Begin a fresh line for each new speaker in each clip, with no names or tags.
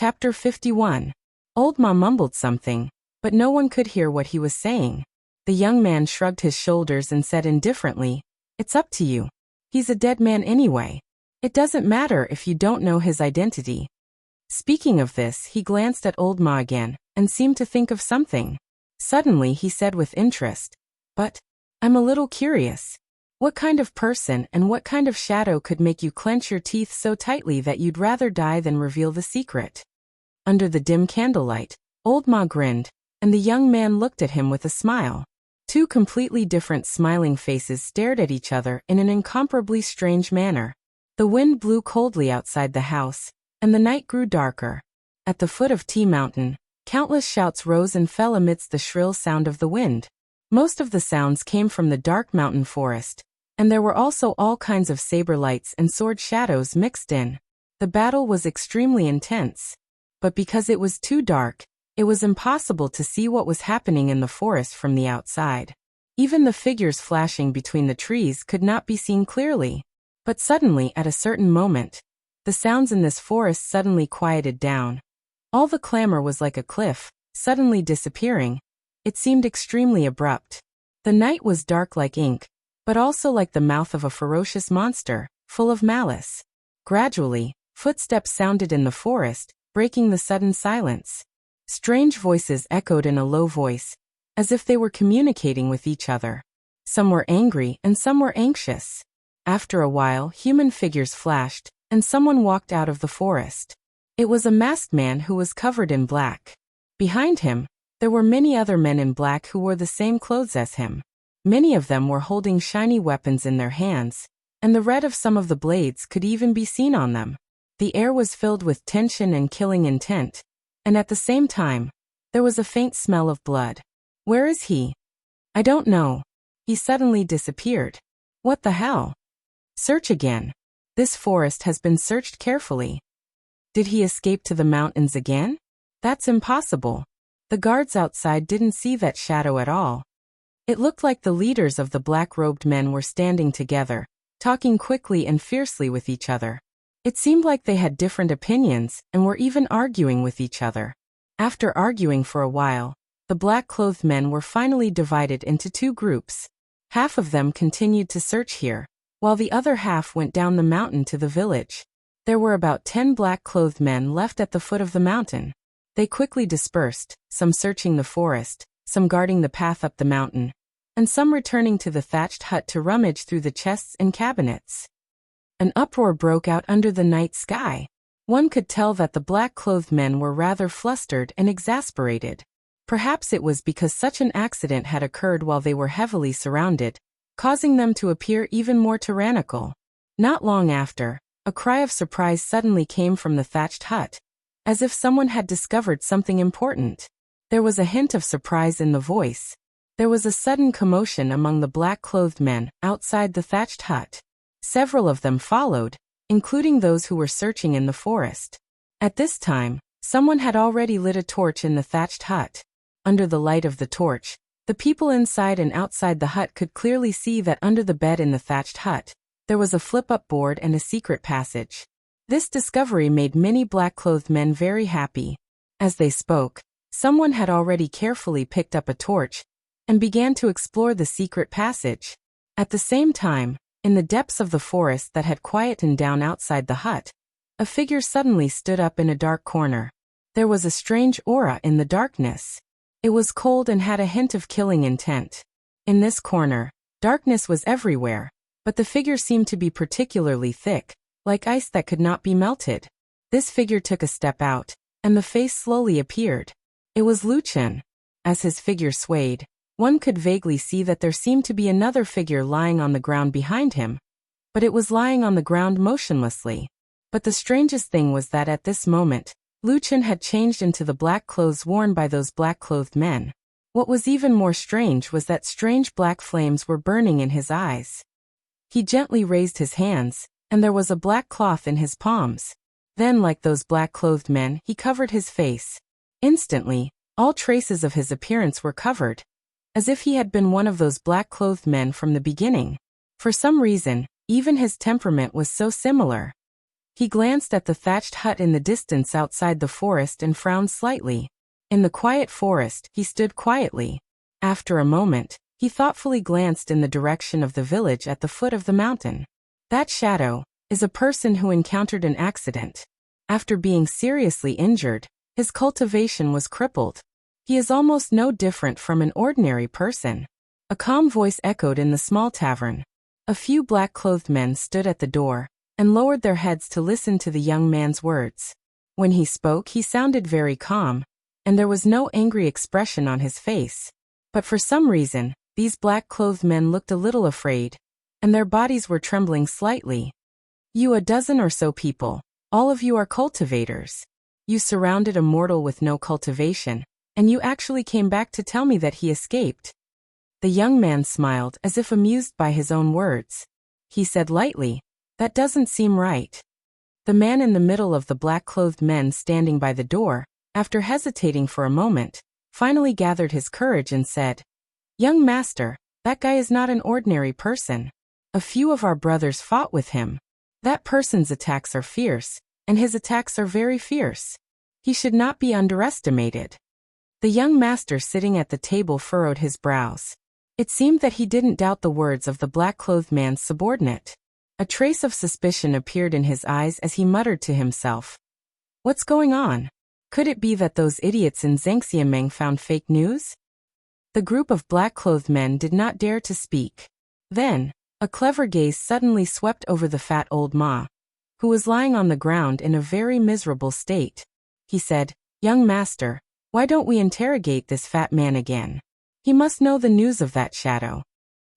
Chapter 51. Old Ma mumbled something, but no one could hear what he was saying. The young man shrugged his shoulders and said indifferently, "It's up to you. He's a dead man anyway. It doesn't matter if you don't know his identity." Speaking of this, he glanced at Old Ma again, and seemed to think of something. Suddenly he said with interest, "But I'm a little curious. What kind of person and what kind of shadow could make you clench your teeth so tightly that you'd rather die than reveal the secret?" Under the dim candlelight, Old Ma grinned, and the young man looked at him with a smile. Two completely different smiling faces stared at each other in an incomparably strange manner. The wind blew coldly outside the house, and the night grew darker. At the foot of Tea Mountain, countless shouts rose and fell amidst the shrill sound of the wind. Most of the sounds came from the dark mountain forest, and there were also all kinds of saber lights and sword shadows mixed in. The battle was extremely intense, but because it was too dark, it was impossible to see what was happening in the forest from the outside. Even the figures flashing between the trees could not be seen clearly. But suddenly, at a certain moment, the sounds in this forest suddenly quieted down. All the clamor was like a cliff, suddenly disappearing. It seemed extremely abrupt. The night was dark like ink, but also like the mouth of a ferocious monster, full of malice. Gradually, footsteps sounded in the forest, breaking the sudden silence. Strange voices echoed in a low voice, as if they were communicating with each other. Some were angry and some were anxious. After a while, human figures flashed, and someone walked out of the forest. It was a masked man who was covered in black. Behind him, there were many other men in black who wore the same clothes as him. Many of them were holding shiny weapons in their hands, and the red of some of the blades could even be seen on them. The air was filled with tension and killing intent, and at the same time, there was a faint smell of blood. "Where is he?" "I don't know. He suddenly disappeared." "What the hell?" "Search again. This forest has been searched carefully." "Did he escape to the mountains again?" "That's impossible. The guards outside didn't see that shadow at all." It looked like the leaders of the black-robed men were standing together, talking quickly and fiercely with each other. It seemed like they had different opinions and were even arguing with each other. After arguing for a while, the black-clothed men were finally divided into two groups. Half of them continued to search here, while the other half went down the mountain to the village. There were about 10 black-clothed men left at the foot of the mountain. They quickly dispersed, some searching the forest, some guarding the path up the mountain, and some returning to the thatched hut to rummage through the chests and cabinets. An uproar broke out under the night sky. One could tell that the black-clothed men were rather flustered and exasperated. Perhaps it was because such an accident had occurred while they were heavily surrounded, causing them to appear even more tyrannical. Not long after, a cry of surprise suddenly came from the thatched hut, as if someone had discovered something important. There was a hint of surprise in the voice. There was a sudden commotion among the black-clothed men outside the thatched hut. Several of them followed, including those who were searching in the forest. At this time, someone had already lit a torch in the thatched hut. Under the light of the torch, the people inside and outside the hut could clearly see that under the bed in the thatched hut, there was a flip-up board and a secret passage. This discovery made many black-clothed men very happy. As they spoke, someone had already carefully picked up a torch and began to explore the secret passage. At the same time, in the depths of the forest that had quietened down outside the hut, a figure suddenly stood up in a dark corner. There was a strange aura in the darkness. It was cold and had a hint of killing intent. In this corner, darkness was everywhere, but the figure seemed to be particularly thick, like ice that could not be melted. This figure took a step out, and the face slowly appeared. It was Lu Chen. As his figure swayed, one could vaguely see that there seemed to be another figure lying on the ground behind him, but it was lying on the ground motionlessly. But the strangest thing was that at this moment, Lu Chen had changed into the black clothes worn by those black-clothed men. What was even more strange was that strange black flames were burning in his eyes. He gently raised his hands, and there was a black cloth in his palms. Then, like those black-clothed men, he covered his face. Instantly, all traces of his appearance were covered, as if he had been one of those black-clothed men from the beginning. For some reason, even his temperament was so similar. He glanced at the thatched hut in the distance outside the forest and frowned slightly. In the quiet forest, he stood quietly. After a moment, he thoughtfully glanced in the direction of the village at the foot of the mountain. That shadow is a person who encountered an accident. After being seriously injured, his cultivation was crippled. He is almost no different from an ordinary person. A calm voice echoed in the small tavern. A few black-clothed men stood at the door and lowered their heads to listen to the young man's words. When he spoke, he sounded very calm, and there was no angry expression on his face. But for some reason, these black-clothed men looked a little afraid, and their bodies were trembling slightly. "You, a dozen or so people, all of you are cultivators. You surrounded a mortal with no cultivation, and you actually came back to tell me that he escaped." The young man smiled as if amused by his own words. He said lightly, "That doesn't seem right." The man in the middle of the black-clothed men standing by the door, after hesitating for a moment, finally gathered his courage and said, "Young master, that guy is not an ordinary person. A few of our brothers fought with him. That person's attacks are fierce, and his attacks are very fierce. He should not be underestimated." The young master sitting at the table furrowed his brows. It seemed that he didn't doubt the words of the black-clothed man's subordinate. A trace of suspicion appeared in his eyes as he muttered to himself, "What's going on? Could it be that those idiots in Zhangxiameng found fake news?" The group of black-clothed men did not dare to speak. Then, a clever gaze suddenly swept over the fat old ma, who was lying on the ground in a very miserable state. He said, "Young master, why don't we interrogate this fat man again? He must know the news of that shadow."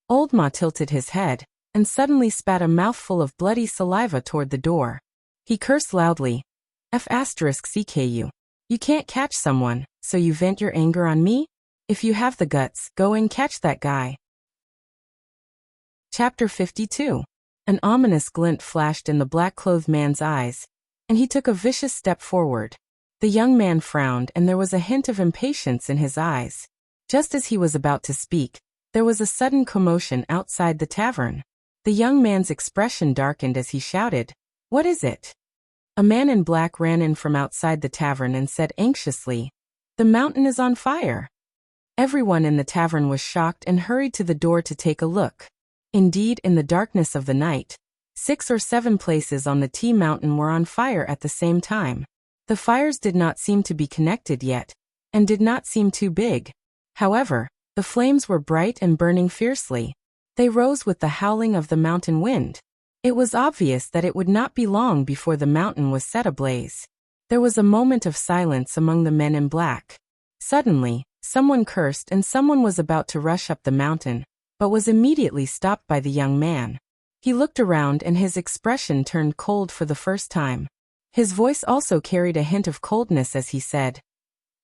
Old ma tilted his head and suddenly spat a mouthful of bloody saliva toward the door. He cursed loudly, "F***CKU. You can't catch someone, so you vent your anger on me? If you have the guts, go and catch that guy." Chapter 52. An ominous glint flashed in the black-clothed man's eyes, and he took a vicious step forward. The young man frowned and there was a hint of impatience in his eyes. Just as he was about to speak, there was a sudden commotion outside the tavern. The young man's expression darkened as he shouted, "What is it?" A man in black ran in from outside the tavern and said anxiously, "The mountain is on fire." Everyone in the tavern was shocked and hurried to the door to take a look. Indeed, in the darkness of the night, 6 or 7 places on the Tea Mountain were on fire at the same time. The fires did not seem to be connected yet, and did not seem too big. However, the flames were bright and burning fiercely. They rose with the howling of the mountain wind. It was obvious that it would not be long before the mountain was set ablaze. There was a moment of silence among the men in black. Suddenly, someone cursed and someone was about to rush up the mountain, but was immediately stopped by the young man. He looked around and his expression turned cold for the first time. His voice also carried a hint of coldness as he said,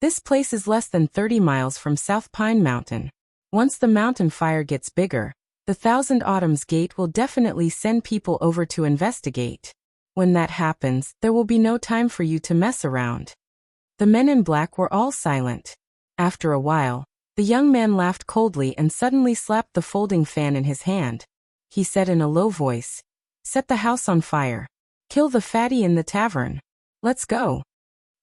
"This place is less than 30 miles from South Pine Mountain. Once the mountain fire gets bigger, the Thousand Autumns Gate will definitely send people over to investigate. When that happens, there will be no time for you to mess around." The men in black were all silent. After a while, the young man laughed coldly and suddenly slapped the folding fan in his hand. He said in a low voice, "Set the house on fire. Kill the fatty in the tavern. Let's go."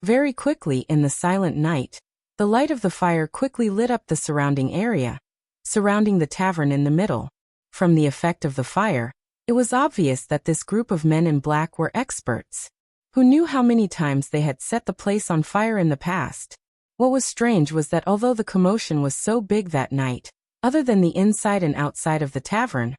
Very quickly in the silent night, the light of the fire quickly lit up the surrounding area, surrounding the tavern in the middle. From the effect of the fire, it was obvious that this group of men in black were experts, who knew how many times they had set the place on fire in the past. What was strange was that although the commotion was so big that night, other than the inside and outside of the tavern,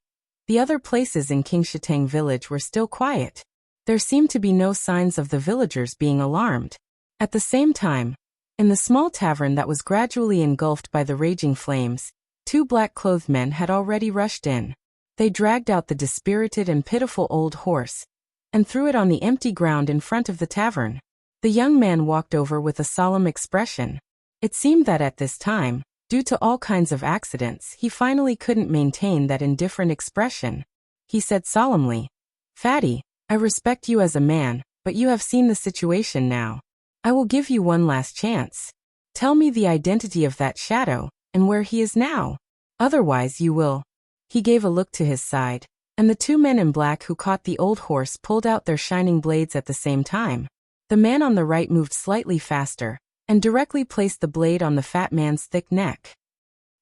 the other places in Qingshitang village were still quiet. There seemed to be no signs of the villagers being alarmed. At the same time, in the small tavern that was gradually engulfed by the raging flames, 2 black-clothed men had already rushed in. They dragged out the dispirited and pitiful old horse and threw it on the empty ground in front of the tavern. The young man walked over with a solemn expression. It seemed that at this time, due to all kinds of accidents, he finally couldn't maintain that indifferent expression. He said solemnly, "Fatty, I respect you as a man, but you have seen the situation now. I will give you one last chance. Tell me the identity of that shadow, and where he is now. Otherwise you will." He gave a look to his side, and the two men in black who caught the old horse pulled out their shining blades at the same time. The man on the right moved slightly faster, and directly placed the blade on the fat man's thick neck.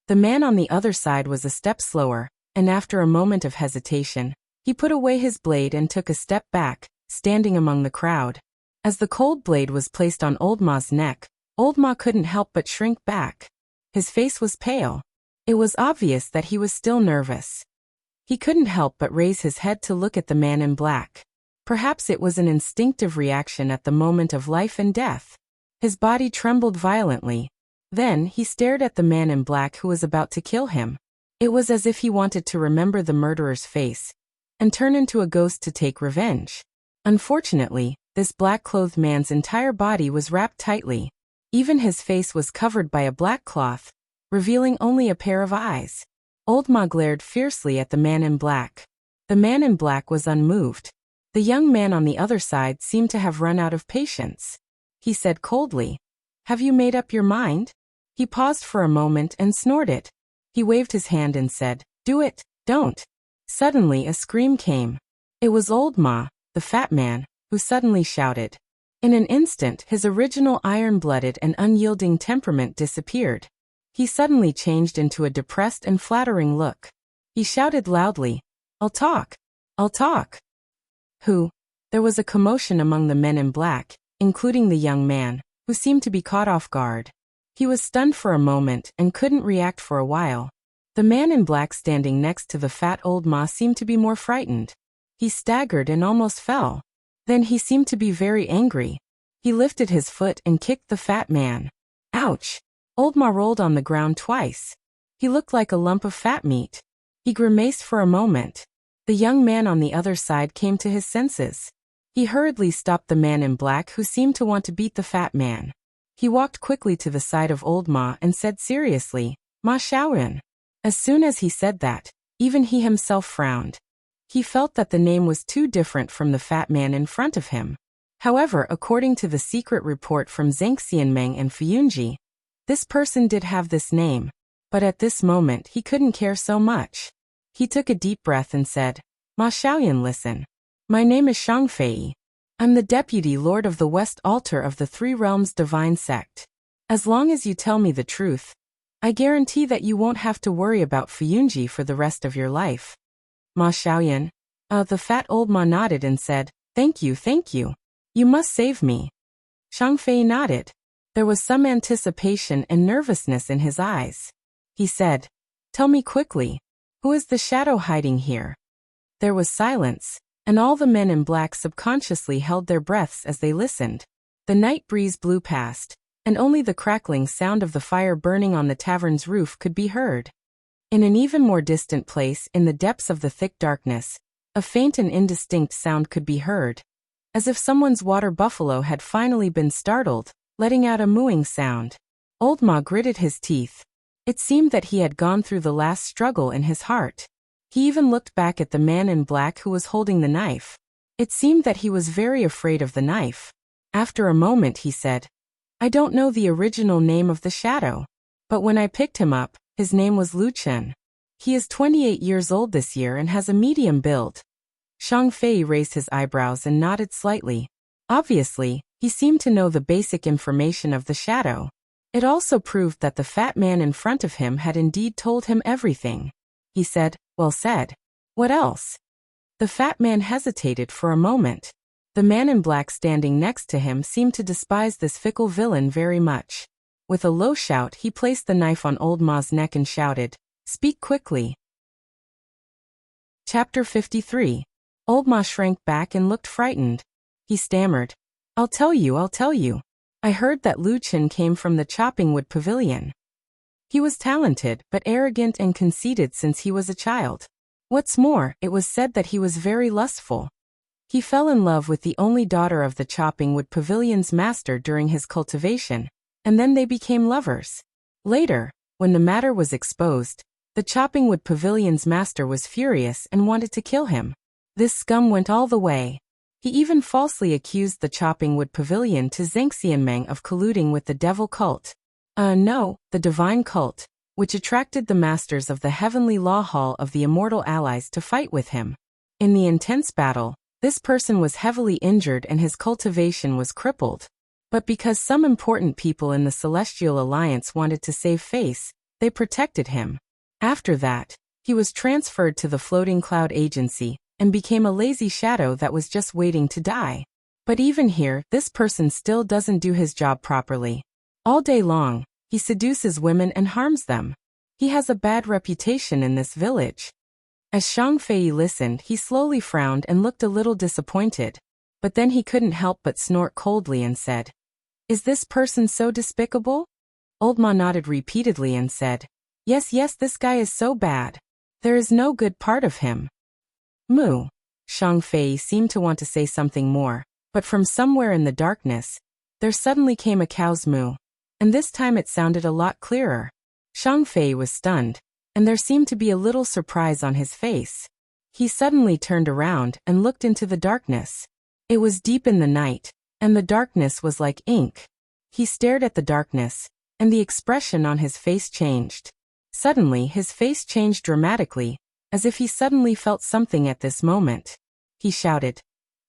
The man on the other side was a step slower, and after a moment of hesitation, he put away his blade and took a step back, standing among the crowd. As the cold blade was placed on Old Ma's neck, Old Ma couldn't help but shrink back. His face was pale. It was obvious that he was still nervous. He couldn't help but raise his head to look at the man in black. Perhaps it was an instinctive reaction at the moment of life and death. His body trembled violently. Then he stared at the man in black who was about to kill him. It was as if he wanted to remember the murderer's face and turn into a ghost to take revenge. Unfortunately, this black-clothed man's entire body was wrapped tightly. Even his face was covered by a black cloth, revealing only a pair of eyes. Old Ma glared fiercely at the man in black. The man in black was unmoved. The young man on the other side seemed to have run out of patience. He said coldly, "Have you made up your mind?" He paused for a moment and snorted. He waved his hand and said, "Do it, don't." Suddenly a scream came. It was Old Ma, the fat man, who suddenly shouted. In an instant his original iron-blooded and unyielding temperament disappeared. He suddenly changed into a depressed and flattering look. He shouted loudly, "I'll talk! I'll talk!" Who? There was a commotion among the men in black, including the young man, who seemed to be caught off guard. He was stunned for a moment and couldn't react for a while. The man in black standing next to the fat Old Ma seemed to be more frightened. He staggered and almost fell. Then he seemed to be very angry. He lifted his foot and kicked the fat man. Ouch! Old Ma rolled on the ground twice. He looked like a lump of fat meat. He grimaced for a moment. The young man on the other side came to his senses. He hurriedly stopped the man in black who seemed to want to beat the fat man. He walked quickly to the side of Old Ma and said seriously, "Ma Xiaoyun." As soon as he said that, even he himself frowned. He felt that the name was too different from the fat man in front of him. However, according to the secret report from Zheng Xianmeng and Fuyunji, this person did have this name, but at this moment he couldn't care so much. He took a deep breath and said, "Ma Xiaoyan, listen. My name is Shang Fei. I'm the deputy lord of the West Altar of the Three Realms Divine Sect. As long as you tell me the truth, I guarantee that you won't have to worry about Fuyunji for the rest of your life." Ma Xiaoyan. The fat Old Ma nodded and said, Thank you. You must save me." Shang Fei nodded. There was some anticipation and nervousness in his eyes. He said, "Tell me quickly. Who is the shadow hiding here?" There was silence, and all the men in black subconsciously held their breaths as they listened. The night breeze blew past, and only the crackling sound of the fire burning on the tavern's roof could be heard. In an even more distant place, in the depths of the thick darkness, a faint and indistinct sound could be heard, as if someone's water buffalo had finally been startled, letting out a mooing sound. Old Ma gritted his teeth. It seemed that he had gone through the last struggle in his heart. He even looked back at the man in black who was holding the knife. It seemed that he was very afraid of the knife. After a moment he said, "I don't know the original name of the shadow, but when I picked him up, his name was Lu Chen. He is 28 years old this year and has a medium build." Shang Fei raised his eyebrows and nodded slightly. Obviously, he seemed to know the basic information of the shadow. It also proved that the fat man in front of him had indeed told him everything. He said, "Well said. What else?" The fat man hesitated for a moment. The man in black standing next to him seemed to despise this fickle villain very much. With a low shout, he placed the knife on Old Ma's neck and shouted, "Speak quickly." Chapter 53. Old Ma shrank back and looked frightened. He stammered, I'll tell you. I heard that Lu Chen came from the chopping wood pavilion. He was talented, but arrogant and conceited since he was a child. What's more, it was said that he was very lustful. He fell in love with the only daughter of the chopping wood pavilion's master during his cultivation, and then they became lovers. Later, when the matter was exposed, the chopping wood pavilion's master was furious and wanted to kill him. This scum went all the way. He even falsely accused the chopping wood pavilion to Zheng Xianmeng of colluding with the devil cult. The divine cult, which attracted the masters of the heavenly law hall of the immortal allies to fight with him. In the intense battle, this person was heavily injured and his cultivation was crippled. But because some important people in the Celestial Alliance wanted to save face, they protected him. After that, he was transferred to the Floating Cloud Agency and became a lazy shadow that was just waiting to die. But even here, this person still doesn't do his job properly. All day long, he seduces women and harms them. He has a bad reputation in this village. As Shang Fei listened, he slowly frowned and looked a little disappointed. But then he couldn't help but snort coldly and said, "Is this person so despicable?" Old Ma nodded repeatedly and said, Yes, this guy is so bad. There is no good part of him." Moo. Shang Fei seemed to want to say something more, but from somewhere in the darkness, there suddenly came a cow's moo. And this time it sounded a lot clearer. Shang Fei was stunned, and there seemed to be a little surprise on his face. He suddenly turned around and looked into the darkness. It was deep in the night, and the darkness was like ink. He stared at the darkness, and the expression on his face changed. Suddenly his face changed dramatically, as if he suddenly felt something at this moment. He shouted,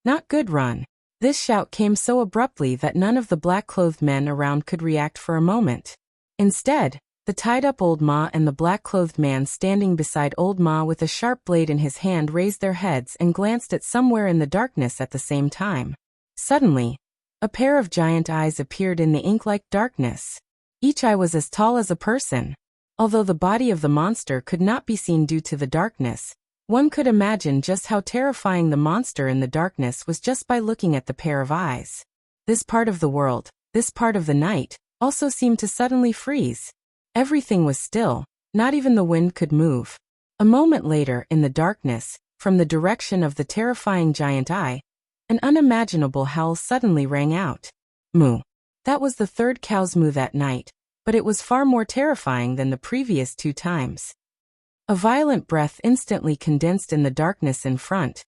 "Not good, run." This shout came so abruptly that none of the black-clothed men around could react for a moment. Instead, the tied-up Old Ma and the black-clothed man standing beside Old Ma with a sharp blade in his hand raised their heads and glanced at somewhere in the darkness at the same time. Suddenly, a pair of giant eyes appeared in the ink-like darkness. Each eye was as tall as a person. Although the body of the monster could not be seen due to the darkness, one could imagine just how terrifying the monster in the darkness was just by looking at the pair of eyes. This part of the world, this part of the night, also seemed to suddenly freeze. Everything was still, not even the wind could move. A moment later, in the darkness, from the direction of the terrifying giant eye, an unimaginable howl suddenly rang out. Moo. That was the third cow's moo that night, but it was far more terrifying than the previous 2 times. A violent breath instantly condensed in the darkness in front,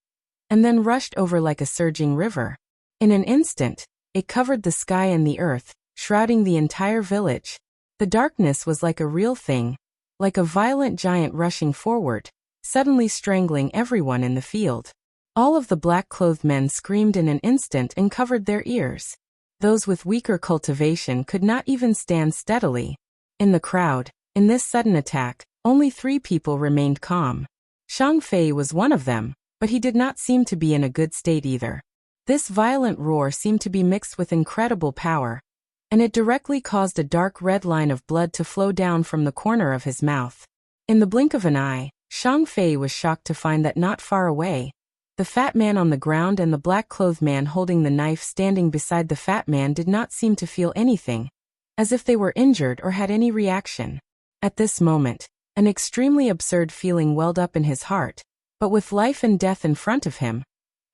and then rushed over like a surging river. In an instant, it covered the sky and the earth, shrouding the entire village. The darkness was like a real thing, like a violent giant rushing forward, suddenly strangling everyone in the field. All of the black-clothed men screamed in an instant and covered their ears. Those with weaker cultivation could not even stand steadily. In the crowd, in this sudden attack, only 3 people remained calm. Shang Fei was one of them, but he did not seem to be in a good state either. This violent roar seemed to be mixed with incredible power, and it directly caused a dark red line of blood to flow down from the corner of his mouth. In the blink of an eye, Shang Fei was shocked to find that not far away, the fat man on the ground and the black-clothed man holding the knife standing beside the fat man did not seem to feel anything, as if they were injured or had any reaction. At this moment, an extremely absurd feeling welled up in his heart, but with life and death in front of him,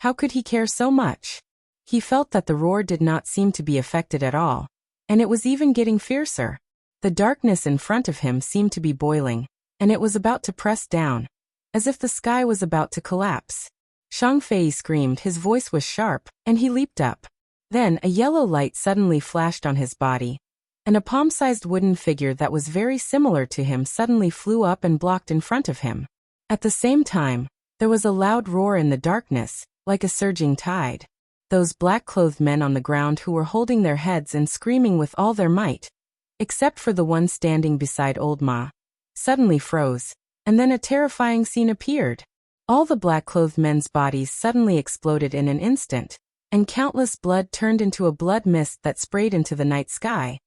how could he care so much? He felt that the roar did not seem to be affected at all, and it was even getting fiercer. The darkness in front of him seemed to be boiling, and it was about to press down, as if the sky was about to collapse. Shang Fei screamed, his voice was sharp, and he leaped up. Then a yellow light suddenly flashed on his body, and a palm-sized wooden figure that was very similar to him suddenly flew up and blocked in front of him. At the same time, there was a loud roar in the darkness, like a surging tide. Those black-clothed men on the ground who were holding their heads and screaming with all their might, except for the one standing beside Old Ma, suddenly froze, and then a terrifying scene appeared. All the black-clothed men's bodies suddenly exploded in an instant, and countless blood turned into a blood mist that sprayed into the night sky,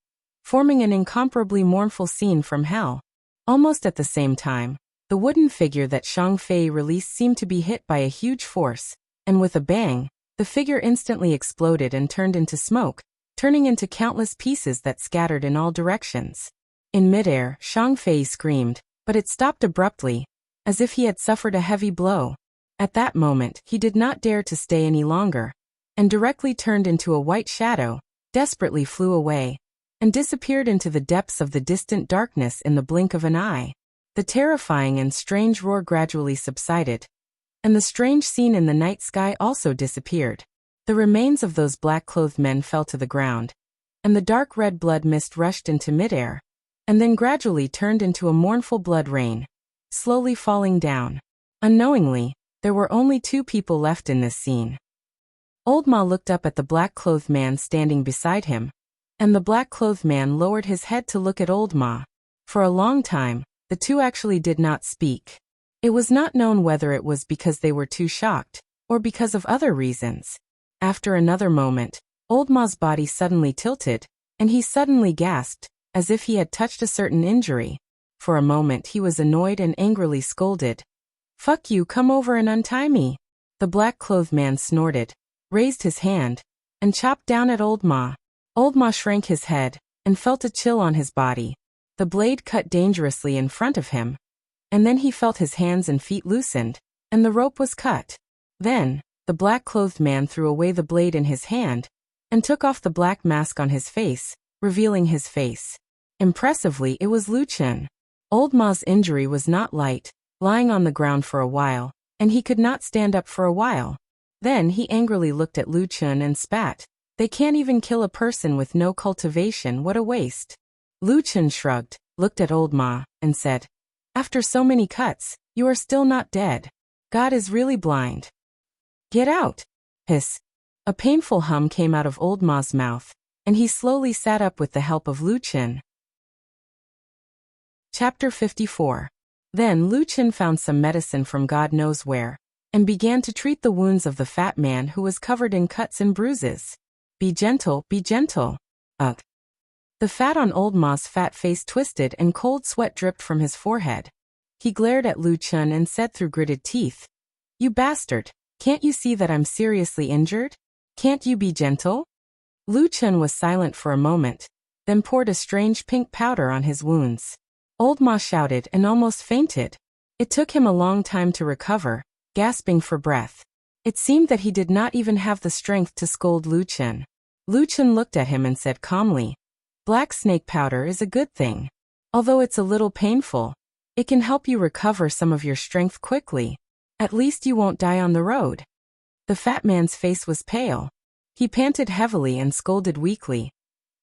forming an incomparably mournful scene from hell. Almost at the same time, the wooden figure that Shang Fei released seemed to be hit by a huge force, and with a bang, the figure instantly exploded and turned into smoke, turning into countless pieces that scattered in all directions. In midair, Shang Fei screamed, but it stopped abruptly, as if he had suffered a heavy blow. At that moment, he did not dare to stay any longer, and directly turned into a white shadow, desperately flew away, and disappeared into the depths of the distant darkness in the blink of an eye. The terrifying and strange roar gradually subsided, and the strange scene in the night sky also disappeared. The remains of those black-clothed men fell to the ground, and the dark red blood mist rushed into midair, and then gradually turned into a mournful blood rain, slowly falling down. Unknowingly, There were only 2 people left in this scene. Old Ma looked up at the black-clothed man standing beside him, and the black-clothed man lowered his head to look at Old Ma. For a long time, the two actually did not speak. It was not known whether it was because they were too shocked, or because of other reasons. After another moment, Old Ma's body suddenly tilted, and he suddenly gasped, as if he had touched a certain injury. For a moment he was annoyed and angrily scolded. "Fuck you, come over and untie me." The black-clothed man snorted, raised his hand, and chopped down at Old Ma. Old Ma shrank his head, and felt a chill on his body. The blade cut dangerously in front of him, and then he felt his hands and feet loosened, and the rope was cut. Then, the black-clothed man threw away the blade in his hand, and took off the black mask on his face, revealing his face. Impressively, it was Lu Chen. Old Ma's injury was not light, lying on the ground for a while, and he could not stand up for a while. Then he angrily looked at Lu Chen and spat. "They can't even kill a person with no cultivation, what a waste." Lu Chen shrugged, looked at Old Ma, and said, "After so many cuts, you are still not dead. God is really blind." "Get out!" Hiss. A painful hum came out of Old Ma's mouth, and he slowly sat up with the help of Lu Chen. Chapter 54. Then Lu Chen found some medicine from God knows where, and began to treat the wounds of the fat man who was covered in cuts and bruises. Be gentle, be gentle. Ugh. The fat on Old Ma's fat face twisted and cold sweat dripped from his forehead. He glared at Lu Chen and said through gritted teeth, "You bastard, can't you see that I'm seriously injured? Can't you be gentle?" Lu Chen was silent for a moment, then poured a strange pink powder on his wounds. Old Ma shouted and almost fainted. It took him a long time to recover, gasping for breath. It seemed that he did not even have the strength to scold Lu Chen. Lu Chen looked at him and said calmly, "Black snake powder is a good thing. Although it's a little painful, it can help you recover some of your strength quickly. At least you won't die on the road." The fat man's face was pale. He panted heavily and scolded weakly.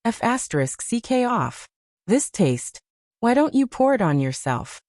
F***ck off. This taste. Why don't you pour it on yourself?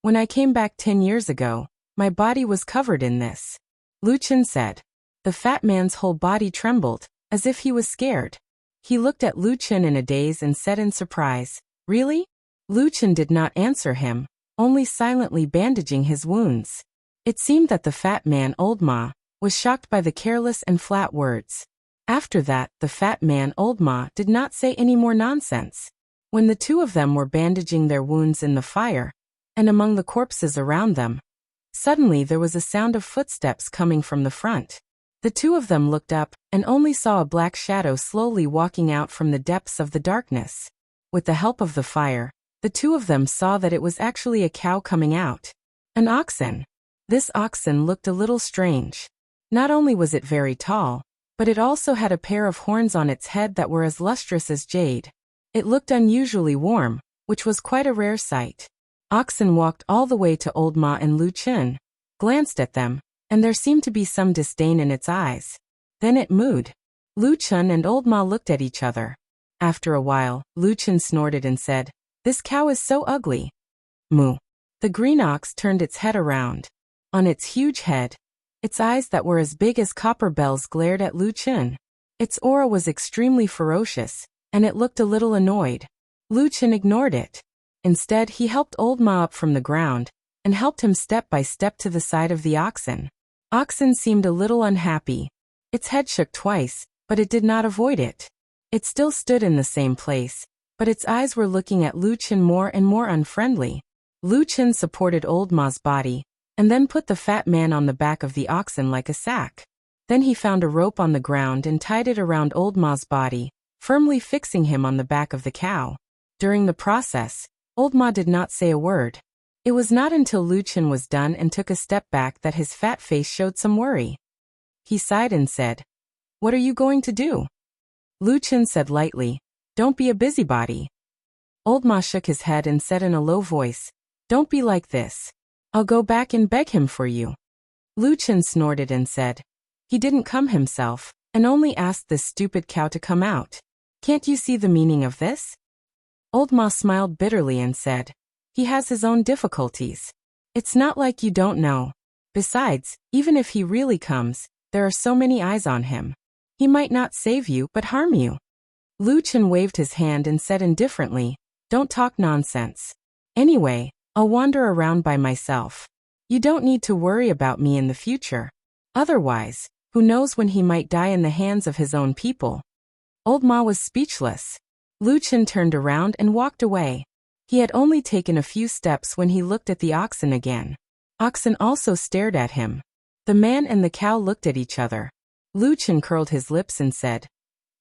When I came back 10 years ago, my body was covered in this. Lu Chen said. The fat man's whole body trembled, as if he was scared. He looked at Lu Chen in a daze and said in surprise, "Really?" Lu Chen did not answer him, only silently bandaging his wounds. It seemed that the fat man, Old Ma, was shocked by the careless and flat words. After that, the fat man, Old Ma, did not say any more nonsense. When the two of them were bandaging their wounds in the fire, and among the corpses around them, suddenly there was a sound of footsteps coming from the front. The two of them looked up, and only saw a black shadow slowly walking out from the depths of the darkness. With the help of the fire, the two of them saw that it was actually a cow coming out. An oxen. This oxen looked a little strange. Not only was it very tall, but it also had a pair of horns on its head that were as lustrous as jade. It looked unusually warm, which was quite a rare sight. Oxen walked all the way to Old Ma and Lu Chen, glanced at them, and there seemed to be some disdain in its eyes. Then it mooed. Lu Chen and Old Ma looked at each other. After a while, Lu Chen snorted and said, "This cow is so ugly." Moo. The green ox turned its head around. On its huge head, its eyes that were as big as copper bells glared at Lu Chen. Its aura was extremely ferocious, and it looked a little annoyed. Lu Chen ignored it. Instead, he helped Old Ma up from the ground, and helped him step by step to the side of the oxen. Oxen seemed a little unhappy. Its head shook twice, but it did not avoid it. It still stood in the same place, but its eyes were looking at Lu Chen more and more unfriendly. Lu Chen supported Old Ma's body, and then put the fat man on the back of the oxen like a sack. Then he found a rope on the ground and tied it around Old Ma's body, firmly fixing him on the back of the cow. During the process, Old Ma did not say a word. It was not until Lu Chen was done and took a step back that his fat face showed some worry. He sighed and said, "What are you going to do?" Lu Chen said lightly, "Don't be a busybody." Old Ma shook his head and said in a low voice, "Don't be like this. I'll go back and beg him for you." Lu Chen snorted and said, "He didn't come himself, and only asked this stupid cow to come out. Can't you see the meaning of this?" Old Ma smiled bitterly and said, "He has his own difficulties. It's not like you don't know. Besides, even if he really comes, there are so many eyes on him. He might not save you but harm you. Lu Chen waved his hand and said indifferently, "Don't talk nonsense. Anyway, I'll wander around by myself. You don't need to worry about me in the future. Otherwise, who knows when he might die in the hands of his own people." Old Ma was speechless. Lu Chen turned around and walked away. He had only taken a few steps when he looked at the oxen again. Oxen also stared at him. The man and the cow looked at each other. Lu Chen curled his lips and said,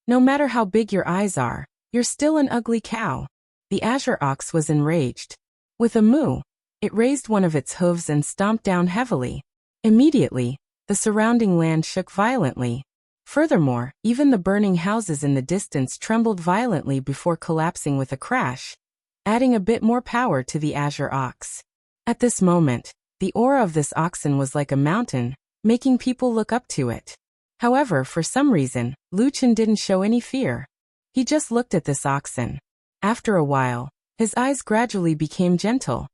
"No matter how big your eyes are, you're still an ugly cow." The azure ox was enraged. With a moo, it raised one of its hooves and stomped down heavily. Immediately, the surrounding land shook violently. Furthermore, even the burning houses in the distance trembled violently before collapsing with a crash, adding a bit more power to the azure ox. At this moment, the aura of this oxen was like a mountain, making people look up to it. However, for some reason, Lu Chen didn't show any fear. He just looked at this oxen. After a while, his eyes gradually became gentle.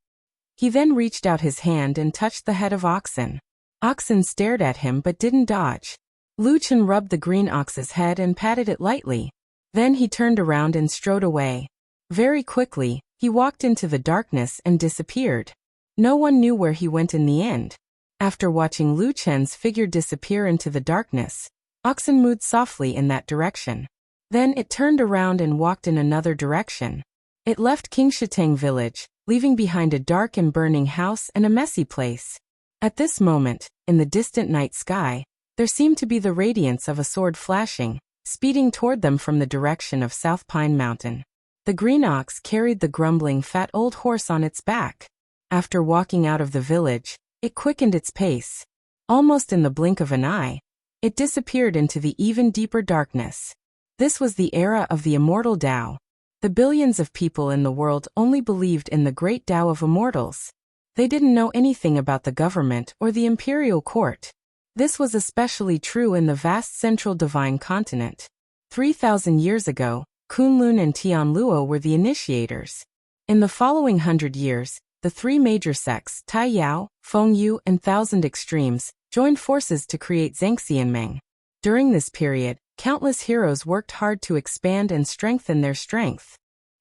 He then reached out his hand and touched the head of oxen. Oxen stared at him but didn't dodge. Lu Chen rubbed the green ox's head and patted it lightly. Then he turned around and strode away. Very quickly, he walked into the darkness and disappeared. No one knew where he went in the end. After watching Lu Chen's figure disappear into the darkness, oxen moved softly in that direction. Then it turned around and walked in another direction. It left Qingshitang village, leaving behind a dark and burning house and a messy place. At this moment, in the distant night sky, there seemed to be the radiance of a sword flashing, speeding toward them from the direction of South Pine Mountain. The green ox carried the grumbling fat old horse on its back. After walking out of the village, it quickened its pace. Almost in the blink of an eye, it disappeared into the even deeper darkness. This was the era of the immortal Tao. The billions of people in the world only believed in the great Tao of immortals. They didn't know anything about the government or the imperial court. This was especially true in the vast central divine continent. 3,000 years ago, Kunlun and Tianluo were the initiators. In the following 100 years, the three major sects, Taiyao, Fengyu, and Thousand Extremes, joined forces to create Zhengxianmeng. During this period, countless heroes worked hard to expand and strengthen their strength.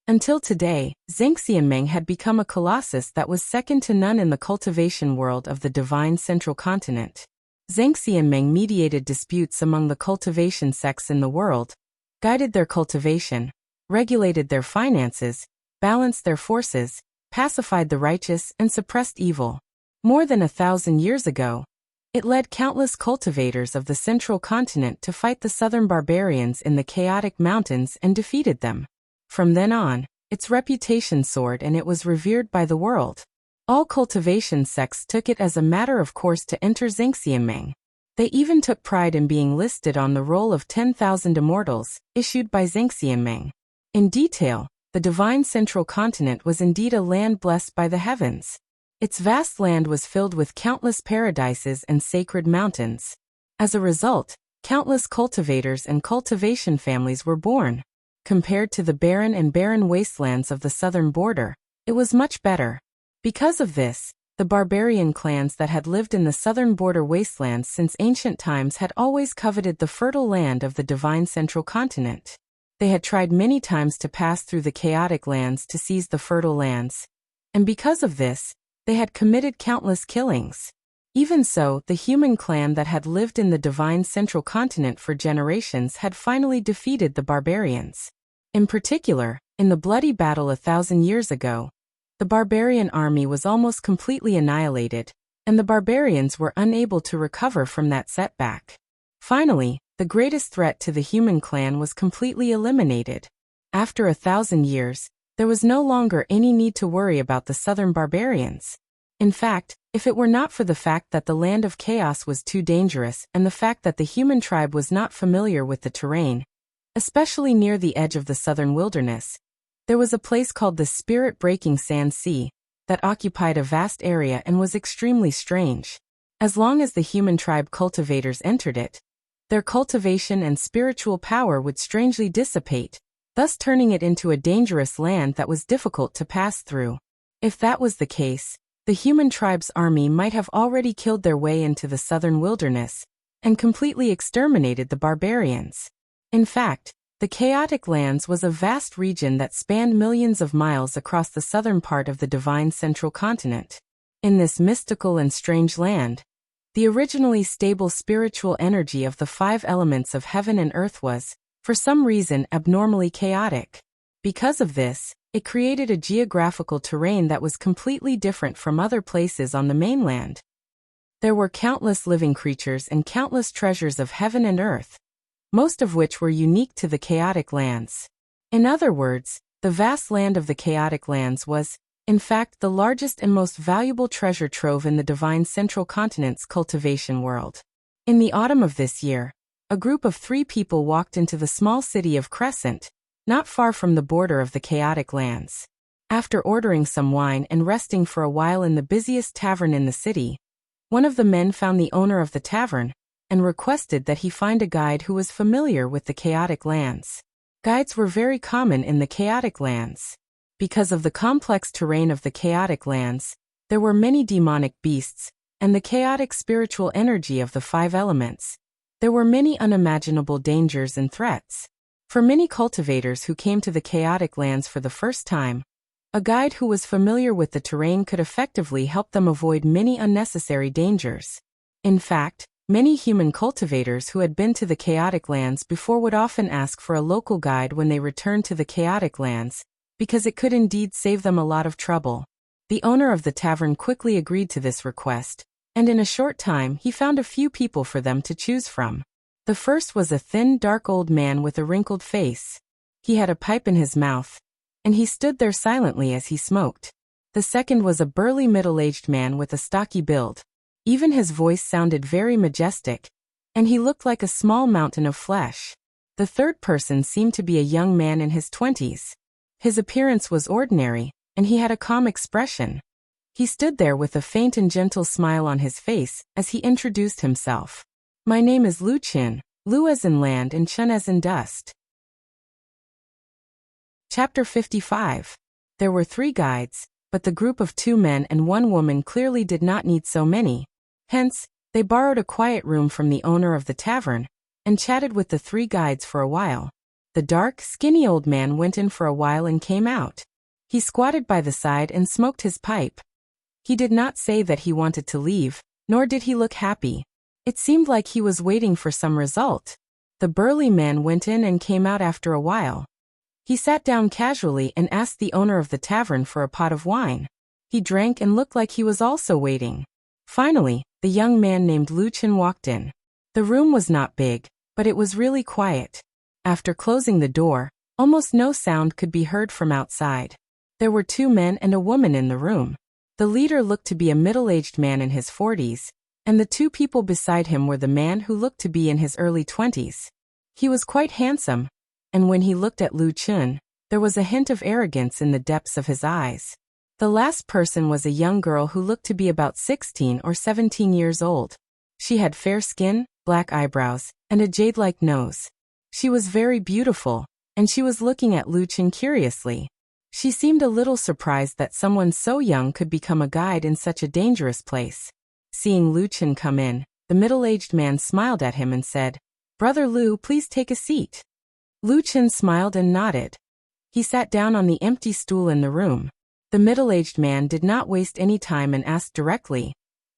Until today, Zhengxianmeng had become a colossus that was second to none in the cultivation world of the divine central continent. Zhengxianmeng mediated disputes among the cultivation sects in the world, guided their cultivation, regulated their finances, balanced their forces, pacified the righteous, and suppressed evil. More than 1,000 years ago, it led countless cultivators of the central continent to fight the southern barbarians in the chaotic mountains and defeated them. From then on, its reputation soared and it was revered by the world. All cultivation sects took it as a matter of course to enter Zhengxianmeng. They even took pride in being listed on the roll of 10,000 immortals, issued by Zhengxianmeng. In detail, the divine central continent was indeed a land blessed by the heavens. Its vast land was filled with countless paradises and sacred mountains. As a result, countless cultivators and cultivation families were born. Compared to the barren wastelands of the southern border, it was much better. Because of this, the barbarian clans that had lived in the southern border wastelands since ancient times had always coveted the fertile land of the divine central continent. They had tried many times to pass through the chaotic lands to seize the fertile lands. And because of this, they had committed countless killings. Even so, the human clan that had lived in the divine central continent for generations had finally defeated the barbarians. In particular, in the bloody battle 1,000 years ago, the barbarian army was almost completely annihilated, and the barbarians were unable to recover from that setback. Finally, the greatest threat to the human clan was completely eliminated. After 1,000 years, there was no longer any need to worry about the southern barbarians. In fact, if it were not for the fact that the land of chaos was too dangerous and the fact that the human tribe was not familiar with the terrain, especially near the edge of the southern wilderness, there was a place called the Spirit-Breaking Sand Sea that occupied a vast area and was extremely strange. As long as the human tribe cultivators entered it, their cultivation and spiritual power would strangely dissipate, thus turning it into a dangerous land that was difficult to pass through. If that was the case, The human tribe's army might have already killed their way into the southern wilderness and completely exterminated the barbarians. In fact, the Chaotic Lands was a vast region that spanned millions of miles across the southern part of the divine central continent. In this mystical and strange land, the originally stable spiritual energy of the 5 elements of heaven and earth was, for some reason, abnormally chaotic. Because of this, it created a geographical terrain that was completely different from other places on the mainland. There were countless living creatures and countless treasures of heaven and earth, most of which were unique to the Chaotic Lands. In other words, the vast land of the Chaotic Lands was, in fact, the largest and most valuable treasure trove in the divine central continent's cultivation world. In the autumn of this year, a group of 3 people walked into the small city of Crescent, not far from the border of the Chaotic Lands. After ordering some wine and resting for a while in the busiest tavern in the city, one of the men found the owner of the tavern and requested that he find a guide who was familiar with the Chaotic Lands. Guides were very common in the Chaotic Lands. Because of the complex terrain of the Chaotic Lands, there were many demonic beasts, and the chaotic spiritual energy of the 5 elements. There were many unimaginable dangers and threats. For many cultivators who came to the Chaotic Lands for the first time, a guide who was familiar with the terrain could effectively help them avoid many unnecessary dangers. In fact, many human cultivators who had been to the Chaotic Lands before would often ask for a local guide when they returned to the Chaotic Lands, because it could indeed save them a lot of trouble. The owner of the tavern quickly agreed to this request, and in a short time he found a few people for them to choose from. The first was a thin, dark old man with a wrinkled face. He had a pipe in his mouth, and he stood there silently as he smoked. The second was a burly middle-aged man with a stocky build. Even his voice sounded very majestic, and he looked like a small mountain of flesh. The third person seemed to be a young man in his 20s. His appearance was ordinary, and he had a calm expression. He stood there with a faint and gentle smile on his face as he introduced himself. "My name is Lu Qin, Lu as in land and Chun as in dust." Chapter 55. There were 3 guides, but the group of 2 men and 1 woman clearly did not need so many. Hence, they borrowed a quiet room from the owner of the tavern and chatted with the 3 guides for a while. The dark, skinny old man went in for a while and came out. He squatted by the side and smoked his pipe. He did not say that he wanted to leave, nor did he look happy. It seemed like he was waiting for some result. The burly man went in and came out after a while. He sat down casually and asked the owner of the tavern for a pot of wine. He drank and looked like he was also waiting. Finally, the young man named Lu Qin walked in. The room was not big, but it was really quiet. After closing the door, almost no sound could be heard from outside. There were 2 men and a woman in the room. The leader looked to be a middle-aged man in his 40s, and the 2 people beside him were the man who looked to be in his early 20s. He was quite handsome, and when he looked at Lu Qin, there was a hint of arrogance in the depths of his eyes. The last person was a young girl who looked to be about 16 or 17 years old. She had fair skin, black eyebrows, and a jade-like nose. She was very beautiful, and she was looking at Lu Qin curiously. She seemed a little surprised that someone so young could become a guide in such a dangerous place. Seeing Lu Qin come in, the middle-aged man smiled at him and said, "Brother Lu, please take a seat." Lu Qin smiled and nodded. He sat down on the empty stool in the room. The middle-aged man did not waste any time and asked directly,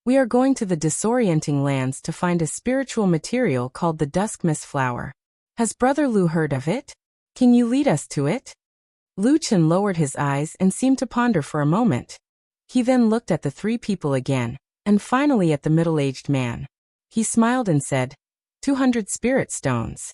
"We are going to the disorienting lands to find a spiritual material called the dusk mist flower. Has Brother Lu heard of it? Can you lead us to it?" Lu Qin lowered his eyes and seemed to ponder for a moment. He then looked at the 3 people again, and finally at the middle-aged man. He smiled and said, 200 spirit stones.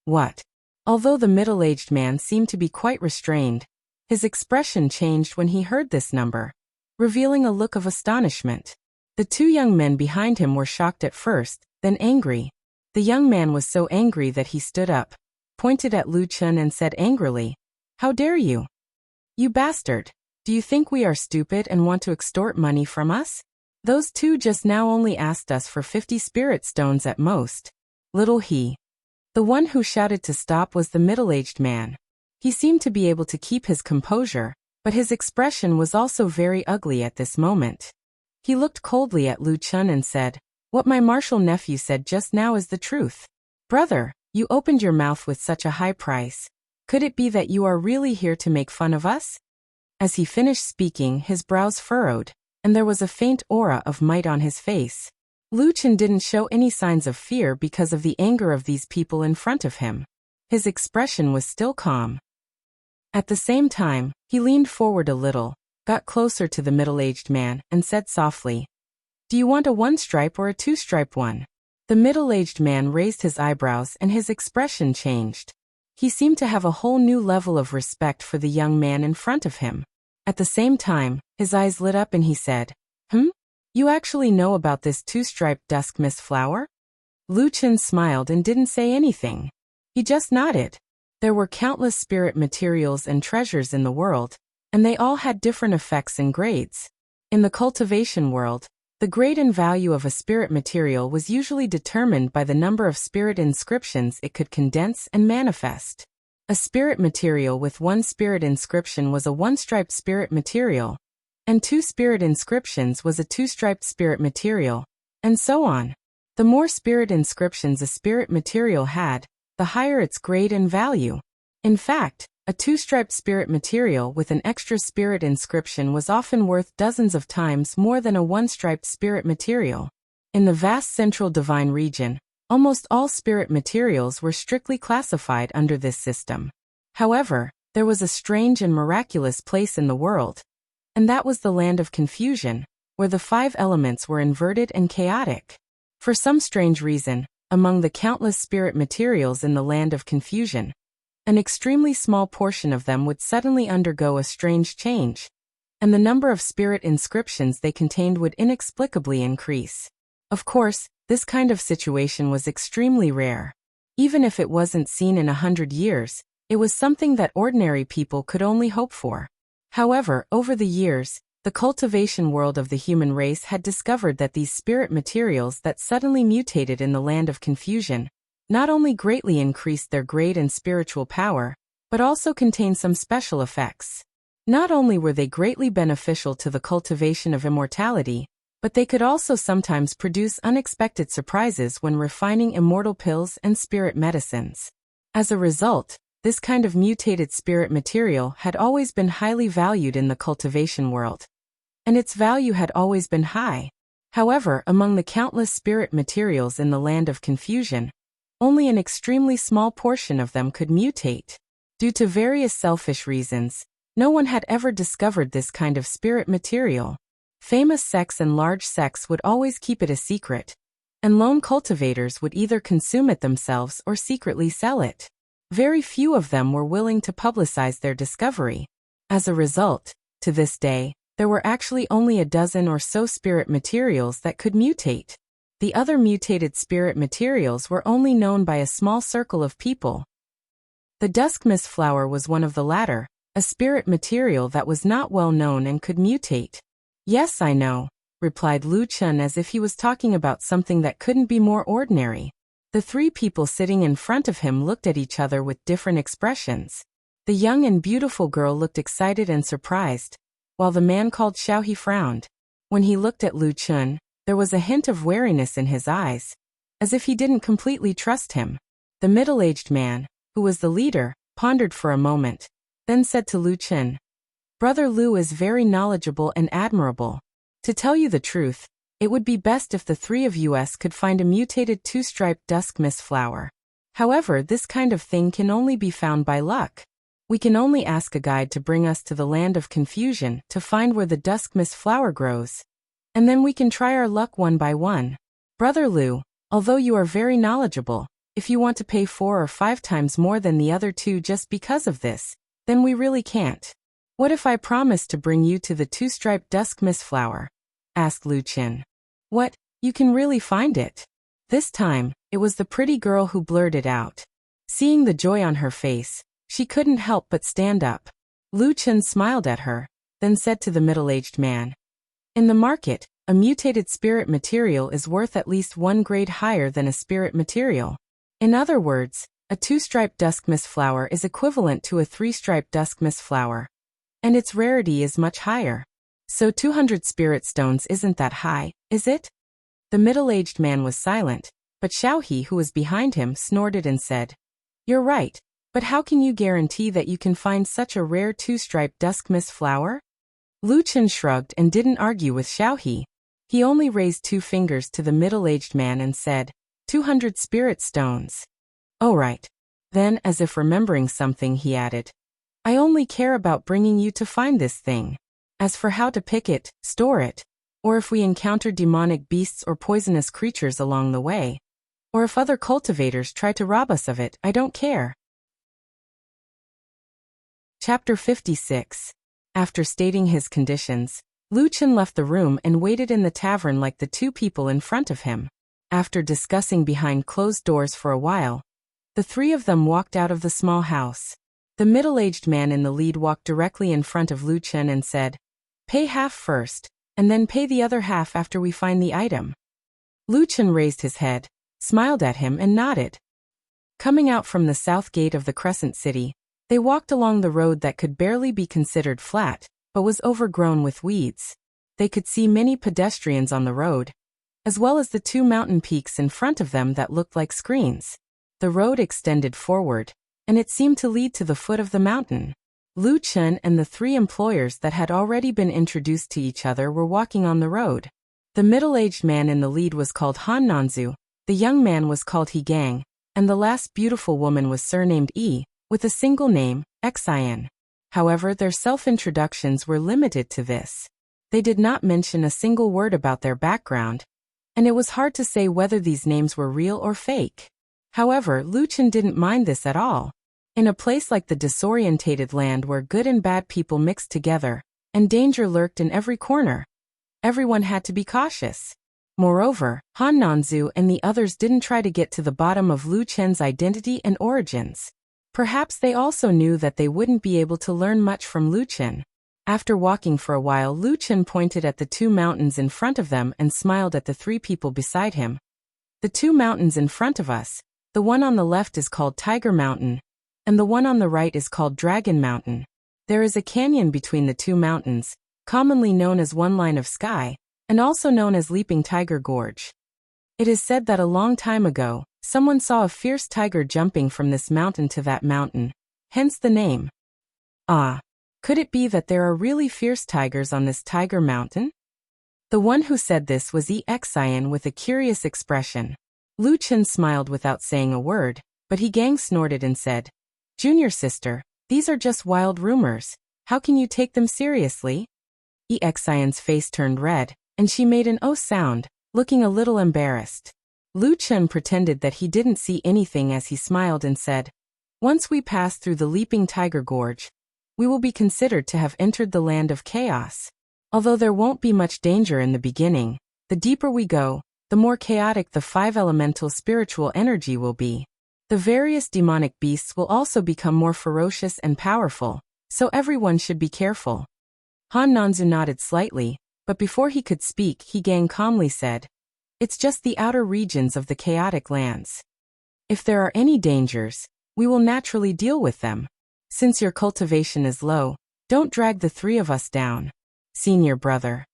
What? Although the middle-aged man seemed to be quite restrained, his expression changed when he heard this number, revealing a look of astonishment. The 2 young men behind him were shocked at first, then angry. The young man was so angry that he stood up, pointed at Lu Qin and said angrily, "How dare you? You bastard! Do you think we are stupid and want to extort money from us? Those 2 just now only asked us for 50 spirit stones at most. Little he." The one who shouted to stop was the middle-aged man. He seemed to be able to keep his composure, But his expression was also very ugly at this moment. He looked coldly at Lu Chun and said, "What my martial nephew said just now is the truth. Brother, you opened your mouth with such a high price. Could it be that you are really here to make fun of us?" As he finished speaking, his brows furrowed, and there was a faint aura of might on his face. Lu Chun didn't show any signs of fear because of the anger of these people in front of him. His expression was still calm. At the same time, he leaned forward a little, got closer to the middle-aged man, and said softly, "Do you want a one-stripe or a two-stripe one?" The middle-aged man raised his eyebrows and his expression changed. He seemed to have a whole new level of respect for the young man in front of him. At the same time, his eyes lit up and he said, You actually know about this two-striped dusk mist flower?" Lu Chun smiled and didn't say anything. He just nodded. There were countless spirit materials and treasures in the world, and they all had different effects and grades. In the cultivation world, the grade and value of a spirit material was usually determined by the number of spirit inscriptions it could condense and manifest. A spirit material with one spirit inscription was a one-striped spirit material, and two spirit inscriptions was a two-striped spirit material, and so on. The more spirit inscriptions a spirit material had, the higher its grade and value. In fact, a two-striped spirit material with an extra spirit inscription was often worth dozens of times more than a one-striped spirit material. In the vast central divine region, almost all spirit materials were strictly classified under this system. However, there was a strange and miraculous place in the world, and that was the land of confusion, where the 5 elements were inverted and chaotic. For some strange reason, among the countless spirit materials in the land of confusion, an extremely small portion of them would suddenly undergo a strange change, and the number of spirit inscriptions they contained would inexplicably increase. Of course, this kind of situation was extremely rare. Even if it wasn't seen in 100 years, it was something that ordinary people could only hope for. However, over the years, the cultivation world of the human race had discovered that these spirit materials that suddenly mutated in the land of confusion not only greatly increased their grade and spiritual power, but also contained some special effects. Not only were they greatly beneficial to the cultivation of immortality, but they could also sometimes produce unexpected surprises when refining immortal pills and spirit medicines. As a result, this kind of mutated spirit material had always been highly valued in the cultivation world, and its value had always been high. However, among the countless spirit materials in the land of confusion, only an extremely small portion of them could mutate. Due to various selfish reasons, no one had ever discovered this kind of spirit material. Famous sects and large sects would always keep it a secret, and lone cultivators would either consume it themselves or secretly sell it. Very few of them were willing to publicize their discovery. As a result, to this day, there were actually only a dozen or so spirit materials that could mutate. The other mutated spirit materials were only known by a small circle of people. The dusk mist flower was one of the latter, a spirit material that was not well known and could mutate. "Yes, I know," replied Lu Chun as if he was talking about something that couldn't be more ordinary. The 3 people sitting in front of him looked at each other with different expressions. The young and beautiful girl looked excited and surprised, while the man called Xiao He frowned. When he looked at Lu Chun, there was a hint of wariness in his eyes, as if he didn't completely trust him. The middle-aged man, who was the leader, pondered for a moment, then said to Lu Chun, "Brother Lu is very knowledgeable and admirable. To tell you the truth, it would be best if the 3 of us could find a mutated 2-striped dusk mist flower. However, this kind of thing can only be found by luck. We can only ask a guide to bring us to the land of confusion to find where the dusk mist flower grows, and then we can try our luck one by one. Brother Lu, although you are very knowledgeable, if you want to pay 4 or 5 times more than the other 2 just because of this, then we really can't. What if I promise to bring you to the 2-striped dusk mist flower?" asked Lu Chun. "What, you can really find it?" This time, it was the pretty girl who blurted out. Seeing the joy on her face, she couldn't help but stand up. Lu Chun smiled at her, then said to the middle-aged man, "In the market, a mutated spirit material is worth at least 1 grade higher than a spirit material. In other words, a 2-striped dusk mist flower is equivalent to a 3-striped dusk mist flower. And its rarity is much higher. So 200 spirit stones isn't that high, is it? The middle-aged man was silent, but Xiaohe, who was behind him, snorted and said, "You're right, but how can you guarantee that you can find such a rare two-striped dusk mist flower?" Lu Chen shrugged and didn't argue with Xiaohe. He only raised 2 fingers to the middle-aged man and said, 200 spirit stones. "Oh right." Then, as if remembering something, he added, "I only care about bringing you to find this thing. As for how to pick it, store it, or if we encounter demonic beasts or poisonous creatures along the way, or if other cultivators try to rob us of it, I don't care." Chapter 56. After stating his conditions, Lu Chen left the room and waited in the tavern like the 2 people in front of him. After discussing behind closed doors for a while, the 3 of them walked out of the small house. The middle-aged man in the lead walked directly in front of Lu Chen and said, "Pay half first, and then pay the other half after we find the item." Lu Chen raised his head, smiled at him and nodded. Coming out from the south gate of the Crescent City, they walked along the road that could barely be considered flat, but was overgrown with weeds. They could see many pedestrians on the road, as well as the 2 mountain peaks in front of them that looked like screens. The road extended forward, and it seemed to lead to the foot of the mountain. Lu Chen and the 3 employers that had already been introduced to each other were walking on the road. The middle-aged man in the lead was called Han Nanzu, the young man was called He Gang, and the last beautiful woman was surnamed Yi, with a single name, Xian. However, their self-introductions were limited to this. They did not mention a single word about their background, and it was hard to say whether these names were real or fake. However, Lu Chen didn't mind this at all. In a place like the disorientated land where good and bad people mixed together, and danger lurked in every corner, everyone had to be cautious. Moreover, Han Nanzu and the others didn't try to get to the bottom of Lu Chen's identity and origins. Perhaps they also knew that they wouldn't be able to learn much from Lu Chen. After walking for a while, Lu Chen pointed at the 2 mountains in front of them and smiled at the 3 people beside him. "The 2 mountains in front of us, the one on the left is called Tiger Mountain, and the one on the right is called Dragon Mountain. There is a canyon between the 2 mountains, commonly known as One Line of Sky, and also known as Leaping Tiger Gorge. It is said that a long time ago, someone saw a fierce tiger jumping from this mountain to that mountain, hence the name." Ah, could it be that there are really fierce tigers on this Tiger Mountain? The one who said this was Xian with a curious expression. Lu Chen smiled without saying a word, but He Gang snorted and said, "Junior sister, these are just wild rumors. How can you take them seriously?" Xian's face turned red, and she made an "oh" sound, looking a little embarrassed. Lu Chen pretended that he didn't see anything as he smiled and said, "Once we pass through the Leaping Tiger Gorge, we will be considered to have entered the land of chaos. Although there won't be much danger in the beginning, the deeper we go, the more chaotic the 5 elemental spiritual energy will be. The various demonic beasts will also become more ferocious and powerful, so everyone should be careful." Han Nanzu nodded slightly, but before he could speak, He Gang calmly said, "It's just the outer regions of the chaotic lands. If there are any dangers, we will naturally deal with them. Since your cultivation is low, don't drag the 3 of us down. Senior brother."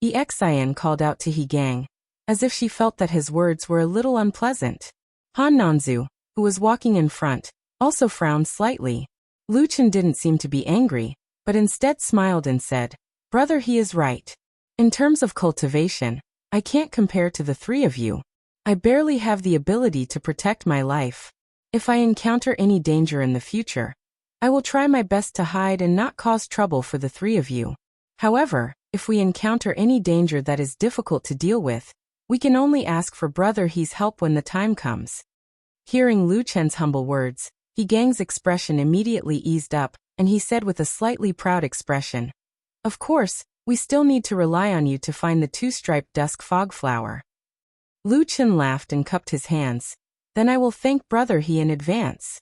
Xian called out to He Gang, as if she felt that his words were a little unpleasant. Han Nanzu, who was walking in front, also frowned slightly. Lu Chen didn't seem to be angry, but instead smiled and said, "Brother, he is right. In terms of cultivation, I can't compare to the 3 of you. I barely have the ability to protect my life. If I encounter any danger in the future, I will try my best to hide and not cause trouble for the 3 of you. However, if we encounter any danger that is difficult to deal with, we can only ask for Brother He's help when the time comes." Hearing Lu Chen's humble words, He Gang's expression immediately eased up, and he said with a slightly proud expression, "Of course, we still need to rely on you to find the 2-striped dusk fog flower." Lu Chen laughed and cupped his hands. "Then I will thank Brother He in advance."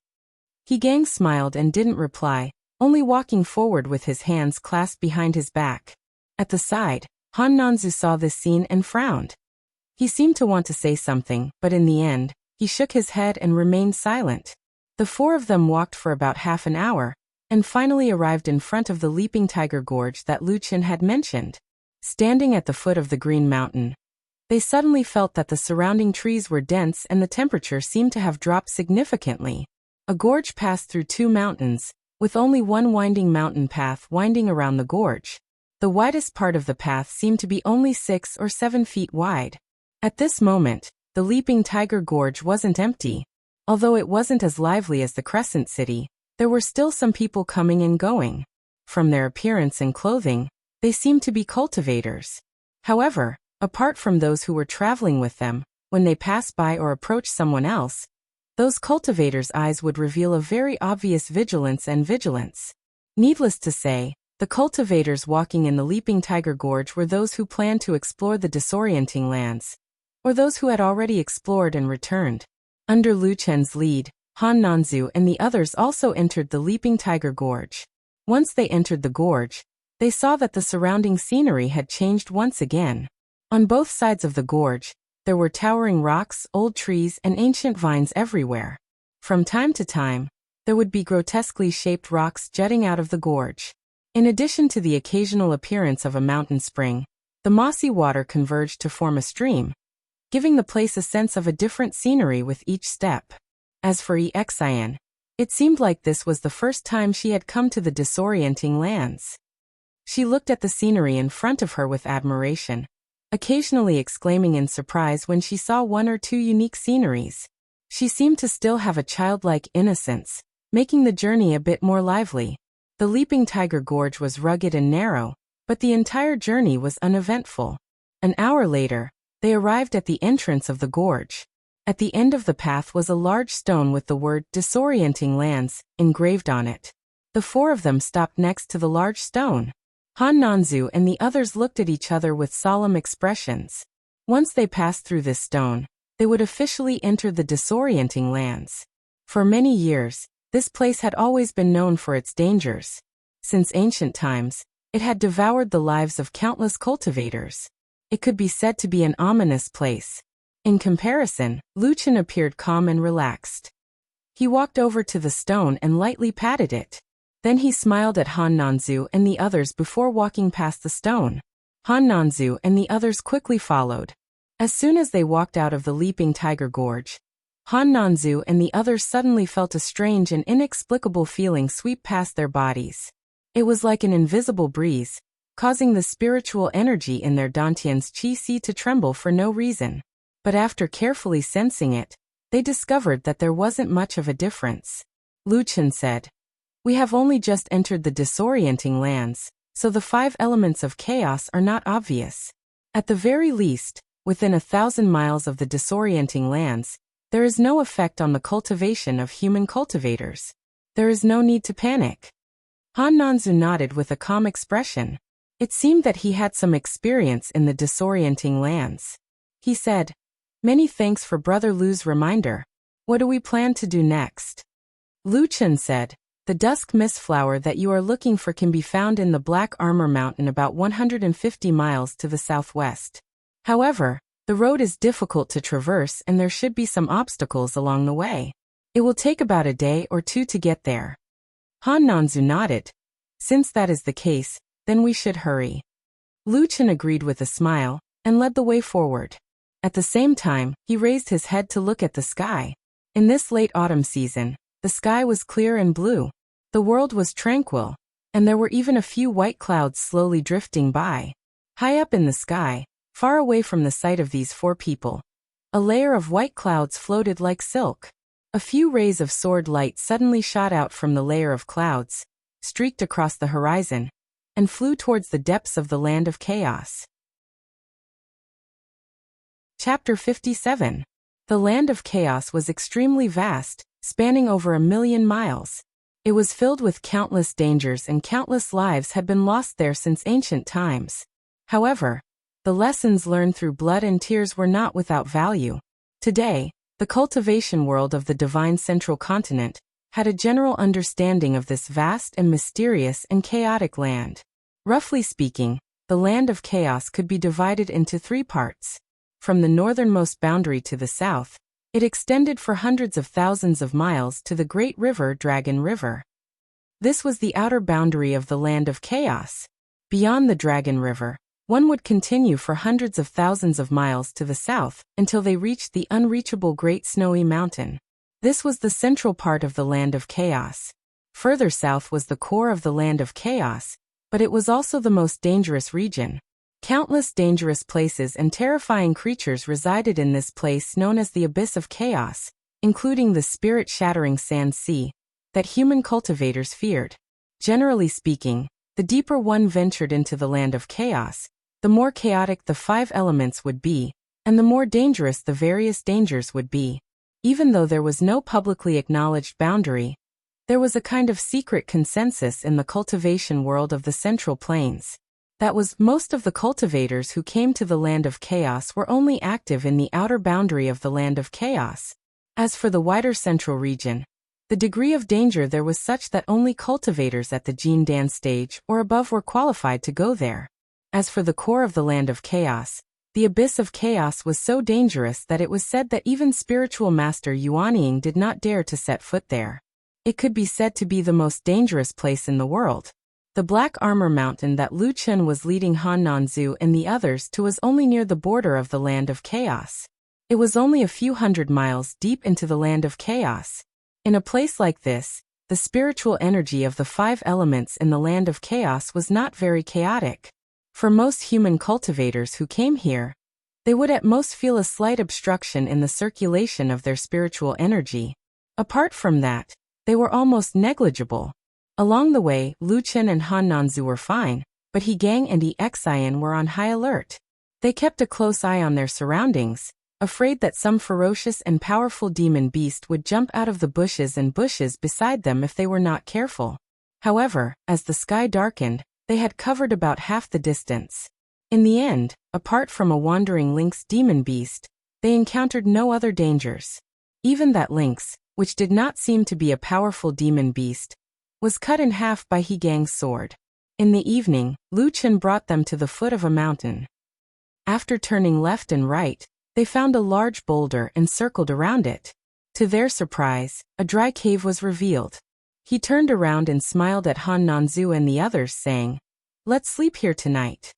He Gang smiled and didn't reply, only walking forward with his hands clasped behind his back. At the side, Han Nanzu saw this scene and frowned. He seemed to want to say something, but in the end, he shook his head and remained silent. The 4 of them walked for about half an hour, and finally arrived in front of the Leaping Tiger Gorge that Lu Chen had mentioned. Standing at the foot of the Green Mountain, they suddenly felt that the surrounding trees were dense and the temperature seemed to have dropped significantly. A gorge passed through two mountains, with only one winding mountain path winding around the gorge. The widest part of the path seemed to be only 6 or 7 feet wide. At this moment, the Leaping Tiger Gorge wasn't empty. Although it wasn't as lively as the Crescent City, there were still some people coming and going. From their appearance and clothing, they seemed to be cultivators. However, apart from those who were traveling with them, when they passed by or approached someone else, those cultivators' eyes would reveal a very obvious vigilance. Needless to say, the cultivators walking in the Leaping Tiger Gorge were those who planned to explore the disorienting lands, or those who had already explored and returned. Under Lu Chen's lead, Han Nanzu and the others also entered the Leaping Tiger Gorge. Once they entered the gorge, they saw that the surrounding scenery had changed once again. On both sides of the gorge, there were towering rocks, old trees, and ancient vines everywhere. From time to time, there would be grotesquely shaped rocks jutting out of the gorge. In addition to the occasional appearance of a mountain spring, the mossy water converged to form a stream, giving the place a sense of a different scenery with each step. As for Exin, it seemed like this was the first time she had come to the disorienting lands. She looked at the scenery in front of her with admiration, occasionally exclaiming in surprise when she saw one or two unique sceneries. She seemed to still have a childlike innocence, making the journey a bit more lively. The Leaping Tiger Gorge was rugged and narrow, but the entire journey was uneventful. An hour later, they arrived at the entrance of the gorge. At the end of the path was a large stone with the word "Disorienting Lands" engraved on it. The four of them stopped next to the large stone. Han Nanzu and the others looked at each other with solemn expressions. Once they passed through this stone, they would officially enter the disorienting lands. For many years, this place had always been known for its dangers. Since ancient times, it had devoured the lives of countless cultivators. It could be said to be an ominous place. In comparison, Lu Chen appeared calm and relaxed. He walked over to the stone and lightly patted it. Then he smiled at Han Nanzu and the others before walking past the stone. Han Nanzu and the others quickly followed. As soon as they walked out of the Leaping Tiger Gorge, Han Nanzu and the others suddenly felt a strange and inexplicable feeling sweep past their bodies. It was like an invisible breeze, causing the spiritual energy in their dantian's qi to tremble for no reason. But after carefully sensing it, they discovered that there wasn't much of a difference. Lu Chen said, "We have only just entered the disorienting lands, so the 5 elements of chaos are not obvious. At the very least, within 1,000 miles of the disorienting lands, there is no effect on the cultivation of human cultivators. There is no need to panic." Han Nanzu nodded with a calm expression. It seemed that he had some experience in the disorienting lands. He said, "Many thanks for Brother Lu's reminder. What do we plan to do next?" Lu Chen said, "The dusk mist flower that you are looking for can be found in the Black Armor Mountain about 150 miles to the southwest. However, the road is difficult to traverse and there should be some obstacles along the way. It will take about a day or two to get there." Han Nanzu nodded. "Since that is the case, then we should hurry." Lu Chen agreed with a smile, and led the way forward. At the same time, he raised his head to look at the sky. In this late autumn season, the sky was clear and blue. The world was tranquil, and there were even a few white clouds slowly drifting by. High up in the sky, far away from the sight of these 4 people, a layer of white clouds floated like silk. A few rays of sword light suddenly shot out from the layer of clouds, streaked across the horizon, and flew towards the depths of the land of chaos. Chapter 57. The land of chaos was extremely vast, spanning over 1,000,000 miles. It was filled with countless dangers and countless lives had been lost there since ancient times. However, the lessons learned through blood and tears were not without value. Today, the cultivation world of the divine central continent had a general understanding of this vast and mysterious and chaotic land. Roughly speaking, the land of chaos could be divided into 3 parts. From the northernmost boundary to the south, it extended for hundreds of thousands of miles to the great river Dragon River. This was the outer boundary of the land of chaos. Beyond the Dragon River, one would continue for hundreds of thousands of miles to the south until they reached the unreachable Great Snowy Mountain. This was the central part of the land of chaos. Further south was the core of the land of chaos, but it was also the most dangerous region. Countless dangerous places and terrifying creatures resided in this place known as the Abyss of Chaos, including the spirit-shattering sand sea that human cultivators feared. Generally speaking, the deeper one ventured into the land of chaos, the more chaotic the 5 elements would be, and the more dangerous the various dangers would be. Even though there was no publicly acknowledged boundary, there was a kind of secret consensus in the cultivation world of the Central Plains. That was, most of the cultivators who came to the land of chaos were only active in the outer boundary of the land of chaos. As for the wider central region, the degree of danger there was such that only cultivators at the Gene Dan stage or above were qualified to go there. As for the core of the land of chaos, the Abyss of Chaos was so dangerous that it was said that even spiritual master Yuanying did not dare to set foot there. It could be said to be the most dangerous place in the world. The Black Armor Mountain that Lu Chen was leading Han Nanzu and the others to was only near the border of the land of chaos. It was only a few hundred miles deep into the land of chaos. In a place like this, the spiritual energy of the 5 elements in the land of chaos was not very chaotic. For most human cultivators who came here, they would at most feel a slight obstruction in the circulation of their spiritual energy. Apart from that, they were almost negligible. Along the way, Lu Chen and Han Nanzu were fine, but He Gang and Exian were on high alert. They kept a close eye on their surroundings, afraid that some ferocious and powerful demon beast would jump out of the bushes and bushes beside them if they were not careful. However, as the sky darkened, they had covered about half the distance. In the end, apart from a wandering lynx demon beast, they encountered no other dangers. Even that lynx, which did not seem to be a powerful demon beast, was cut in half by He Gang's sword. In the evening, Lu Chen brought them to the foot of a mountain. After turning left and right, they found a large boulder and circled around it. To their surprise, a dry cave was revealed. He turned around and smiled at Han Nanzu and the others, saying, "Let's sleep here tonight."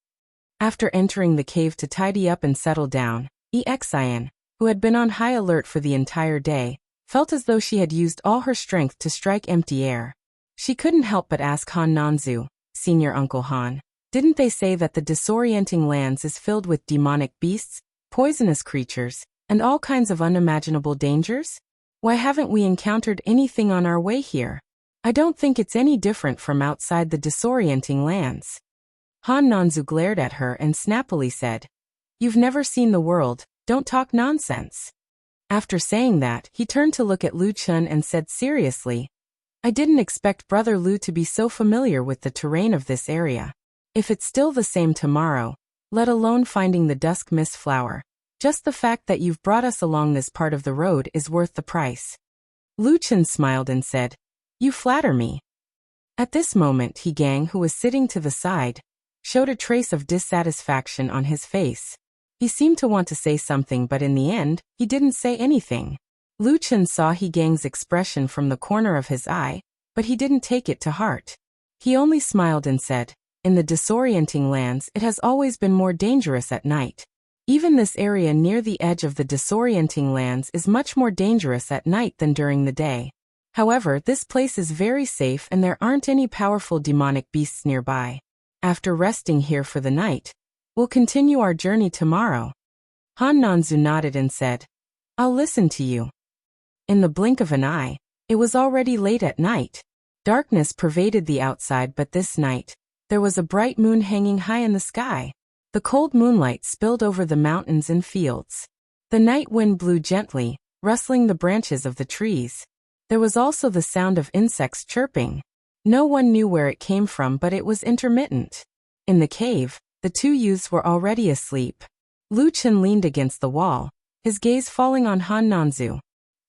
After entering the cave to tidy up and settle down, Exian, who had been on high alert for the entire day, felt as though she had used all her strength to strike empty air. She couldn't help but ask Han Nanzu, "Senior Uncle Han, didn't they say that the disorienting lands is filled with demonic beasts, poisonous creatures, and all kinds of unimaginable dangers? Why haven't we encountered anything on our way here? I don't think it's any different from outside the disorienting lands." Han Nanzu glared at her and snappily said, "You've never seen the world, don't talk nonsense." After saying that, he turned to look at Lu Chen and said seriously, "I didn't expect Brother Lu to be so familiar with the terrain of this area. If it's still the same tomorrow, let alone finding the dusk mist flower, just the fact that you've brought us along this part of the road is worth the price." Lu Chen smiled and said, "You flatter me." At this moment, He Gang, who was sitting to the side, showed a trace of dissatisfaction on his face. He seemed to want to say something, but in the end, he didn't say anything. Lu Chen saw He Gang's expression from the corner of his eye, but he didn't take it to heart. He only smiled and said, "In the disorienting lands, it has always been more dangerous at night. Even this area near the edge of the disorienting lands is much more dangerous at night than during the day. However, this place is very safe and there aren't any powerful demonic beasts nearby. After resting here for the night, we'll continue our journey tomorrow." Han Nanzu nodded and said, "I'll listen to you." In the blink of an eye, it was already late at night. Darkness pervaded the outside, but this night, there was a bright moon hanging high in the sky. The cold moonlight spilled over the mountains and fields. The night wind blew gently, rustling the branches of the trees. There was also the sound of insects chirping. No one knew where it came from, but it was intermittent. In the cave, the 2 youths were already asleep. Lu Chen leaned against the wall, his gaze falling on Han Nanzu.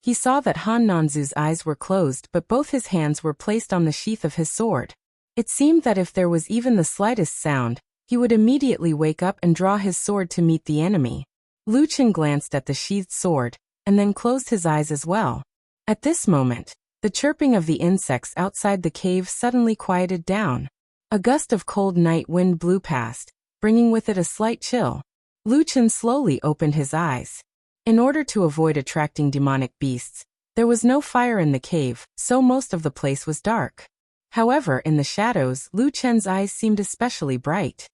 He saw that Han Nanzu's eyes were closed, but both his hands were placed on the sheath of his sword. It seemed that if there was even the slightest sound, he would immediately wake up and draw his sword to meet the enemy. Lu Chen glanced at the sheathed sword, and then closed his eyes as well. At this moment, The chirping of the insects outside the cave suddenly quieted down. A gust of cold night wind blew past, bringing with it a slight chill. Lu Chen slowly opened his eyes. In order to avoid attracting demonic beasts, there was no fire in the cave, so most of the place was dark. However, in the shadows, Lu Chen's eyes seemed especially bright.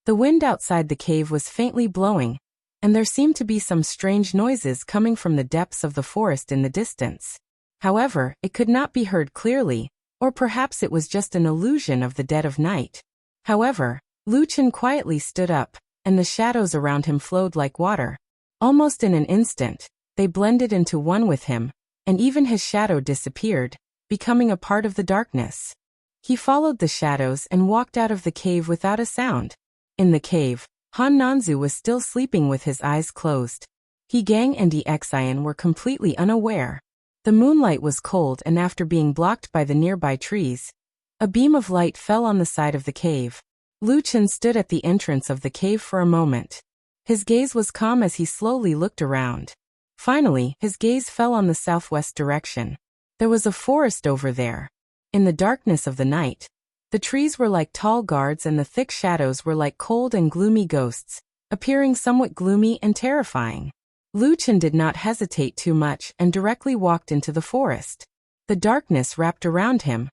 The wind outside the cave was faintly blowing, and there seemed to be some strange noises coming from the depths of the forest in the distance. However, it could not be heard clearly, or perhaps it was just an illusion of the dead of night. However, Lu Chen quietly stood up, and the shadows around him flowed like water. Almost in an instant, they blended into one with him, and even his shadow disappeared, becoming a part of the darkness. He followed the shadows and walked out of the cave without a sound. In the cave, Han Nanzu was still sleeping with his eyes closed. He Gang and Xian were completely unaware. The moonlight was cold, and after being blocked by the nearby trees, a beam of light fell on the side of the cave. Lu Chen stood at the entrance of the cave for a moment. His gaze was calm as he slowly looked around. Finally, his gaze fell on the southwest direction. There was a forest over there. In the darkness of the night, the trees were like tall guards and the thick shadows were like cold and gloomy ghosts, appearing somewhat gloomy and terrifying. Lu Chen did not hesitate too much and directly walked into the forest. The darkness wrapped around him,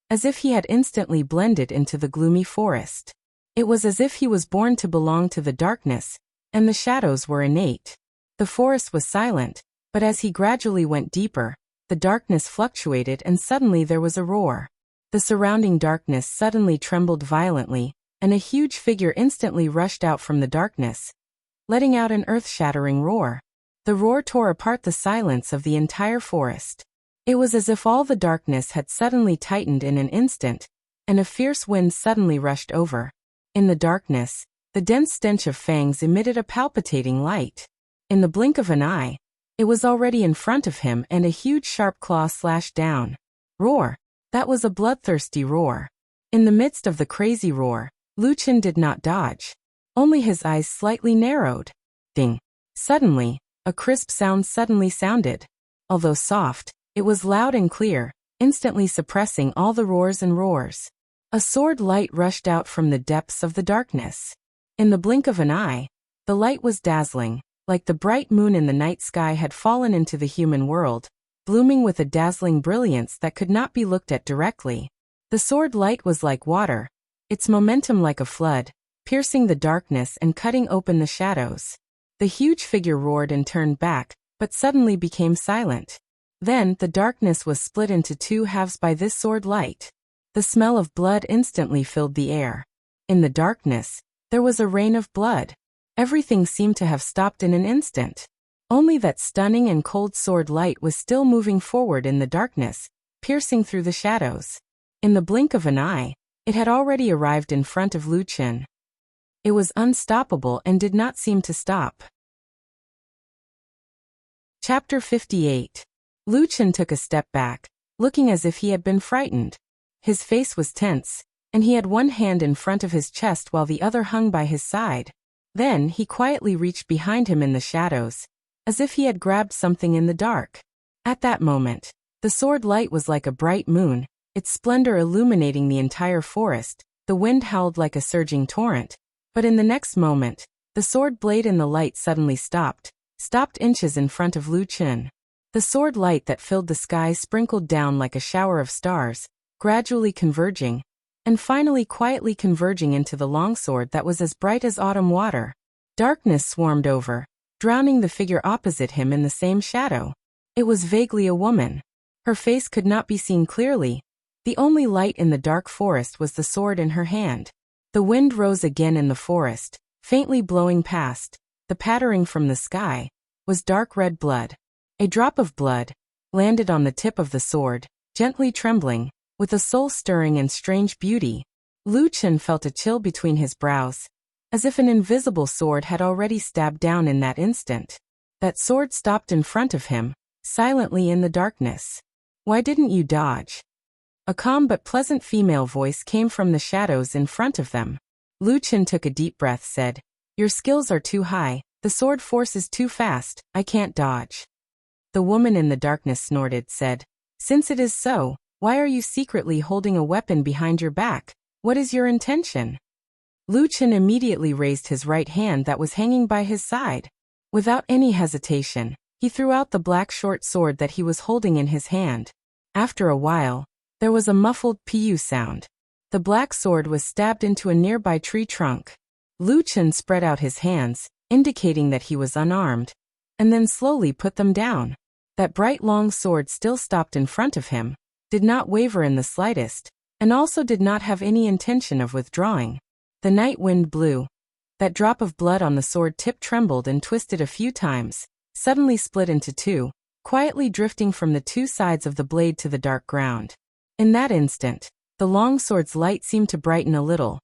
as if he had instantly blended into the gloomy forest. It was as if he was born to belong to the darkness, and the shadows were innate. The forest was silent, but as he gradually went deeper, the darkness fluctuated and suddenly there was a roar. The surrounding darkness suddenly trembled violently, and a huge figure instantly rushed out from the darkness, letting out an earth-shattering roar. The roar tore apart the silence of the entire forest. It was as if all the darkness had suddenly tightened in an instant, and a fierce wind suddenly rushed over. In the darkness, the dense stench of fangs emitted a palpitating light. In the blink of an eye, it was already in front of him and a huge sharp claw slashed down. Roar! That was a bloodthirsty roar. In the midst of the crazy roar, Lu Chen did not dodge. Only his eyes slightly narrowed. Ding! Suddenly, a crisp sound suddenly sounded. Although soft, it was loud and clear, instantly suppressing all the roars and roars. A sword light rushed out from the depths of the darkness. In the blink of an eye, the light was dazzling, like the bright moon in the night sky had fallen into the human world, blooming with a dazzling brilliance that could not be looked at directly. The sword light was like water, its momentum like a flood, piercing the darkness and cutting open the shadows. The huge figure roared and turned back, but suddenly became silent. Then, the darkness was split into two halves by this sword light. The smell of blood instantly filled the air. In the darkness, there was a rain of blood. Everything seemed to have stopped in an instant. Only that stunning and cold sword light was still moving forward in the darkness, piercing through the shadows. In the blink of an eye, it had already arrived in front of Lu Chen. It was unstoppable and did not seem to stop. Chapter 58. Lu Chen took a step back, looking as if he had been frightened. His face was tense, and he had one hand in front of his chest while the other hung by his side. Then he quietly reached behind him in the shadows, as if he had grabbed something in the dark. At that moment, the sword light was like a bright moon, its splendor illuminating the entire forest. The wind howled like a surging torrent, but in the next moment, the sword blade in the light suddenly stopped inches in front of Lu Chen. The sword light that filled the sky sprinkled down like a shower of stars, gradually converging, and finally quietly converging into the longsword that was as bright as autumn water. Darkness swarmed over, drowning the figure opposite him in the same shadow. It was vaguely a woman. Her face could not be seen clearly. The only light in the dark forest was the sword in her hand. The wind rose again in the forest, faintly blowing past. The pattering from the sky was dark red blood. A drop of blood landed on the tip of the sword, gently trembling, with a soul-stirring and strange beauty. Lu Chen felt a chill between his brows, as if an invisible sword had already stabbed down in that instant. That sword stopped in front of him, silently in the darkness. "Why didn't you dodge?" A calm but pleasant female voice came from the shadows in front of them. Lu Chen took a deep breath, said, "Your skills are too high, the sword force is too fast, I can't dodge." The woman in the darkness snorted, said, Since it is so, why are you secretly holding a weapon behind your back? What is your intention? Lu Chen immediately raised his right hand that was hanging by his side. Without any hesitation, he threw out the black short sword that he was holding in his hand. After a while, there was a muffled "pu" sound. The black sword was stabbed into a nearby tree trunk. Lu Chen spread out his hands, indicating that he was unarmed, and then slowly put them down. That bright long sword still stopped in front of him, did not waver in the slightest, and also did not have any intention of withdrawing. The night wind blew. That drop of blood on the sword tip trembled and twisted a few times, suddenly split into two, quietly drifting from the two sides of the blade to the dark ground. In that instant, the long sword's light seemed to brighten a little.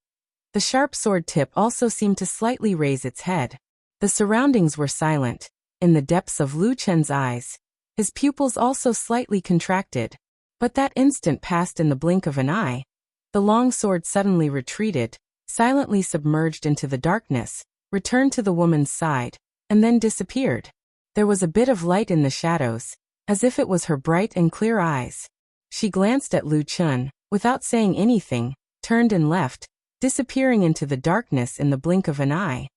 The sharp sword tip also seemed to slightly raise its head. The surroundings were silent. In the depths of Lu Chen's eyes, his pupils also slightly contracted. But that instant passed in the blink of an eye. The long sword suddenly retreated, silently submerged into the darkness, returned to the woman's side, and then disappeared. There was a bit of light in the shadows, as if it was her bright and clear eyes. She glanced at Lu Chen, without saying anything, turned and left, disappearing into the darkness in the blink of an eye.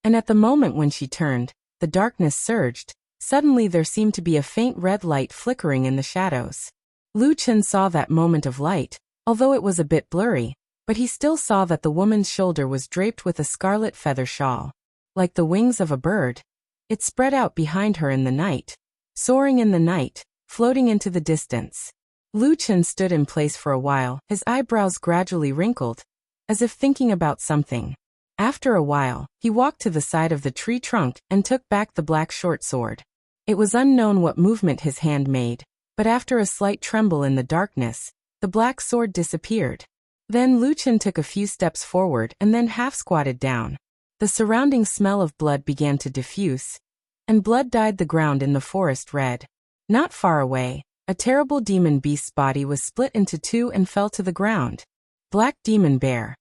And at the moment when she turned, the darkness surged. Suddenly there seemed to be a faint red light flickering in the shadows. Lu Chen saw that moment of light, although it was a bit blurry, but he still saw that the woman's shoulder was draped with a scarlet feather shawl. Like the wings of a bird, it spread out behind her in the night, soaring in the night, floating into the distance. Lu Chen stood in place for a while, his eyebrows gradually wrinkled, as if thinking about something. After a while, he walked to the side of the tree trunk and took back the black short sword. It was unknown what movement his hand made, but after a slight tremble in the darkness, the black sword disappeared. Then Lu Chen took a few steps forward and then half-squatted down. The surrounding smell of blood began to diffuse, and blood dyed the ground in the forest red. Not far away, a terrible demon beast's body was split into two and fell to the ground. "Black demon bear,"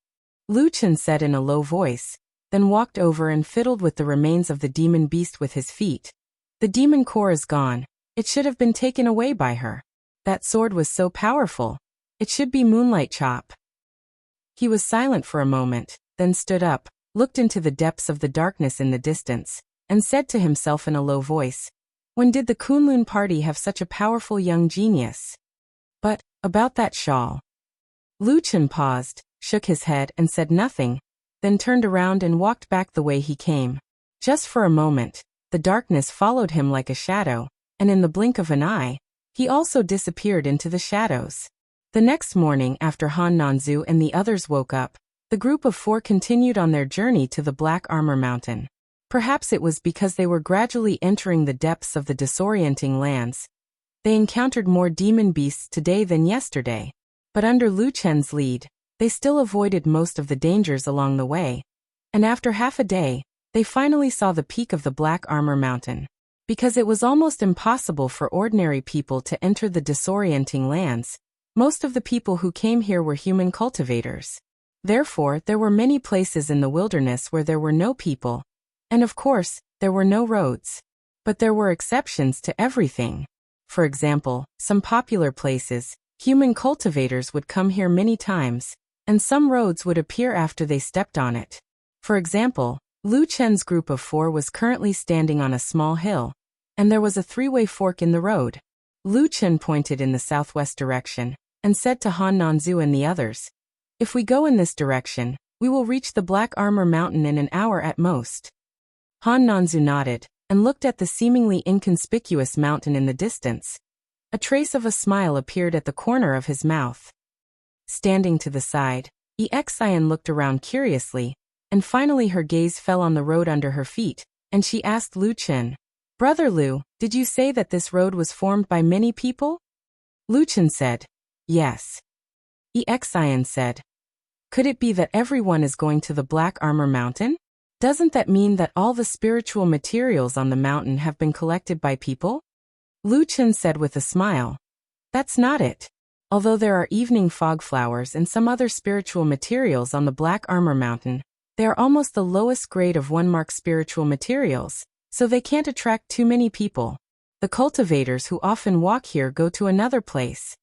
Lu Chen said in a low voice, then walked over and fiddled with the remains of the demon beast with his feet. "The demon core is gone. It should have been taken away by her. That sword was so powerful. It should be Moonlight Chop." He was silent for a moment, then stood up, looked into the depths of the darkness in the distance, and said to himself in a low voice, "When did the Kunlun party have such a powerful young genius? But, about that shawl." Lu Chen paused, shook his head and said nothing, then turned around and walked back the way he came. Just for a moment, the darkness followed him like a shadow, and in the blink of an eye, he also disappeared into the shadows. The next morning after Han Nanzu and the others woke up, the group of four continued on their journey to the Black Armor Mountain. Perhaps it was because they were gradually entering the depths of the disorienting lands. They encountered more demon beasts today than yesterday. But under Lu Chen's lead, they still avoided most of the dangers along the way. And after half a day, they finally saw the peak of the Black Armor Mountain. Because it was almost impossible for ordinary people to enter the disorienting lands, most of the people who came here were human cultivators. Therefore, there were many places in the wilderness where there were no people. And of course, there were no roads. But there were exceptions to everything. For example, some popular places, human cultivators would come here many times, and some roads would appear after they stepped on it. For example, Lu Chen's group of four was currently standing on a small hill, and there was a three-way fork in the road. Lu Chen pointed in the southwest direction, and said to Han Nanzu and the others, "If we go in this direction, we will reach the Black Armor Mountain in an hour at most." Han Nanzu nodded, and looked at the seemingly inconspicuous mountain in the distance. A trace of a smile appeared at the corner of his mouth. Standing to the side, Exian looked around curiously, and finally her gaze fell on the road under her feet, and she asked Lu Chen, "Brother Lu, did you say that this road was formed by many people?" Lu Chen said, "Yes." Exian said, "Could it be that everyone is going to the Black Armor Mountain? Doesn't that mean that all the spiritual materials on the mountain have been collected by people?" Lu Chen said with a smile, "That's not it. Although there are evening fog flowers and some other spiritual materials on the Black Armor Mountain, they are almost the lowest grade of one-mark spiritual materials, so they can't attract too many people. The cultivators who often walk here go to another place.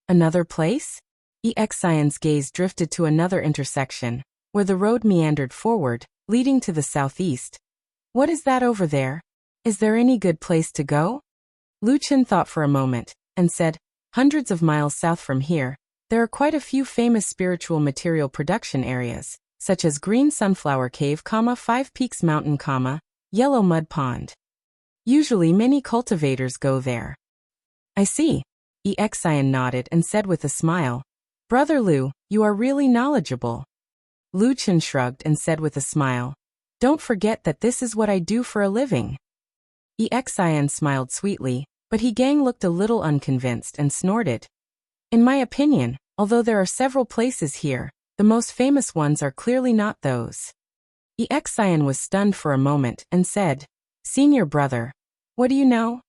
Another place? Exion's gaze drifted to another intersection, where the road meandered forward, leading to the southeast. What is that over there? Is there any good place to go? Lu Chen thought for a moment, and said, hundreds of miles south from here, there are quite a few famous spiritual material production areas, such as Green Sunflower Cave, 5 Peaks Mountain, Yellow Mud Pond. Usually many cultivators go there. I see. Exion nodded and said with a smile, Brother Lu, you are really knowledgeable. Lu Chen shrugged and said with a smile, don't forget that this is what I do for a living. Exion smiled sweetly, but Gang looked a little unconvinced and snorted. In my opinion, although there are several places here, the most famous ones are clearly not those. Exion was stunned for a moment and said, Senior brother, what do you know?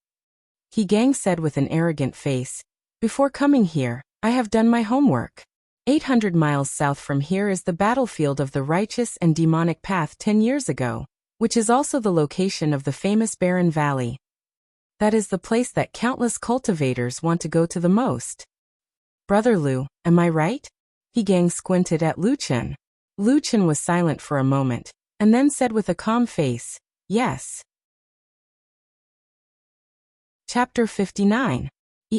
Gang said with an arrogant face, before coming here, I have done my homework. 800 miles south from here is the battlefield of the righteous and demonic path 10 years ago, which is also the location of the famous Barren Valley. That is the place that countless cultivators want to go to the most. Brother Lu, am I right? Gang squinted at Lu Chen. Lu Chen was silent for a moment, and then said with a calm face, yes. Chapter 59.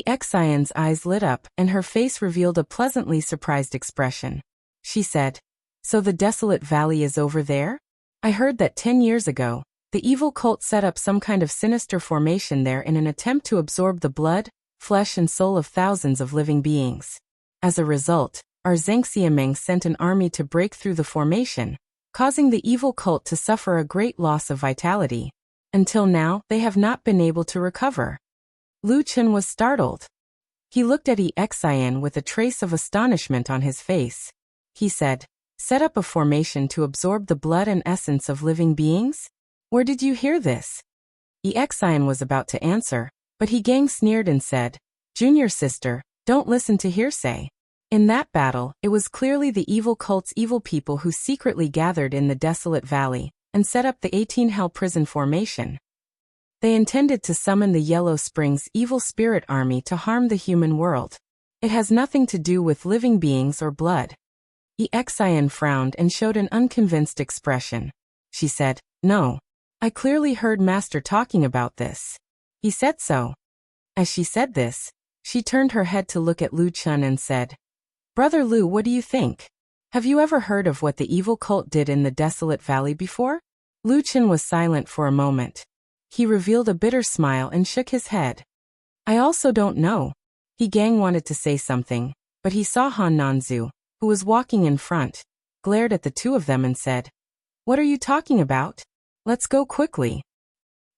Exion's eyes lit up, and her face revealed a pleasantly surprised expression. She said, so the desolate valley is over there? I heard that 10 years ago, the evil cult set up some kind of sinister formation there in an attempt to absorb the blood, flesh and soul of thousands of living beings. As a result, our Zhangxiameng sent an army to break through the formation, causing the evil cult to suffer a great loss of vitality. Until now, they have not been able to recover. Lu Chen was startled. He looked at Exion with a trace of astonishment on his face. He said, set up a formation to absorb the blood and essence of living beings? Where did you hear this? Exion was about to answer, but Gang sneered and said, Junior sister, don't listen to hearsay. In that battle, it was clearly the evil cult's evil people who secretly gathered in the desolate valley and set up the 18 Hell Prison formation. They intended to summon the Yellow Springs evil spirit army to harm the human world. It has nothing to do with living beings or blood. Exion frowned and showed an unconvinced expression. She said, no. I clearly heard Master talking about this. He said so. As she said this, she turned her head to look at Lu Chen and said, Brother Lu, what do you think? Have you ever heard of what the evil cult did in the desolate valley before? Lu Chen was silent for a moment. He revealed a bitter smile and shook his head. I also don't know. Gang wanted to say something, but he saw Han Nanzu, who was walking in front, glared at the two of them and said, what are you talking about? Let's go quickly.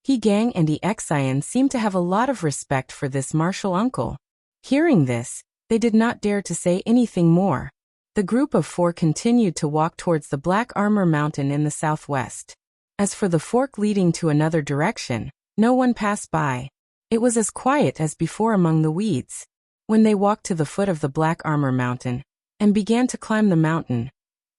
Gang and Exion seemed to have a lot of respect for this martial uncle. Hearing this, they did not dare to say anything more. The group of four continued to walk towards the Black Armor Mountain in the southwest. As for the fork leading to another direction, no one passed by. It was as quiet as before among the weeds. When they walked to the foot of the Black Armor Mountain and began to climb the mountain,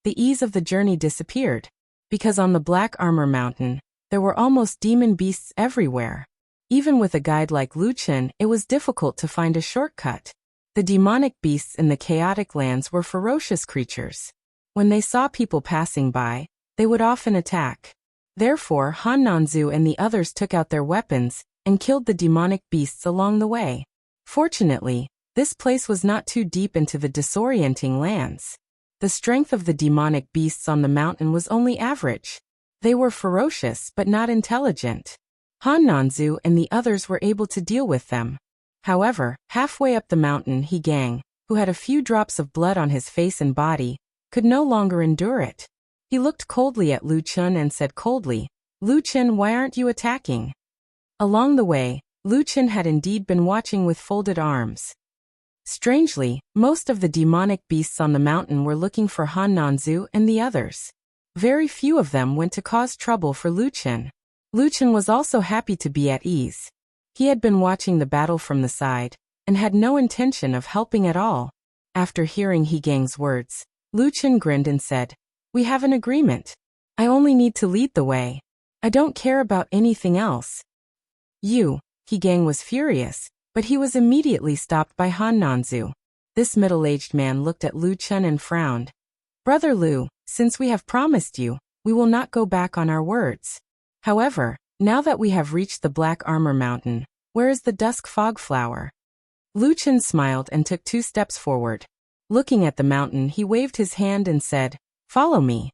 the ease of the journey disappeared, because on the Black Armor Mountain, there were almost demon beasts everywhere. Even with a guide like Lu Chen, it was difficult to find a shortcut. The demonic beasts in the chaotic lands were ferocious creatures. When they saw people passing by, they would often attack. Therefore, Han Nanzu and the others took out their weapons and killed the demonic beasts along the way. Fortunately, this place was not too deep into the disorienting lands. The strength of the demonic beasts on the mountain was only average. They were ferocious but not intelligent. Han Nanzu and the others were able to deal with them. However, halfway up the mountain, Gang, who had a few drops of blood on his face and body, could no longer endure it. He looked coldly at Lu Chen and said coldly, Lu Chen, why aren't you attacking? Along the way, Lu Chen had indeed been watching with folded arms. Strangely, most of the demonic beasts on the mountain were looking for Han Nanzu and the others. Very few of them went to cause trouble for Lu Chen. Lu Chen was also happy to be at ease. He had been watching the battle from the side, and had no intention of helping at all. After hearing Gang's words, Lu Chen grinned and said, we have an agreement. I only need to lead the way. I don't care about anything else. You, He Gang was furious, but he was immediately stopped by Han Nanzu. This middle-aged man looked at Lu Chun and frowned. Brother Lu, since we have promised you, we will not go back on our words. However, now that we have reached the Black Armor Mountain, where is the Dusk Fog Flower? Lu Chun smiled and took 2 steps forward. Looking at the mountain, he waved his hand and said, "Follow me."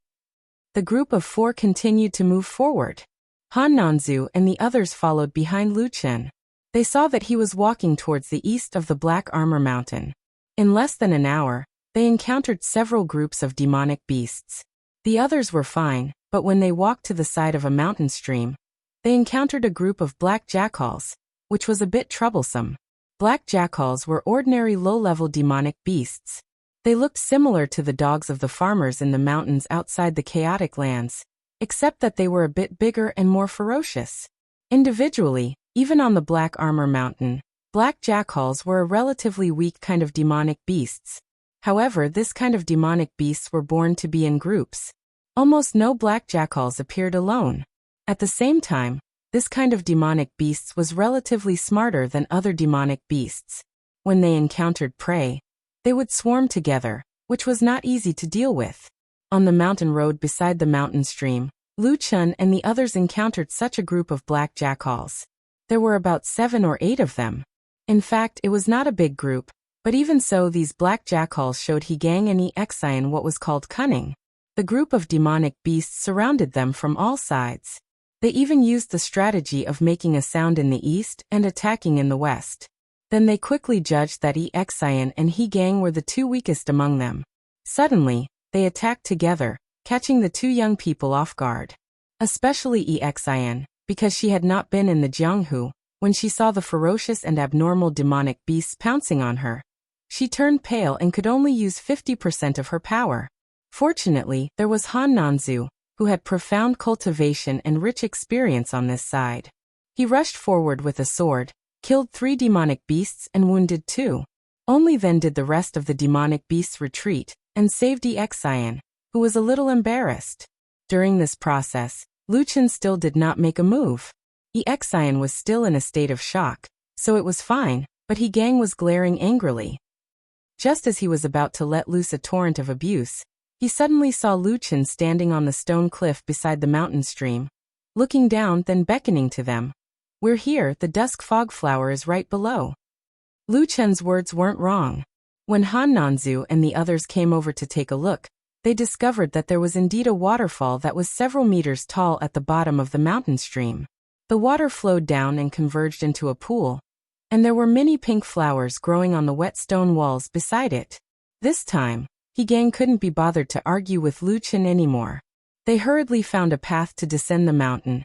The group of 4 continued to move forward. Han Nanzu and the others followed behind Lu Chun. They saw that he was walking towards the east of the Black Armor Mountain. In less than an hour, they encountered several groups of demonic beasts. The others were fine, but when they walked to the side of a mountain stream, they encountered a group of black jackals, which was a bit troublesome. Black jackals were ordinary low-level demonic beasts. They looked similar to the dogs of the farmers in the mountains outside the chaotic lands, except that they were a bit bigger and more ferocious. Individually, even on the Black Armor Mountain, black jackals were a relatively weak kind of demonic beasts. However, this kind of demonic beasts were born to be in groups. Almost no black jackals appeared alone. At the same time, this kind of demonic beasts was relatively smarter than other demonic beasts. When they encountered prey, they would swarm together, which was not easy to deal with. On the mountain road beside the mountain stream, Lu Chun and the others encountered such a group of black jackals. There were about 7 or 8 of them. In fact, it was not a big group, but even so these black jackals showed He Gang and Exian what was called cunning. The group of demonic beasts surrounded them from all sides. They even used the strategy of making a sound in the east and attacking in the west. Then they quickly judged that Exian and He Gang were the 2 weakest among them. Suddenly, they attacked together, catching the 2 young people off guard. Especially Exian, because she had not been in the Jianghu, when she saw the ferocious and abnormal demonic beasts pouncing on her. She turned pale and could only use 50% of her power. Fortunately, there was Han Nanzu, who had profound cultivation and rich experience on this side. He rushed forward with a sword, killed 3 demonic beasts and wounded 2. Only then did the rest of the demonic beasts retreat, and saved Exian, who was a little embarrassed. During this process, Lu Chun still did not make a move. Exian was still in a state of shock, so it was fine, but He Gang was glaring angrily. Just as he was about to let loose a torrent of abuse, he suddenly saw Lu Chun standing on the stone cliff beside the mountain stream, looking down then beckoning to them. "We're here, the Dusk Fog Flower is right below." Lu Chun's words weren't wrong. When Han Nanzu and the others came over to take a look, they discovered that there was indeed a waterfall that was several meters tall at the bottom of the mountain stream. The water flowed down and converged into a pool, and there were many pink flowers growing on the wet stone walls beside it. This time, He Gang couldn't be bothered to argue with Lu Chun anymore. They hurriedly found a path to descend the mountain,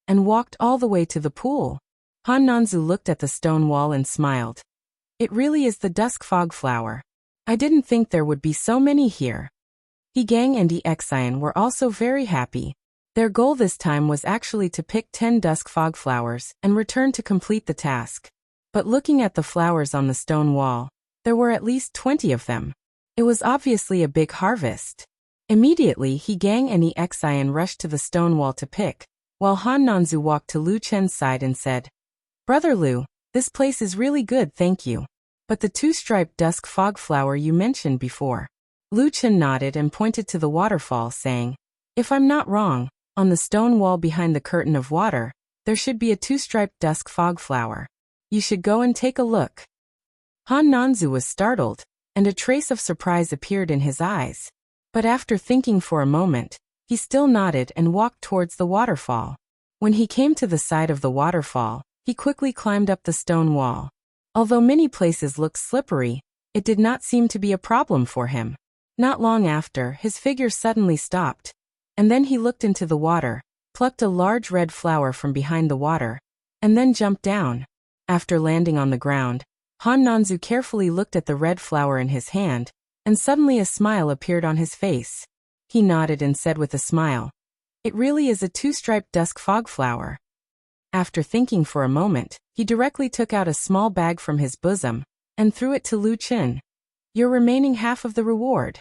and walked all the way to the pool. Han Nanzu looked at the stone wall and smiled. "It really is the Dusk Fog Flower. I didn't think there would be so many here." He Gang and Exian were also very happy. Their goal this time was actually to pick 10 dusk fog flowers and return to complete the task. But looking at the flowers on the stone wall, there were at least 20 of them. It was obviously a big harvest. Immediately, He Gang and Exian rushed to the stone wall to pick, while Han Nanzu walked to Lu Chun's side and said, "Brother Lu, this place is really good, thank you. But the 2-striped dusk fog flower you mentioned before." Lu Chun nodded and pointed to the waterfall, saying, "If I'm not wrong, on the stone wall behind the curtain of water, there should be a 2-striped dusk fog flower. You should go and take a look." Han Nanzu was startled, and a trace of surprise appeared in his eyes. But after thinking for a moment, he still nodded and walked towards the waterfall. When he came to the side of the waterfall, he quickly climbed up the stone wall. Although many places looked slippery, it did not seem to be a problem for him. Not long after, his figure suddenly stopped, and then he looked into the water, plucked a large red flower from behind the water, and then jumped down. After landing on the ground, Han Nanzu carefully looked at the red flower in his hand, and suddenly a smile appeared on his face. He nodded and said with a smile, "It really is a 2-striped dusk fog flower." After thinking for a moment, he directly took out a small bag from his bosom, and threw it to Lu Chun. "Your remaining half of the reward."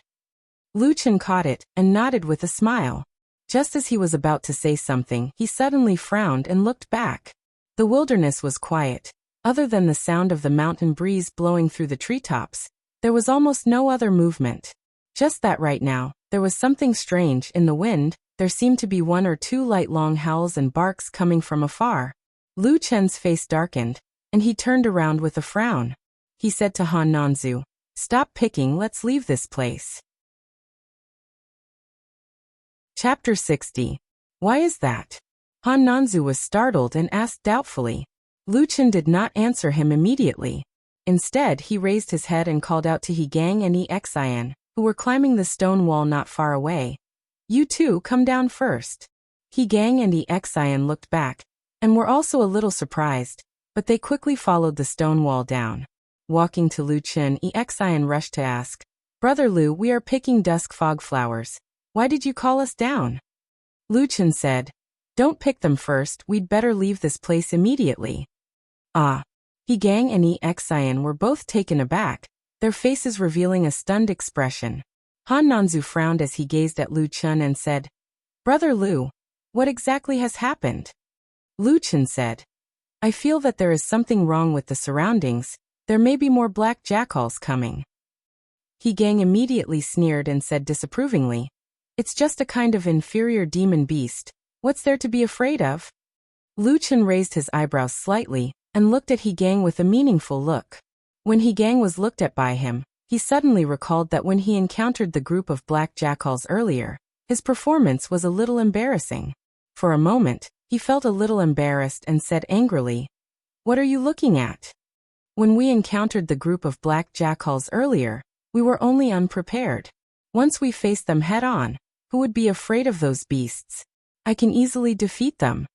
Lu Chun caught it, and nodded with a smile. Just as he was about to say something, he suddenly frowned and looked back. The wilderness was quiet. Other than the sound of the mountain breeze blowing through the treetops, there was almost no other movement. Just that right now, there was something strange in the wind. There seemed to be one or two light long howls and barks coming from afar. Lu Chen's face darkened, and he turned around with a frown. He said to Han Nanzu, "Stop picking, let's leave this place." Chapter 60. Why is that? Han Nanzu was startled and asked doubtfully. Lu Chen did not answer him immediately. Instead, he raised his head and called out to He Gang and Exian, who were climbing the stone wall not far away. "You two come down first." He Gang and Exian looked back, and were also a little surprised, but they quickly followed the stone wall down. Walking to Lu Chen, Exian rushed to ask, "Brother Lu, we are picking dusk fog flowers. Why did you call us down?" Lu Chen said, "Don't pick them first, we'd better leave this place immediately." Ah. He Gang and Exian were both taken aback, their faces revealing a stunned expression. Han Nanzu frowned as he gazed at Lu Chen and said, "Brother Lu, what exactly has happened?" Lu Chen said, "I feel that there is something wrong with the surroundings. There may be more black jackals coming." He Gang immediately sneered and said disapprovingly, "It's just a kind of inferior demon beast. What's there to be afraid of?" Lu Chen raised his eyebrows slightly and looked at He Gang with a meaningful look. When He Gang was looked at by him, he suddenly recalled that when he encountered the group of black jackals earlier, his performance was a little embarrassing. For a moment, he felt a little embarrassed and said angrily, "What are you looking at? When we encountered the group of black jackals earlier, we were only unprepared. Once we faced them head-on, who would be afraid of those beasts? I can easily defeat them."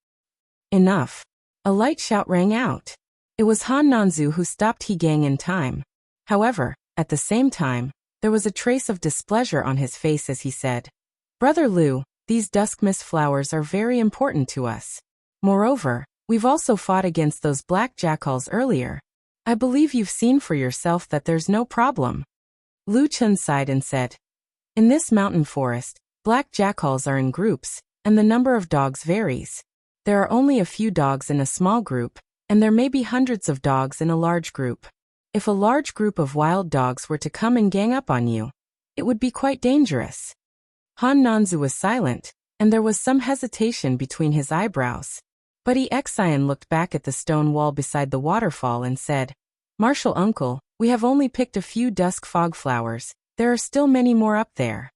Enough. A light shout rang out. It was Han Nanzu who stopped He Gang in time. However, at the same time, there was a trace of displeasure on his face as he said, "Brother Lu, these dusk mist flowers are very important to us. Moreover, we've also fought against those black jackals earlier. I believe you've seen for yourself that there's no problem." Lu Chen sighed and said, "In this mountain forest, black jackals are in groups, and the number of dogs varies. There are only a few dogs in a small group, and there may be hundreds of dogs in a large group. If a large group of wild dogs were to come and gang up on you, it would be quite dangerous." Han Nanzu was silent, and there was some hesitation between his eyebrows. But Exian looked back at the stone wall beside the waterfall and said, "Martial uncle, we have only picked a few dusk fog flowers. There are still many more up there."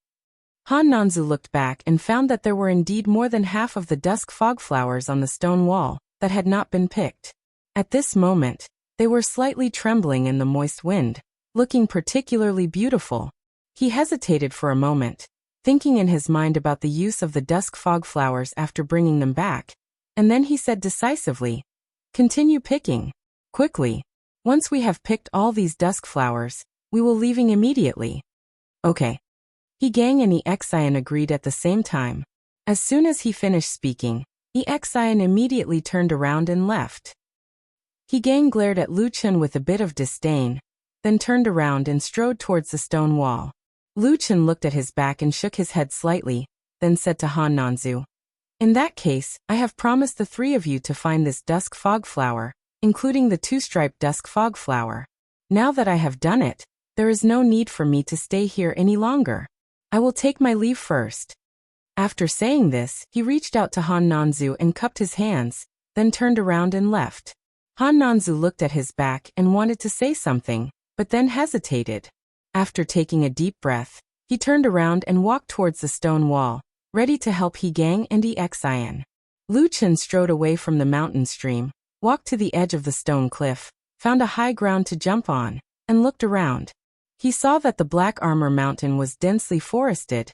Han Nanzu looked back and found that there were indeed more than half of the dusk fog flowers on the stone wall that had not been picked. At this moment, they were slightly trembling in the moist wind, looking particularly beautiful. He hesitated for a moment, thinking in his mind about the use of the dusk fog flowers after bringing them back, and then he said decisively, "Continue picking. Quickly. Once we have picked all these dusk flowers, we will leaving immediately." "Okay." He Gang and Exian agreed at the same time. As soon as he finished speaking, Exian immediately turned around and left. He Gang glared at Lu Chen with a bit of disdain, then turned around and strode towards the stone wall. Lu Chen looked at his back and shook his head slightly, then said to Han Nanzu, "In that case, I have promised the three of you to find this dusk fog flower, including the two-striped dusk fog flower. Now that I have done it, there is no need for me to stay here any longer. I will take my leave first." After saying this, he reached out to Han Nanzu and cupped his hands, then turned around and left. Han Nanzu looked at his back and wanted to say something, but then hesitated. After taking a deep breath, he turned around and walked towards the stone wall, ready to help He Gang and Exian. Lu Chen strode away from the mountain stream, walked to the edge of the stone cliff, found a high ground to jump on, and looked around. He saw that the Black Armor Mountain was densely forested,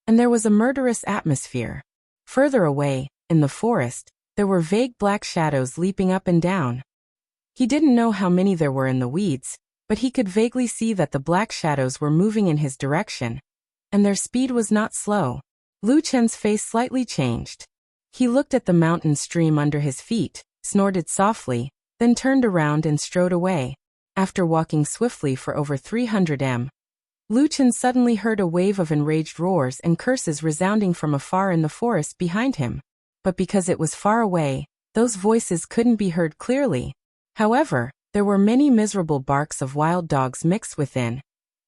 and there was a murderous atmosphere. Further away, in the forest, there were vague black shadows leaping up and down. He didn't know how many there were in the weeds, but he could vaguely see that the black shadows were moving in his direction, and their speed was not slow. Lu Chen's face slightly changed. He looked at the mountain stream under his feet, snorted softly, then turned around and strode away. After walking swiftly for over 300 m, Lu Chen suddenly heard a wave of enraged roars and curses resounding from afar in the forest behind him. But because it was far away, Those voices couldn't be heard clearly. However, there were many miserable barks of wild dogs mixed within,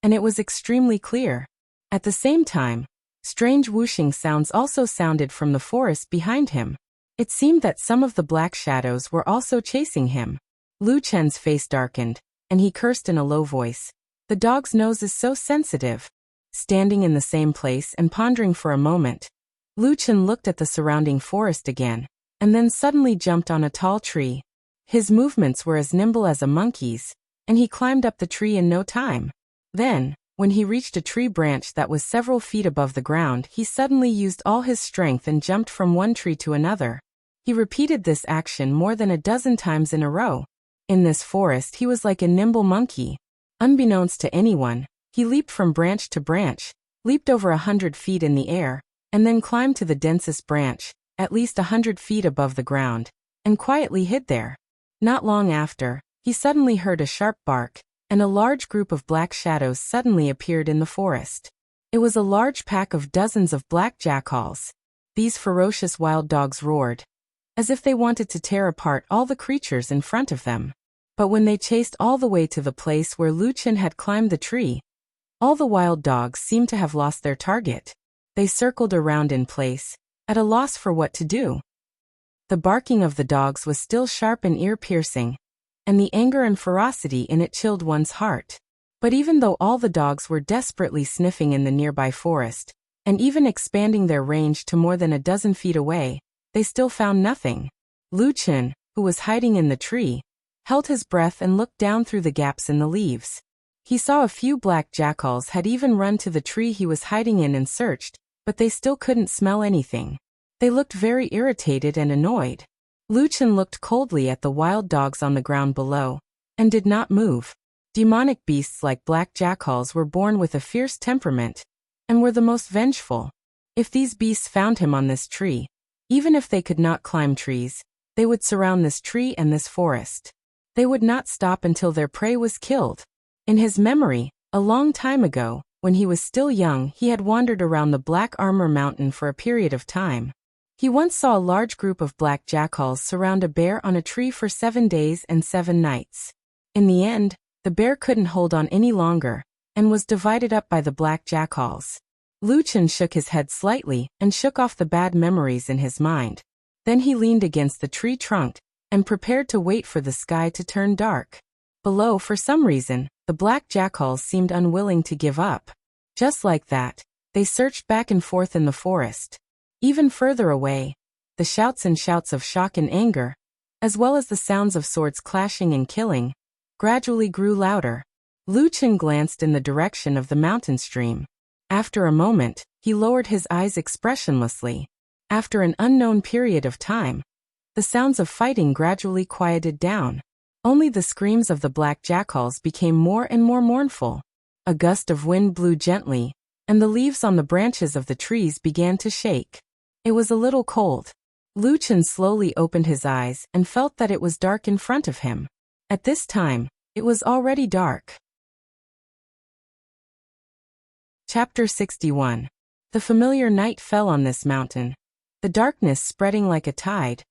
and it was extremely clear. At the same time, strange whooshing sounds also sounded from the forest behind him. It seemed that some of the black shadows were also chasing him. Lu Chen's face darkened, and he cursed in a low voice. The dog's nose is so sensitive. Standing in the same place and pondering for a moment, Lu Chen looked at the surrounding forest again, and then suddenly jumped on a tall tree. His movements were as nimble as a monkey's, and he climbed up the tree in no time. Then, when he reached a tree branch that was several feet above the ground, he suddenly used all his strength and jumped from one tree to another. He repeated this action more than a dozen times in a row. In this forest he was like a nimble monkey. Unbeknownst to anyone, he leaped from branch to branch, leaped over 100 feet in the air, and then climbed to the densest branch, at least 100 feet above the ground, and quietly hid there. Not long after, he suddenly heard a sharp bark, and a large group of black shadows suddenly appeared in the forest. It was a large pack of dozens of black jackals. These ferocious wild dogs roared, as if they wanted to tear apart all the creatures in front of them. But when they chased all the way to the place where Lu Chen had climbed the tree, all the wild dogs seemed to have lost their target. They circled around in place, at a loss for what to do. The barking of the dogs was still sharp and ear-piercing, and the anger and ferocity in it chilled one's heart. But even though all the dogs were desperately sniffing in the nearby forest, and even expanding their range to more than a dozen feet away, they still found nothing. Lu Chen, who was hiding in the tree, held his breath and looked down through the gaps in the leaves. He saw a few black jackals had even run to the tree he was hiding in and searched, but they still couldn't smell anything. They looked very irritated and annoyed. Lu Chen looked coldly at the wild dogs on the ground below, and did not move. Demonic beasts like black jackals were born with a fierce temperament, and were the most vengeful. If these beasts found him on this tree, even if they could not climb trees, they would surround this tree and this forest. They would not stop until their prey was killed. In his memory, a long time ago, when he was still young, he had wandered around the Black Armor Mountain for a period of time. He once saw a large group of black jackals surround a bear on a tree for 7 days and 7 nights. In the end, the bear couldn't hold on any longer, and was divided up by the black jackals. Lu Chen shook his head slightly, and shook off the bad memories in his mind. Then he leaned against the tree trunk, and prepared to wait for the sky to turn dark. Below, for some reason, the black jackals seemed unwilling to give up. Just like that, they searched back and forth in the forest. Even further away, the shouts and shouts of shock and anger, as well as the sounds of swords clashing and killing, gradually grew louder. Lu Chen glanced in the direction of the mountain stream. After a moment, he lowered his eyes expressionlessly. After an unknown period of time, the sounds of fighting gradually quieted down. Only the screams of the black jackals became more and more mournful. A gust of wind blew gently, and the leaves on the branches of the trees began to shake. It was a little cold. Lu Chen slowly opened his eyes and felt that it was dark in front of him. At this time, it was already dark. Chapter 61. The familiar night fell on this mountain, the darkness spreading like a tide.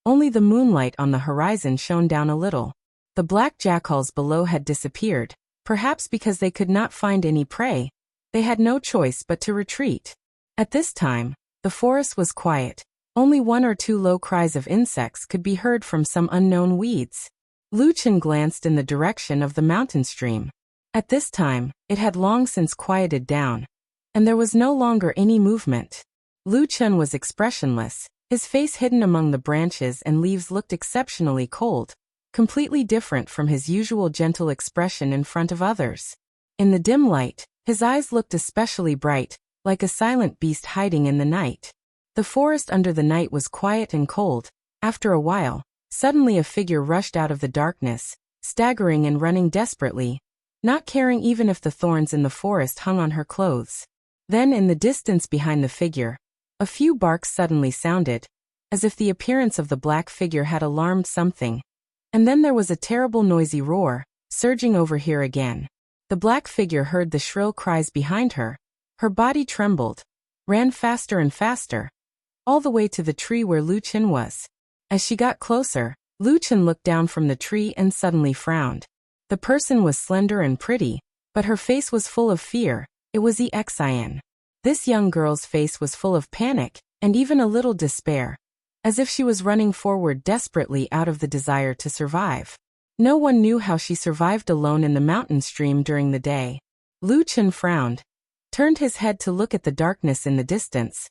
Only the moonlight on the horizon shone down a little. The black jackals below had disappeared, perhaps because they could not find any prey. They had no choice but to retreat. At this time, the forest was quiet. Only 1 or 2 low cries of insects could be heard from some unknown weeds. Lu Chen glanced in the direction of the mountain stream. At this time, it had long since quieted down, and there was no longer any movement. Lu Chen was expressionless. His face hidden among the branches and leaves looked exceptionally cold, completely different from his usual gentle expression in front of others. In the dim light, his eyes looked especially bright, like a silent beast hiding in the night. The forest under the night was quiet and cold. After a while, suddenly a figure rushed out of the darkness, staggering and running desperately, not caring even if the thorns in the forest hung on her clothes. Then in the distance behind the figure, a few barks suddenly sounded, as if the appearance of the black figure had alarmed something. And then there was a terrible noisy roar, surging over here again. The black figure heard the shrill cries behind her. Her body trembled, ran faster and faster, all the way to the tree where Lu Chen was. As she got closer, Luchin looked down from the tree and suddenly frowned. The person was slender and pretty, but her face was full of fear. It was Exian. This young girl's face was full of panic, and even a little despair, as if she was running forward desperately out of the desire to survive. No one knew how she survived alone in the mountain stream during the day. Luchin frowned, turned his head to look at the darkness in the distance,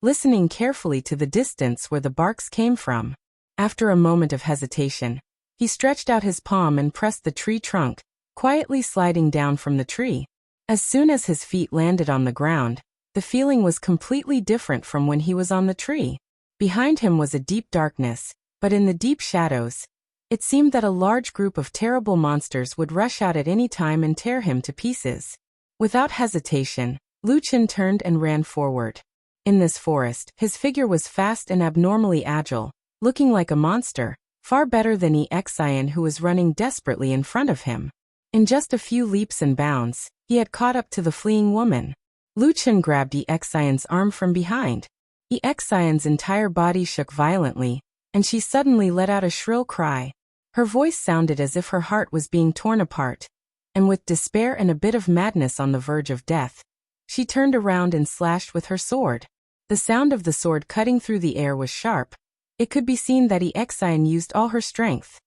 listening carefully to the distance where the barks came from. After a moment of hesitation, he stretched out his palm and pressed the tree trunk, quietly sliding down from the tree. As soon as his feet landed on the ground, the feeling was completely different from when he was on the tree. Behind him was a deep darkness, but in the deep shadows, it seemed that a large group of terrible monsters would rush out at any time and tear him to pieces. Without hesitation, Luchin turned and ran forward. In this forest, his figure was fast and abnormally agile, looking like a monster, far better than Exian, who was running desperately in front of him. In just a few leaps and bounds, he had caught up to the fleeing woman. Luchin grabbed Exian's arm from behind. Exian's entire body shook violently, and she suddenly let out a shrill cry. Her voice sounded as if her heart was being torn apart, and with despair and a bit of madness on the verge of death, she turned around and slashed with her sword. The sound of the sword cutting through the air was sharp. It could be seen that Exian used all her strength.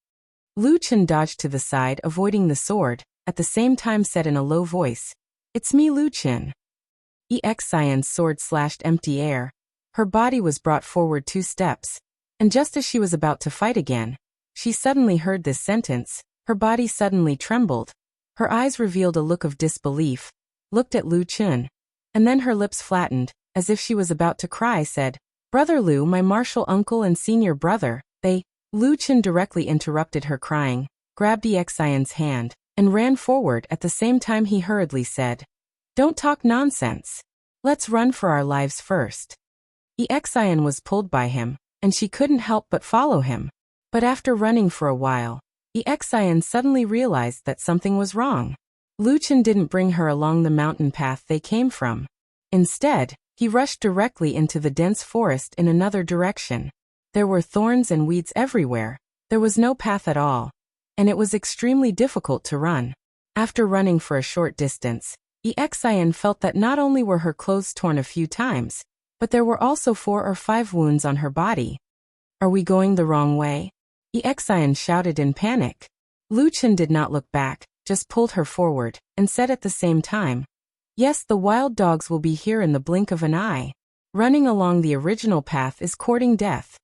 Luchin dodged to the side, avoiding the sword, at the same time said in a low voice, "It's me, Luchin." Exian's sword slashed empty air. Her body was brought forward 2 steps, and just as she was about to fight again, she suddenly heard this sentence. Her body suddenly trembled. Her eyes revealed a look of disbelief, looked at Luchin, and then her lips flattened, as if she was about to cry, said, "Brother Lu, my martial uncle and senior brother, they..." Luchin directly interrupted her crying, grabbed Exian's hand, and ran forward. At the same time he hurriedly said, "Don't talk nonsense. Let's run for our lives first." Exian was pulled by him, and she couldn't help but follow him. But after running for a while, Exian suddenly realized that something was wrong. Luchin didn't bring her along the mountain path they came from. Instead, he rushed directly into the dense forest in another direction. There were thorns and weeds everywhere. There was no path at all, and it was extremely difficult to run. After running for a short distance, Exian felt that not only were her clothes torn a few times, but there were also 4 or 5 wounds on her body. "Are we going the wrong way?" Exian shouted in panic. Luchin did not look back, just pulled her forward, and said at the same time, "Yes, the wild dogs will be here in the blink of an eye. Running along the original path is courting death."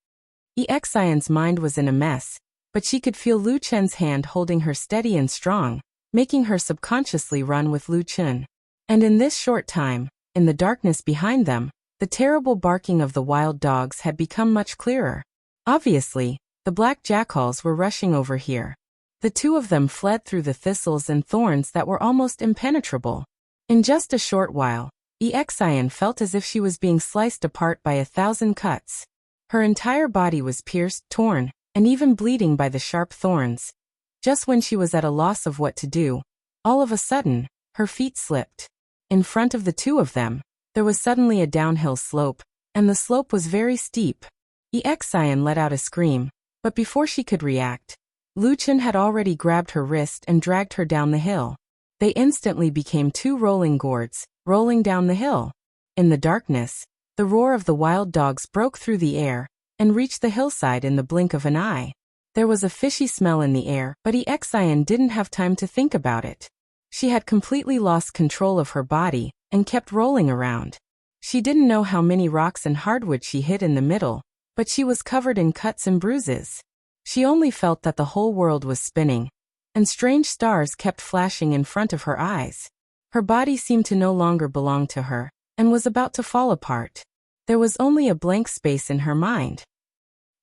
Exian's mind was in a mess, but she could feel Luchin's hand holding her steady and strong, making her subconsciously run with Luchin. And in this short time, in the darkness behind them, the terrible barking of the wild dogs had become much clearer. Obviously, the black jackals were rushing over here. The 2 of them fled through the thistles and thorns that were almost impenetrable. In just a short while, Exian felt as if she was being sliced apart by 1,000 cuts. Her entire body was pierced, torn, and even bleeding by the sharp thorns. Just when she was at a loss of what to do, all of a sudden, her feet slipped. In front of the 2 of them, there was suddenly a downhill slope, and the slope was very steep. Exian let out a scream, but before she could react, Luchin had already grabbed her wrist and dragged her down the hill. They instantly became 2 rolling gourds, rolling down the hill. In the darkness, the roar of the wild dogs broke through the air and reached the hillside in the blink of an eye. There was a fishy smell in the air, but Exian didn't have time to think about it. She had completely lost control of her body and kept rolling around. She didn't know how many rocks and hardwood she hit in the middle, but she was covered in cuts and bruises. She only felt that the whole world was spinning, and strange stars kept flashing in front of her eyes. Her body seemed to no longer belong to her, and was about to fall apart. There was only a blank space in her mind.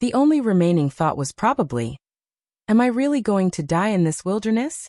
The only remaining thought was probably, "Am I really going to die in this wilderness?"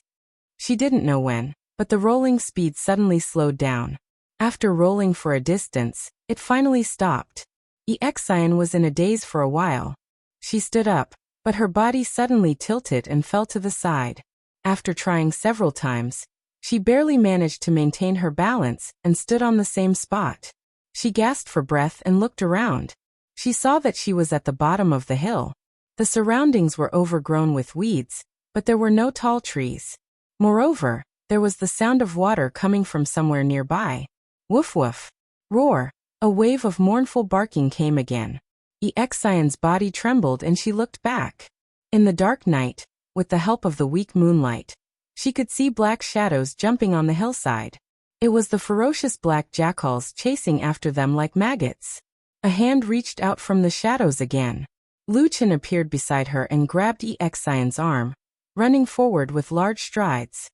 She didn't know when, but the rolling speed suddenly slowed down. After rolling for a distance, it finally stopped. Exian was in a daze for a while. She stood up, but her body suddenly tilted and fell to the side. After trying several times, she barely managed to maintain her balance and stood on the same spot. She gasped for breath and looked around. She saw that she was at the bottom of the hill. The surroundings were overgrown with weeds, but there were no tall trees. Moreover, there was the sound of water coming from somewhere nearby. Woof woof. Roar. A wave of mournful barking came again. Exion's body trembled and she looked back. In the dark night, with the help of the weak moonlight, she could see black shadows jumping on the hillside. It was the ferocious black jackals chasing after them like maggots. A hand reached out from the shadows again. Lucien appeared beside her and grabbed Exion's arm, running forward with large strides.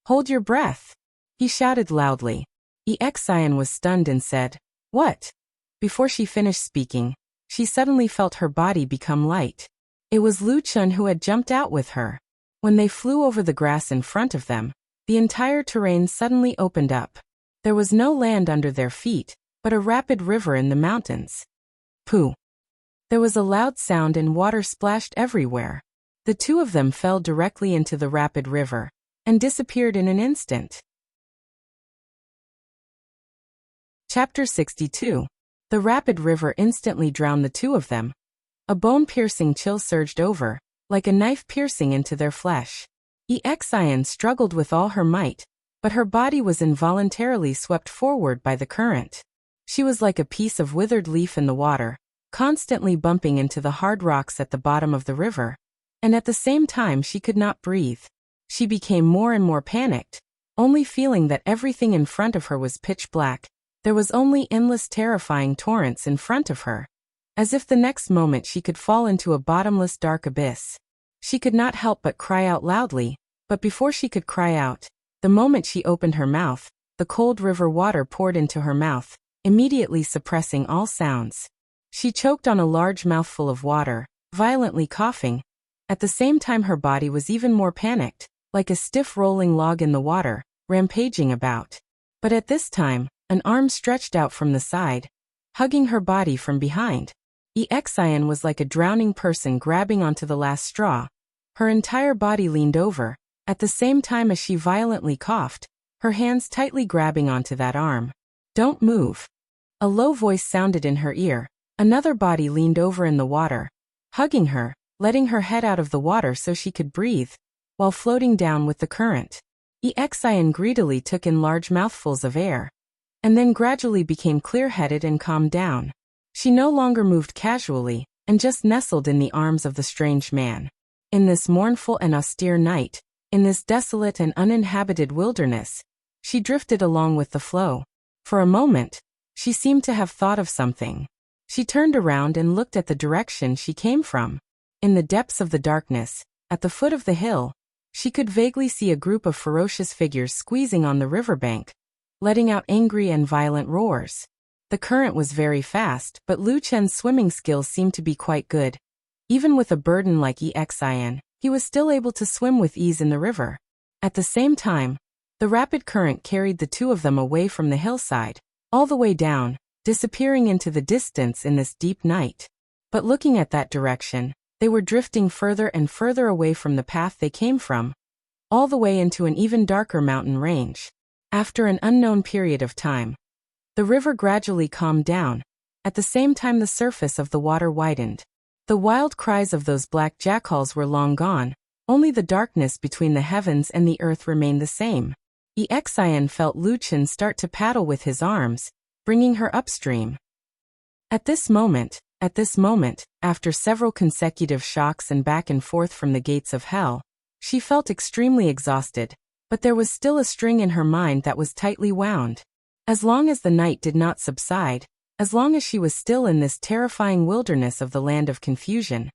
"Hold your breath," he shouted loudly. Exion was stunned and said, "What?" Before she finished speaking, she suddenly felt her body become light. It was Lucien who had jumped out with her. When they flew over the grass in front of them, the entire terrain suddenly opened up. There was no land under their feet, but a rapid river in the mountains. Pooh! There was a loud sound and water splashed everywhere. The two of them fell directly into the rapid river and disappeared in an instant. Chapter 62. The rapid river instantly drowned the two of them. A bone-piercing chill surged over, like a knife piercing into their flesh. Exion struggled with all her might, but her body was involuntarily swept forward by the current. She was like a piece of withered leaf in the water, constantly bumping into the hard rocks at the bottom of the river, and at the same time she could not breathe. She became more and more panicked, only feeling that everything in front of her was pitch black. There was only endless terrifying torrents in front of her, as if the next moment she could fall into a bottomless dark abyss. She could not help but cry out loudly, but before she could cry out, the moment she opened her mouth, the cold river water poured into her mouth, immediately suppressing all sounds. She choked on a large mouthful of water, violently coughing. At the same time her body was even more panicked, like a stiff rolling log in the water, rampaging about. But at this time, an arm stretched out from the side, hugging her body from behind. Exion was like a drowning person grabbing onto the last straw. Her entire body leaned over, at the same time as she violently coughed, her hands tightly grabbing onto that arm. "Don't move." A low voice sounded in her ear. Another body leaned over in the water, hugging her, letting her head out of the water so she could breathe, while floating down with the current. Exion greedily took in large mouthfuls of air, and then gradually became clear-headed and calmed down. She no longer moved casually, and just nestled in the arms of the strange man. In this mournful and austere night, in this desolate and uninhabited wilderness, she drifted along with the flow. For a moment, she seemed to have thought of something. She turned around and looked at the direction she came from. In the depths of the darkness, at the foot of the hill, she could vaguely see a group of ferocious figures squeezing on the riverbank, letting out angry and violent roars. The current was very fast, but Lucien's swimming skills seemed to be quite good. Even with a burden like Exion, he was still able to swim with ease in the river. At the same time, the rapid current carried the two of them away from the hillside, all the way down, disappearing into the distance in this deep night. But looking at that direction, they were drifting further and further away from the path they came from, all the way into an even darker mountain range. After an unknown period of time, the river gradually calmed down. At the same time the surface of the water widened. The wild cries of those black jackals were long gone, only the darkness between the heavens and the earth remained the same. Exion felt Lucien start to paddle with his arms, bringing her upstream. At this moment, after several consecutive shocks and back and forth from the gates of hell, she felt extremely exhausted, but there was still a string in her mind that was tightly wound. As long as the night did not subside, as long as she was still in this terrifying wilderness of the land of confusion,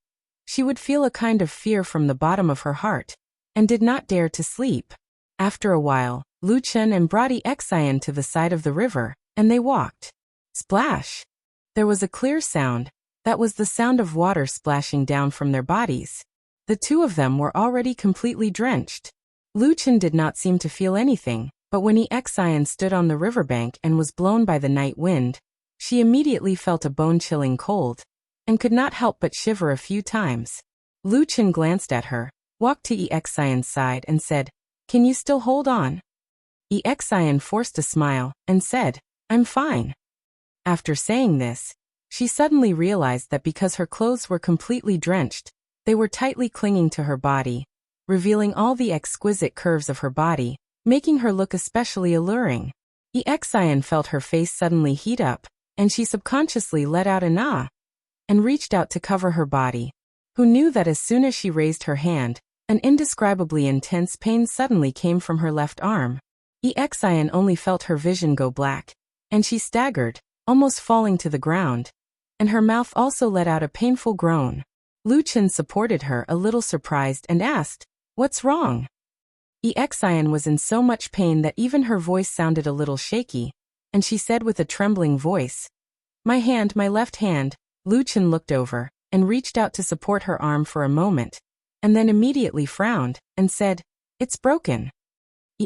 she would feel a kind of fear from the bottom of her heart, and did not dare to sleep. After a while, Lucien brought Exion to the side of the river, and they walked. Splash! There was a clear sound. That was the sound of water splashing down from their bodies. The two of them were already completely drenched. Lucien did not seem to feel anything, but when Exion stood on the riverbank and was blown by the night wind, she immediately felt a bone-chilling cold, and could not help but shiver a few times. Lucien glanced at her, walked to Exion's side and said, "Can you still hold on?" Exion forced a smile, and said, "I'm fine." After saying this, she suddenly realized that because her clothes were completely drenched, They were tightly clinging to her body, revealing all the exquisite curves of her body, making her look especially alluring. Exian felt her face suddenly heat up, and she subconsciously let out an ah, and reached out to cover her body. Who knew that as soon as she raised her hand, an indescribably intense pain suddenly came from her left arm. Exian only felt her vision go black, and she staggered, almost falling to the ground, and her mouth also let out a painful groan. Luchin supported her, a little surprised, and asked, "What's wrong?" Exian was in so much pain that even her voice sounded a little shaky, and she said with a trembling voice, my left hand." Luchin looked over, and reached out to support her arm for a moment, and then immediately frowned, and said, "It's broken."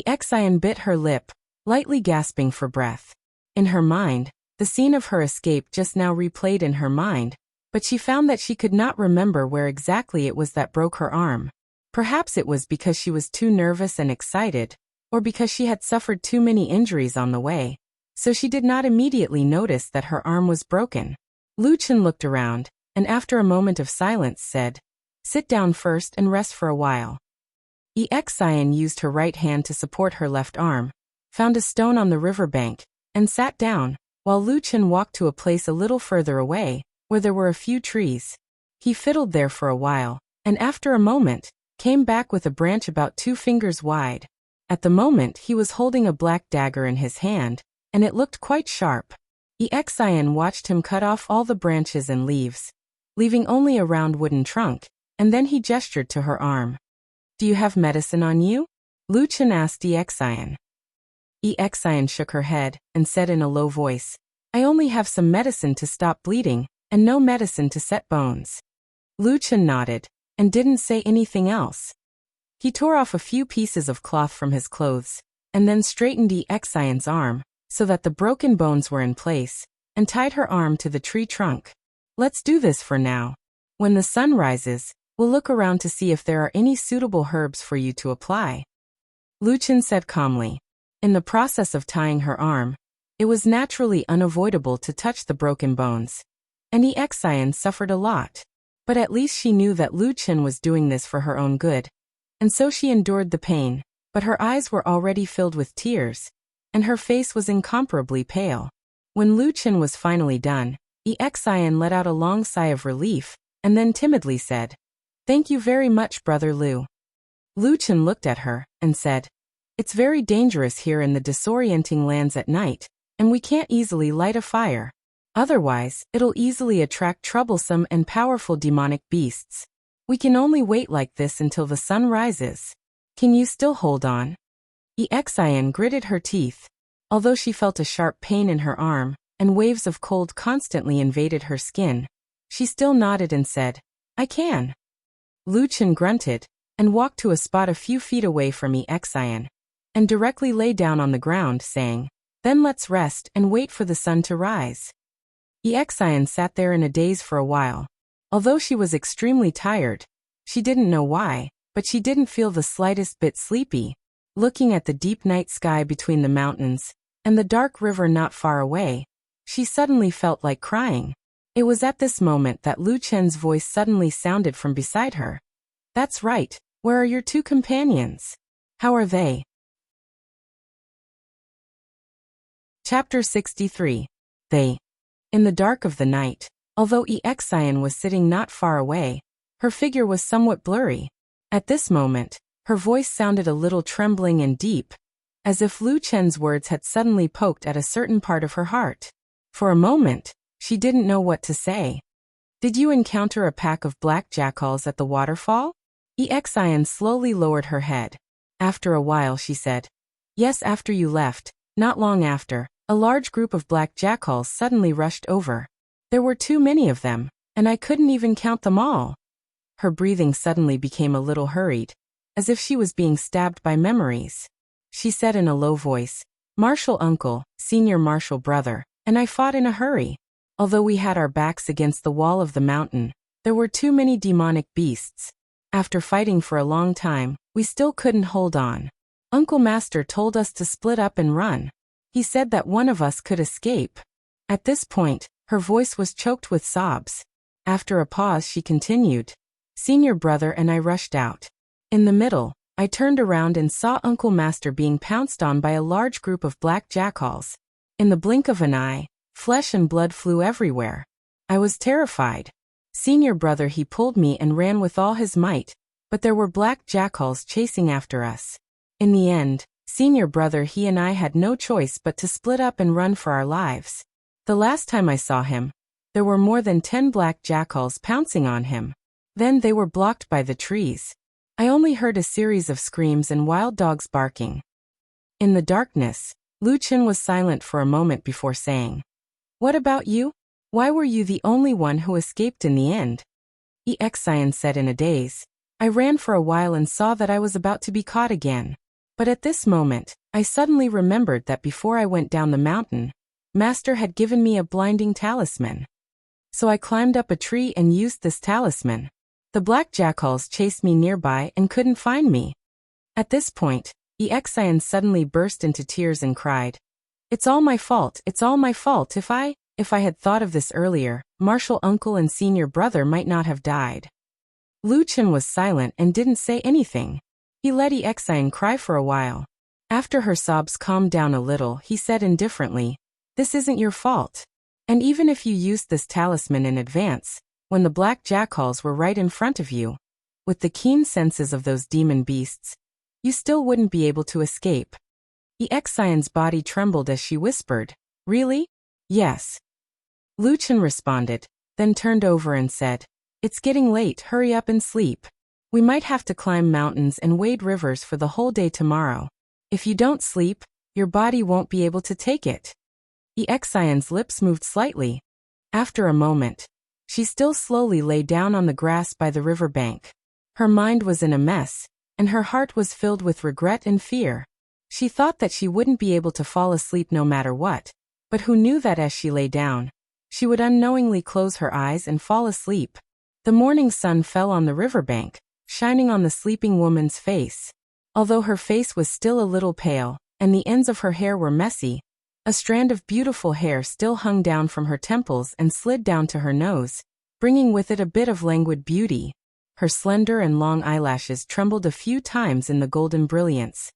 Exian bit her lip, lightly gasping for breath. In her mind, the scene of her escape just now replayed in her mind, but she found that she could not remember where exactly it was that broke her arm. Perhaps it was because she was too nervous and excited, or because she had suffered too many injuries on the way, so she did not immediately notice that her arm was broken. Luchin looked around, and after a moment of silence said, "Sit down first and rest for a while." Exian used her right hand to support her left arm, found a stone on the river bank, and sat down, while Luchin walked to a place a little further away, where there were a few trees. He fiddled there for a while, and after a moment, came back with a branch about 2 fingers wide. At the moment he was holding a black dagger in his hand, and it looked quite sharp. Exian watched him cut off all the branches and leaves, leaving only a round wooden trunk, and then he gestured to her arm. "Do you have medicine on you?" Luchin asked Exian. Exian shook her head, and said in a low voice, "I only have some medicine to stop bleeding, and no medicine to set bones." Luchin nodded, and didn't say anything else. He tore off a few pieces of cloth from his clothes, and then straightened Exian's arm, so that the broken bones were in place, and tied her arm to the tree trunk. "Let's do this for now. When the sun rises, we'll look around to see if there are any suitable herbs for you to apply," Luchin said calmly. In the process of tying her arm, it was naturally unavoidable to touch the broken bones, and Exian suffered a lot. But at least she knew that Luchin was doing this for her own good, and so she endured the pain, but her eyes were already filled with tears, and her face was incomparably pale. When Luchin was finally done, Exian let out a long sigh of relief, and then timidly said, "Thank you very much, Brother Lu." Luchin looked at her, and said, "It's very dangerous here in the disorienting lands at night, and we can't easily light a fire. Otherwise, it'll easily attract troublesome and powerful demonic beasts. We can only wait like this until the sun rises. Can you still hold on?" Exian gritted her teeth. Although she felt a sharp pain in her arm, and waves of cold constantly invaded her skin, she still nodded and said, "I can." Luchin grunted, and walked to a spot a few feet away from Exian, and directly lay down on the ground, saying, "Then let's rest and wait for the sun to rise." Exian sat there in a daze for a while. Although she was extremely tired, she didn't know why, but she didn't feel the slightest bit sleepy. Looking at the deep night sky between the mountains, and the dark river not far away, she suddenly felt like crying. It was at this moment that Luchin's voice suddenly sounded from beside her. "That's right, where are your 2 companions? How are they?" Chapter 63. They. In the dark of the night, although Exian was sitting not far away, her figure was somewhat blurry. At this moment, her voice sounded a little trembling and deep, as if Luchin's words had suddenly poked at a certain part of her heart. For a moment, she didn't know what to say. "Did you encounter a pack of black jackals at the waterfall?" Exian slowly lowered her head. After a while she said, "Yes, after you left, not long after, a large group of black jackals suddenly rushed over. There were too many of them, and I couldn't even count them all." Her breathing suddenly became a little hurried, as if she was being stabbed by memories. She said in a low voice, "Martial uncle, senior martial brother, and I fought in a hurry. Although we had our backs against the wall of the mountain, there were too many demonic beasts. After fighting for a long time, we still couldn't hold on. Uncle Master told us to split up and run. He said that one of us could escape." At this point, her voice was choked with sobs. After a pause she continued, Senior brother and I rushed out. In the middle, I turned around and saw Uncle Master being pounced on by a large group of black jackals. In the blink of an eye, flesh and blood flew everywhere. I was terrified. Senior brother he pulled me and ran with all his might, but there were black jackals chasing after us. In the end, senior brother he and I had no choice but to split up and run for our lives. The last time I saw him, there were more than 10 black jackals pouncing on him. Then they were blocked by the trees. I only heard a series of screams and wild dogs barking. In the darkness, Lu Chen was silent for a moment before saying, "What about you? Why were you the only one who escaped in the end?" Xian said in a daze. I ran for a while and saw that I was about to be caught again. But at this moment, I suddenly remembered that before I went down the mountain, Master had given me a blinding talisman. So I climbed up a tree and used this talisman. The black jackals chased me nearby and couldn't find me. At this point, Xian suddenly burst into tears and cried, "It's all my fault, it's all my fault. If I had thought of this earlier, Marshal uncle and senior brother might not have died." Lu Chen was silent and didn't say anything. He let Xian cry for a while. After her sobs calmed down a little, he said indifferently, "This isn't your fault. And even if you used this talisman in advance, when the black jackals were right in front of you, with the keen senses of those demon beasts, you still wouldn't be able to escape." Xian's body trembled as she whispered, "Really?" "Yes." Lu Chen responded, then turned over and said, "It's getting late, hurry up and sleep. We might have to climb mountains and wade rivers for the whole day tomorrow. If you don't sleep, your body won't be able to take it." Xian's lips moved slightly. After a moment, she still slowly lay down on the grass by the river bank. Her mind was in a mess, and her heart was filled with regret and fear. She thought that she wouldn't be able to fall asleep no matter what, but who knew that as she lay down, she would unknowingly close her eyes and fall asleep. The morning sun fell on the riverbank, shining on the sleeping woman's face. Although her face was still a little pale, and the ends of her hair were messy, a strand of beautiful hair still hung down from her temples and slid down to her nose, bringing with it a bit of languid beauty. Her slender and long eyelashes trembled a few times in the golden brilliance.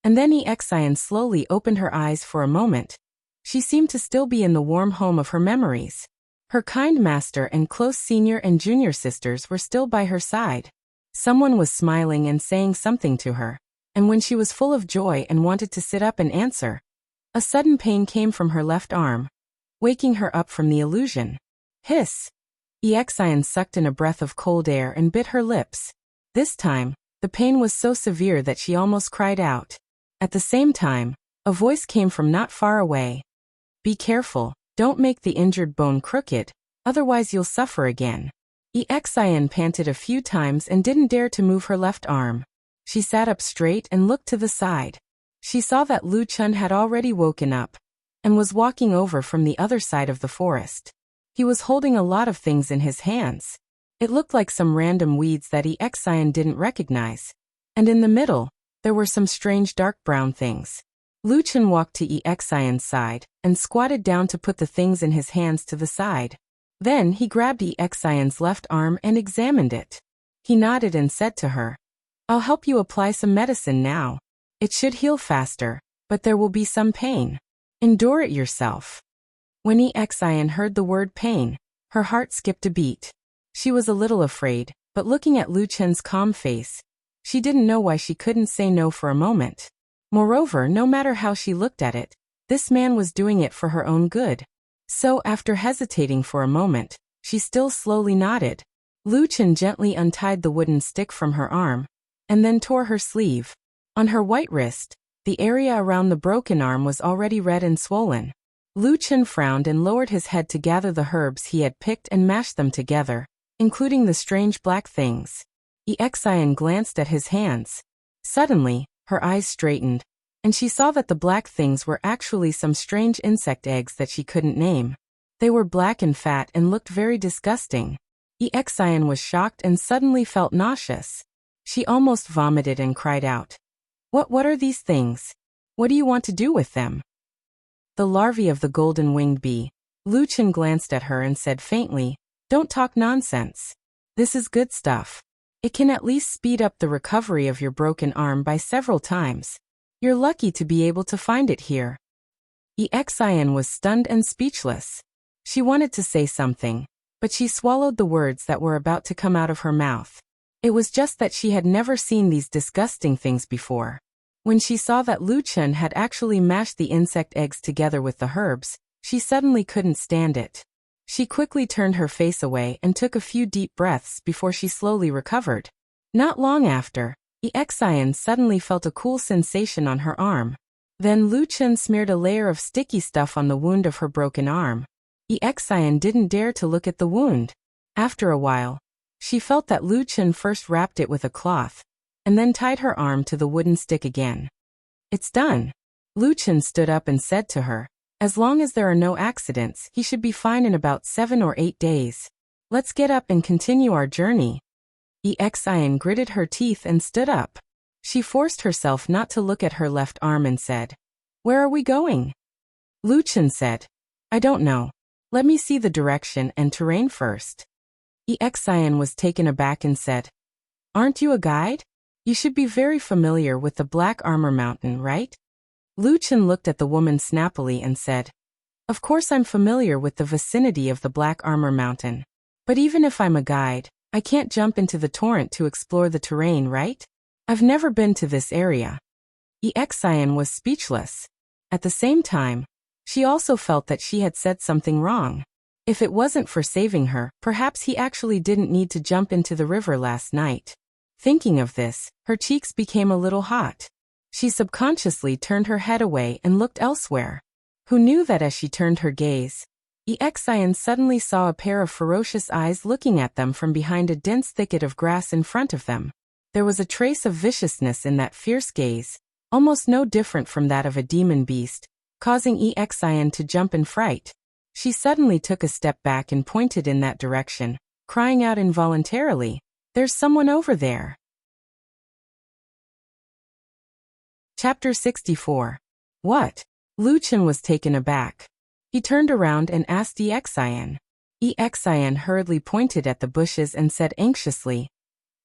And then Xian slowly opened her eyes for a moment. She seemed to still be in the warm home of her memories. Her kind master and close senior and junior sisters were still by her side. Someone was smiling and saying something to her, and when she was full of joy and wanted to sit up and answer, a sudden pain came from her left arm, waking her up from the illusion. Hiss! Xian sucked in a breath of cold air and bit her lips. This time, the pain was so severe that she almost cried out. At the same time, a voice came from not far away. "Be careful, don't make the injured bone crooked, otherwise you'll suffer again." Xian panted a few times and didn't dare to move her left arm. She sat up straight and looked to the side. She saw that Lu Chen had already woken up and was walking over from the other side of the forest. He was holding a lot of things in his hands. It looked like some random weeds that Xian didn't recognize. And in the middle, there were some strange dark brown things. Lu Chen walked to Xian's side and squatted down to put the things in his hands to the side. Then he grabbed Xian's left arm and examined it. He nodded and said to her, "I'll help you apply some medicine now. It should heal faster, but there will be some pain. Endure it yourself." When Xian heard the word pain, her heart skipped a beat. She was a little afraid, but looking at Lu Chen's calm face, she didn't know why she couldn't say no for a moment. Moreover, no matter how she looked at it, this man was doing it for her own good. So after hesitating for a moment, she still slowly nodded. Lu Chen gently untied the wooden stick from her arm, and then tore her sleeve. On her white wrist, the area around the broken arm was already red and swollen. Lu Chen frowned and lowered his head to gather the herbs he had picked and mashed them together, including the strange black things. Xian glanced at his hands. Suddenly, her eyes straightened, and she saw that the black things were actually some strange insect eggs that she couldn't name. They were black and fat and looked very disgusting. Xian was shocked and suddenly felt nauseous. She almost vomited and cried out, What are these things? What do you want to do with them?" "The larvae of the golden-winged bee." Lu Chen glanced at her and said faintly, "Don't talk nonsense. This is good stuff. It can at least speed up the recovery of your broken arm by several times. You're lucky to be able to find it here. Exian was stunned and speechless. She wanted to say something, but she swallowed the words that were about to come out of her mouth. It was just that she had never seen these disgusting things before. When she saw that Lu Chen had actually mashed the insect eggs together with the herbs, she suddenly couldn't stand it. She quickly turned her face away and took a few deep breaths before she slowly recovered. Not long after, Exian suddenly felt a cool sensation on her arm. Then Lu Chen smeared a layer of sticky stuff on the wound of her broken arm. Exian didn't dare to look at the wound. After a while, she felt that Lu Chen first wrapped it with a cloth, and then tied her arm to the wooden stick again. It's done. Lu Chen stood up and said to her, as long as there are no accidents, he should be fine in about 7 or 8 days. Let's get up and continue our journey. Exian gritted her teeth and stood up. She forced herself not to look at her left arm and said, "Where are we going?" Lu Chen said, "I don't know. Let me see the direction and terrain first." Exian was taken aback and said, "Aren't you a guide? You should be very familiar with the Black Armor Mountain, right?" Lu Chen looked at the woman snappily and said, "Of course I'm familiar with the vicinity of the Black Armor Mountain. But even if I'm a guide, I can't jump into the torrent to explore the terrain, right? I've never been to this area." Exian was speechless. At the same time, she also felt that she had said something wrong. If it wasn't for saving her, perhaps he actually didn't need to jump into the river last night. Thinking of this, her cheeks became a little hot. She subconsciously turned her head away and looked elsewhere. Who knew that as she turned her gaze, Exian suddenly saw a pair of ferocious eyes looking at them from behind a dense thicket of grass in front of them. There was a trace of viciousness in that fierce gaze, almost no different from that of a demon beast, causing Exian to jump in fright. She suddenly took a step back and pointed in that direction, crying out involuntarily, "There's someone over there." Chapter 64. What? Lu Chen was taken aback. He turned around and asked Exian. Exian hurriedly pointed at the bushes and said anxiously,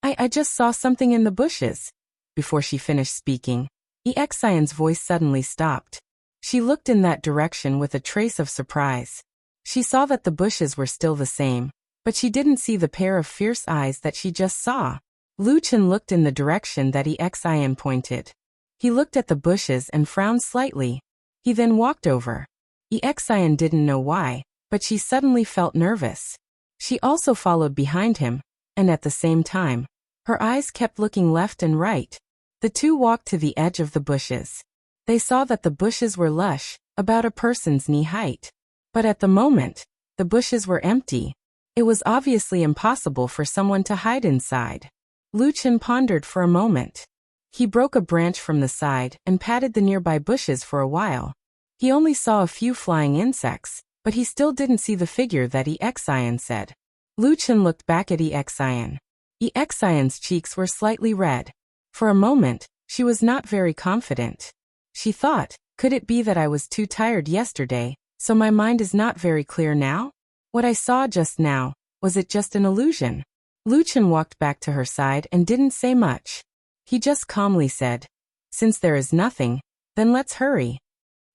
I just saw something in the bushes." Before she finished speaking, Exian's voice suddenly stopped. She looked in that direction with a trace of surprise. She saw that the bushes were still the same, but she didn't see the pair of fierce eyes that she just saw. Lu Chen looked in the direction that Exian pointed. He looked at the bushes and frowned slightly. He then walked over. Exian didn't know why, but she suddenly felt nervous. She also followed behind him, and at the same time, her eyes kept looking left and right. The two walked to the edge of the bushes. They saw that the bushes were lush, about a person's knee height. But at the moment, the bushes were empty. It was obviously impossible for someone to hide inside. Lu Chen pondered for a moment. He broke a branch from the side and patted the nearby bushes for a while. He only saw a few flying insects, but he still didn't see the figure that Exian said. Lu Chen looked back at Exian. Exian's cheeks were slightly red. For a moment, she was not very confident. She thought, could it be that I was too tired yesterday, so my mind is not very clear now? What I saw just now, was it just an illusion? Lu Chen walked back to her side and didn't say much. He just calmly said, "Since there is nothing, then let's hurry."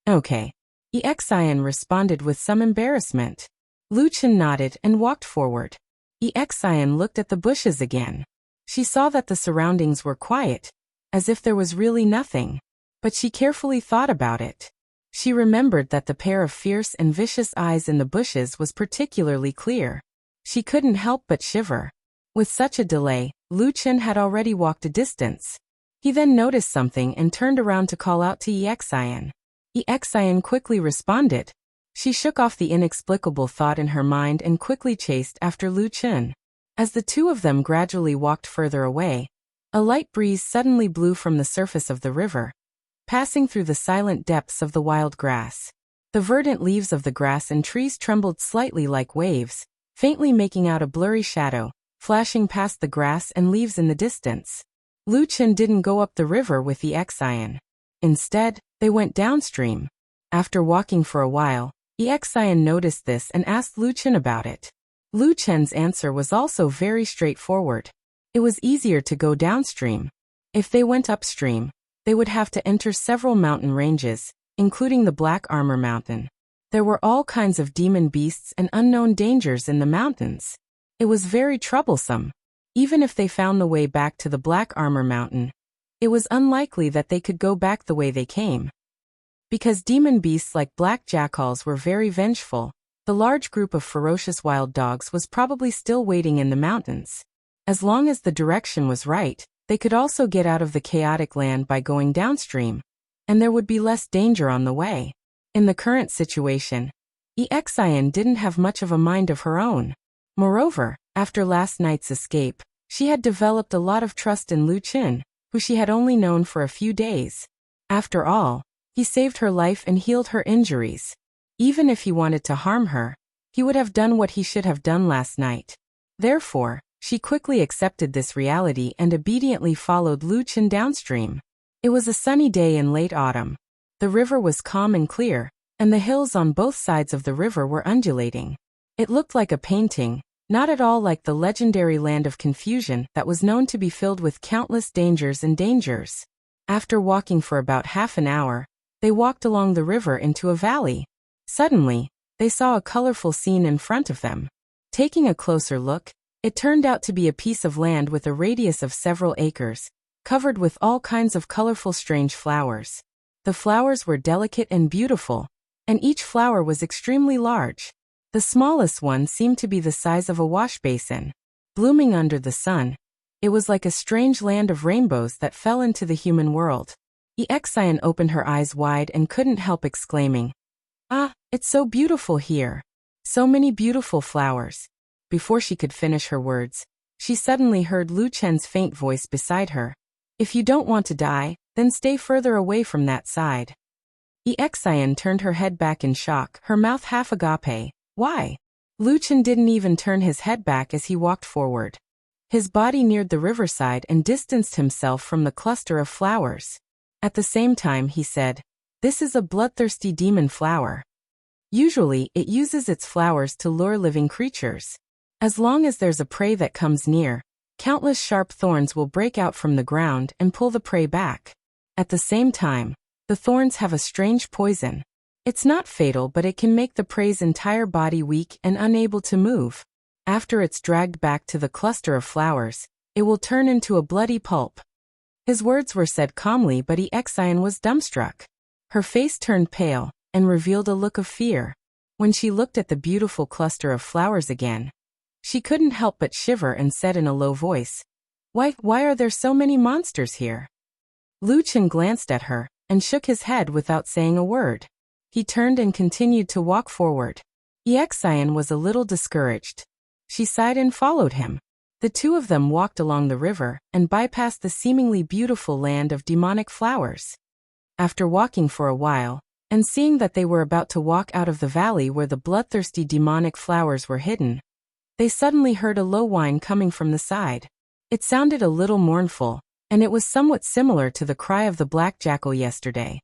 "Okay." Exian responded with some embarrassment. Lu Chen nodded and walked forward. Exian looked at the bushes again. She saw that the surroundings were quiet, as if there was really nothing. But she carefully thought about it. She remembered that the pair of fierce and vicious eyes in the bushes was particularly clear. She couldn't help but shiver. With such a delay, Lu Chen had already walked a distance. He then noticed something and turned around to call out to Exian. Exian quickly responded. She shook off the inexplicable thought in her mind and quickly chased after Lu Chen. As the two of them gradually walked further away, a light breeze suddenly blew from the surface of the river, passing through the silent depths of the wild grass. The verdant leaves of the grass and trees trembled slightly like waves, faintly making out a blurry shadow, flashing past the grass and leaves in the distance. Lu Chen didn't go up the river with Exian. Instead, they went downstream. After walking for a while, Exian noticed this and asked Lu Chen about it. Lu Chen's answer was also very straightforward. It was easier to go downstream. If they went upstream, they would have to enter several mountain ranges, including the Black Armor Mountain. There were all kinds of demon beasts and unknown dangers in the mountains. It was very troublesome. Even if they found the way back to the Black Armor Mountain, it was unlikely that they could go back the way they came. Because demon beasts like black jackals were very vengeful, the large group of ferocious wild dogs was probably still waiting in the mountains. As long as the direction was right, they could also get out of the chaotic land by going downstream, and there would be less danger on the way. In the current situation, Exian didn't have much of a mind of her own. Moreover, after last night's escape, she had developed a lot of trust in Lu Qin, who she had only known for a few days. After all, he saved her life and healed her injuries. Even if he wanted to harm her, he would have done what he should have done last night. Therefore, she quickly accepted this reality and obediently followed Lu Qin downstream. It was a sunny day in late autumn. The river was calm and clear, and the hills on both sides of the river were undulating. It looked like a painting, not at all like the legendary land of confusion that was known to be filled with countless dangers and dangers. After walking for about half an hour, they walked along the river into a valley. Suddenly, they saw a colorful scene in front of them. Taking a closer look, it turned out to be a piece of land with a radius of several acres, covered with all kinds of colorful strange flowers. The flowers were delicate and beautiful, and each flower was extremely large. The smallest one seemed to be the size of a wash basin. Blooming under the sun, it was like a strange land of rainbows that fell into the human world. Exian opened her eyes wide and couldn't help exclaiming, "Ah, it's so beautiful here. So many beautiful flowers." Before she could finish her words, she suddenly heard Lu Chen's faint voice beside her. "If you don't want to die, then stay further away from that side." Exian turned her head back in shock, her mouth half agape. "Why?" Lu Chen didn't even turn his head back as he walked forward. His body neared the riverside and distanced himself from the cluster of flowers. At the same time he said, "This is a bloodthirsty demon flower. Usually, it uses its flowers to lure living creatures. As long as there's a prey that comes near, countless sharp thorns will break out from the ground and pull the prey back. At the same time, the thorns have a strange poison. It's not fatal, but it can make the prey's entire body weak and unable to move. After it's dragged back to the cluster of flowers, it will turn into a bloody pulp." His words were said calmly, but Exian was dumbstruck. Her face turned pale and revealed a look of fear. When she looked at the beautiful cluster of flowers again, she couldn't help but shiver and said in a low voice, Why are there so many monsters here?" Lu Chen glanced at her and shook his head without saying a word. He turned and continued to walk forward. Exian was a little discouraged. She sighed and followed him. The two of them walked along the river and bypassed the seemingly beautiful land of demonic flowers. After walking for a while, and seeing that they were about to walk out of the valley where the bloodthirsty demonic flowers were hidden, they suddenly heard a low whine coming from the side. It sounded a little mournful, and it was somewhat similar to the cry of the black jackal yesterday.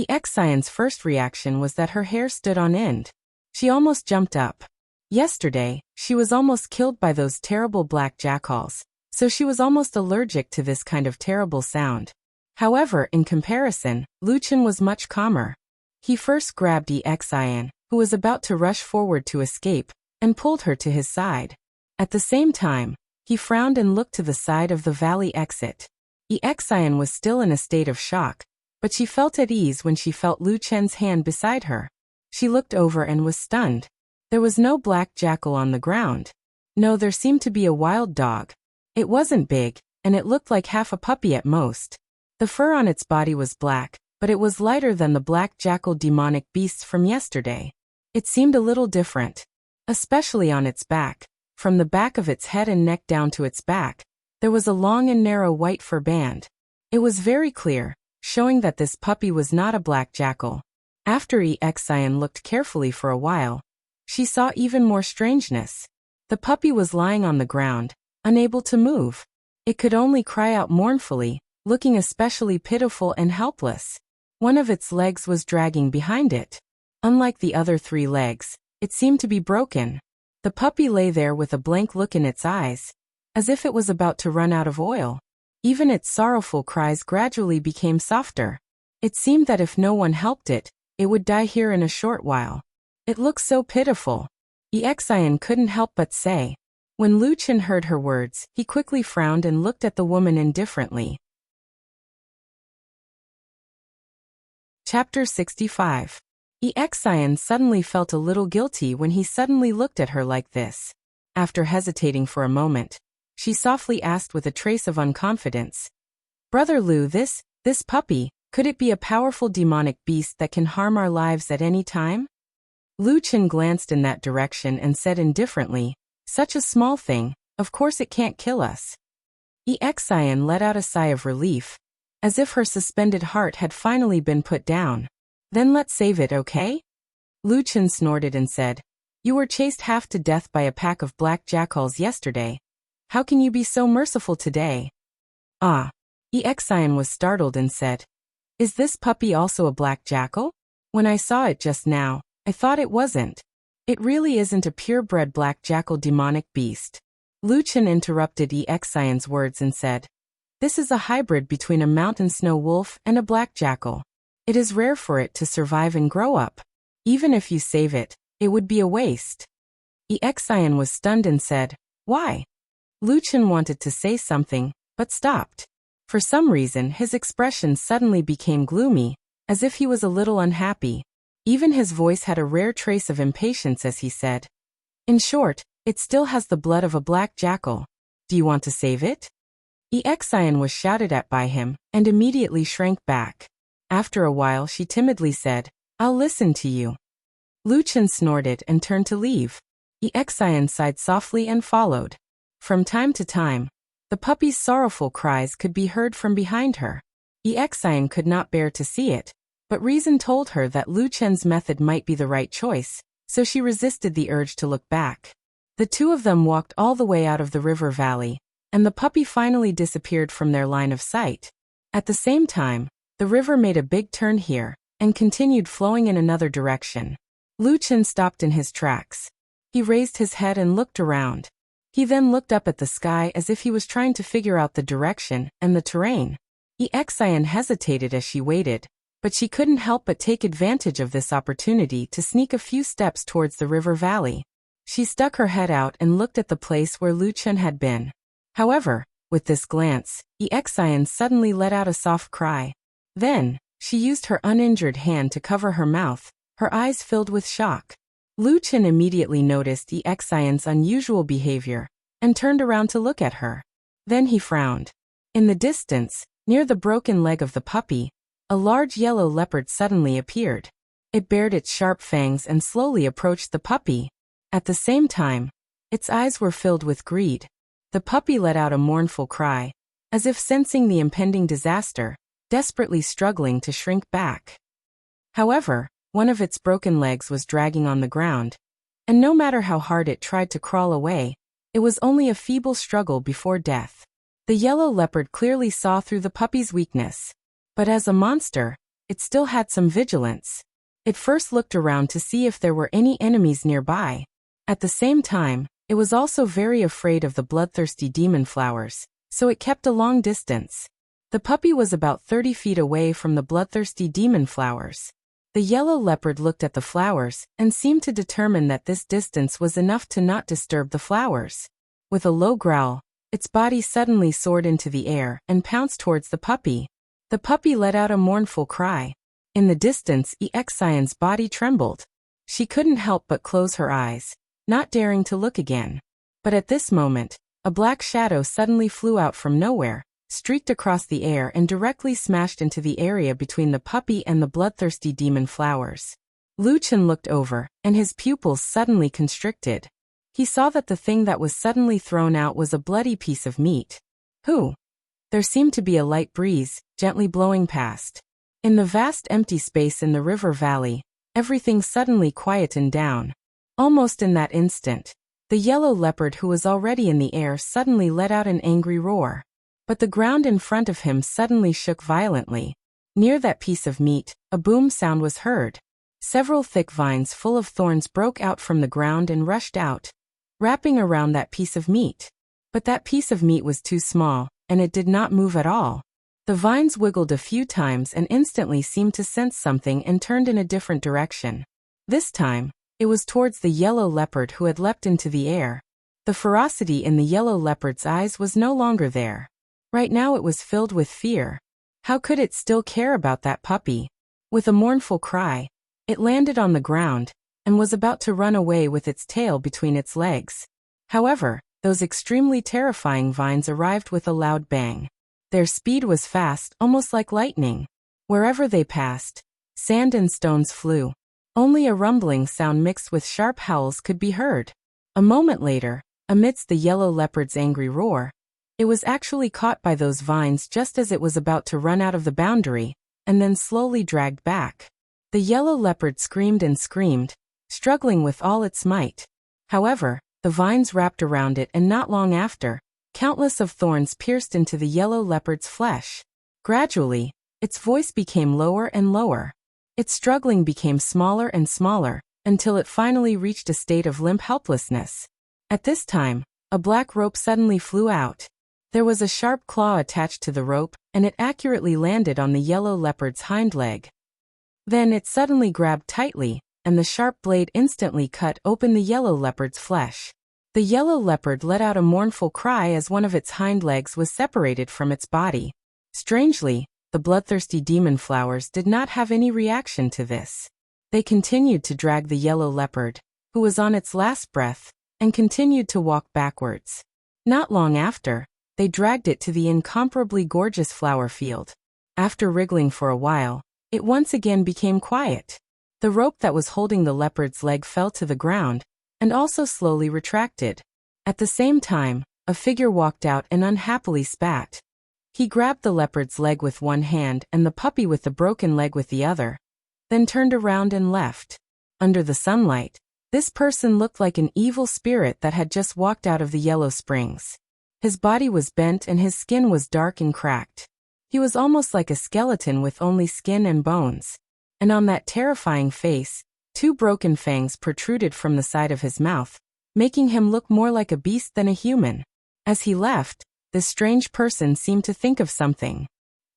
Exian's first reaction was that her hair stood on end. She almost jumped up. Yesterday, she was almost killed by those terrible black jackals, so she was almost allergic to this kind of terrible sound. However, in comparison, Lu Chen was much calmer. He first grabbed Exian, who was about to rush forward to escape, and pulled her to his side. At the same time, he frowned and looked to the side of the valley exit. Exian was still in a state of shock, but she felt at ease when she felt Lu Chen's hand beside her. She looked over and was stunned. There was no black jackal on the ground. No, there seemed to be a wild dog. It wasn't big, and it looked like half a puppy at most. The fur on its body was black, but it was lighter than the black jackal demonic beasts from yesterday. It seemed a little different, especially on its back. From the back of its head and neck down to its back, there was a long and narrow white fur band. It was very clear, showing that this puppy was not a black jackal. After Exian looked carefully for a while, she saw even more strangeness. The puppy was lying on the ground, unable to move. It could only cry out mournfully, looking especially pitiful and helpless. One of its legs was dragging behind it. Unlike the other 3 legs, it seemed to be broken. The puppy lay there with a blank look in its eyes. as if it was about to run out of oil. Even its sorrowful cries gradually became softer. It seemed that if no one helped it, it would die here in a short while. It looks so pitiful. Exian couldn't help but say. When Lu Chen heard her words, he quickly frowned and looked at the woman indifferently. Chapter 65. Exian suddenly felt a little guilty when he suddenly looked at her like this. After hesitating for a moment, she softly asked with a trace of unconfidence. Brother Lu, this puppy, could it be a powerful demonic beast that can harm our lives at any time? Lu Chen glanced in that direction and said indifferently, such a small thing, of course it can't kill us. Exian let out a sigh of relief, as if her suspended heart had finally been put down. Then let's save it, okay? Lu Chen snorted and said, You were chased half to death by a pack of black jackals yesterday. How can you be so merciful today? Ah. Exian was startled and said, Is this puppy also a black jackal? When I saw it just now, I thought it wasn't. It really isn't a purebred black jackal demonic beast. Lu Chen interrupted Exian's words and said, This is a hybrid between a mountain snow wolf and a black jackal. It is rare for it to survive and grow up. Even if you save it, it would be a waste. Exian was stunned and said, Why? Lu Chen wanted to say something, but stopped. For some reason his expression suddenly became gloomy, as if he was a little unhappy. Even his voice had a rare trace of impatience as he said, In short, it still has the blood of a black jackal. Do you want to save it? Exian was shouted at by him, and immediately shrank back. After a while she timidly said, I'll listen to you. Lu Chen snorted and turned to leave. Exian sighed softly and followed. From time to time, the puppy's sorrowful cries could be heard from behind her. Exian could not bear to see it, but reason told her that Lu Chen's method might be the right choice, so she resisted the urge to look back. The two of them walked all the way out of the river valley, and the puppy finally disappeared from their line of sight. At the same time, the river made a big turn here, and continued flowing in another direction. Lu Chen stopped in his tracks. He raised his head and looked around. He then looked up at the sky as if he was trying to figure out the direction and the terrain. Exian hesitated as she waited, but she couldn't help but take advantage of this opportunity to sneak a few steps towards the river valley. She stuck her head out and looked at the place where Lu Chen had been. However, with this glance, Exian suddenly let out a soft cry. Then, she used her uninjured hand to cover her mouth, her eyes filled with shock. Lu Chen immediately noticed Exian's unusual behavior, and turned around to look at her. Then he frowned. In the distance, near the broken leg of the puppy, a large yellow leopard suddenly appeared. It bared its sharp fangs and slowly approached the puppy. At the same time, its eyes were filled with greed. The puppy let out a mournful cry, as if sensing the impending disaster, desperately struggling to shrink back. However, one of its broken legs was dragging on the ground, and no matter how hard it tried to crawl away, it was only a feeble struggle before death. The yellow leopard clearly saw through the puppy's weakness. But as a monster, it still had some vigilance. It first looked around to see if there were any enemies nearby. At the same time, it was also very afraid of the bloodthirsty demon flowers, so it kept a long distance. The puppy was about 30 feet away from the bloodthirsty demon flowers. The yellow leopard looked at the flowers and seemed to determine that this distance was enough to not disturb the flowers. With a low growl, its body suddenly soared into the air and pounced towards the puppy. The puppy let out a mournful cry. In the distance, Exian's body trembled. She couldn't help but close her eyes, not daring to look again. But at this moment, a black shadow suddenly flew out from nowhere, streaked across the air and directly smashed into the area between the puppy and the bloodthirsty demon flowers. Lu Chen looked over, and his pupils suddenly constricted. He saw that the thing that was suddenly thrown out was a bloody piece of meat. Who? There seemed to be a light breeze, gently blowing past. In the vast empty space in the river valley, everything suddenly quietened down. Almost in that instant, the yellow leopard who was already in the air suddenly let out an angry roar. But the ground in front of him suddenly shook violently. Near that piece of meat, a boom sound was heard. Several thick vines full of thorns broke out from the ground and rushed out, wrapping around that piece of meat. But that piece of meat was too small, and it did not move at all. The vines wiggled a few times and instantly seemed to sense something and turned in a different direction. This time, it was towards the yellow leopard who had leapt into the air. The ferocity in the yellow leopard's eyes was no longer there. Right now it was filled with fear. How could it still care about that puppy? With a mournful cry, it landed on the ground and was about to run away with its tail between its legs. However, those extremely terrifying vines arrived with a loud bang. Their speed was fast, almost like lightning. Wherever they passed, sand and stones flew. Only a rumbling sound mixed with sharp howls could be heard. A moment later, amidst the yellow leopard's angry roar, it was actually caught by those vines just as it was about to run out of the boundary, and then slowly dragged back. The yellow leopard screamed and screamed, struggling with all its might. However, the vines wrapped around it, and not long after, countless of thorns pierced into the yellow leopard's flesh. Gradually, its voice became lower and lower. Its struggling became smaller and smaller, until it finally reached a state of limp helplessness. At this time, a black rope suddenly flew out. There was a sharp claw attached to the rope, and it accurately landed on the yellow leopard's hind leg. Then it suddenly grabbed tightly, and the sharp blade instantly cut open the yellow leopard's flesh. The yellow leopard let out a mournful cry as one of its hind legs was separated from its body. Strangely, the bloodthirsty demon flowers did not have any reaction to this. They continued to drag the yellow leopard, who was on its last breath, and continued to walk backwards. Not long after, they dragged it to the incomparably gorgeous flower field. After wriggling for a while, it once again became quiet. The rope that was holding the leopard's leg fell to the ground, and also slowly retracted. At the same time, a figure walked out and unhappily spat. He grabbed the leopard's leg with one hand and the puppy with the broken leg with the other, then turned around and left. Under the sunlight, this person looked like an evil spirit that had just walked out of the Yellow Springs. His body was bent and his skin was dark and cracked. He was almost like a skeleton with only skin and bones. And on that terrifying face, 2 broken fangs protruded from the side of his mouth, making him look more like a beast than a human. As he left, this strange person seemed to think of something.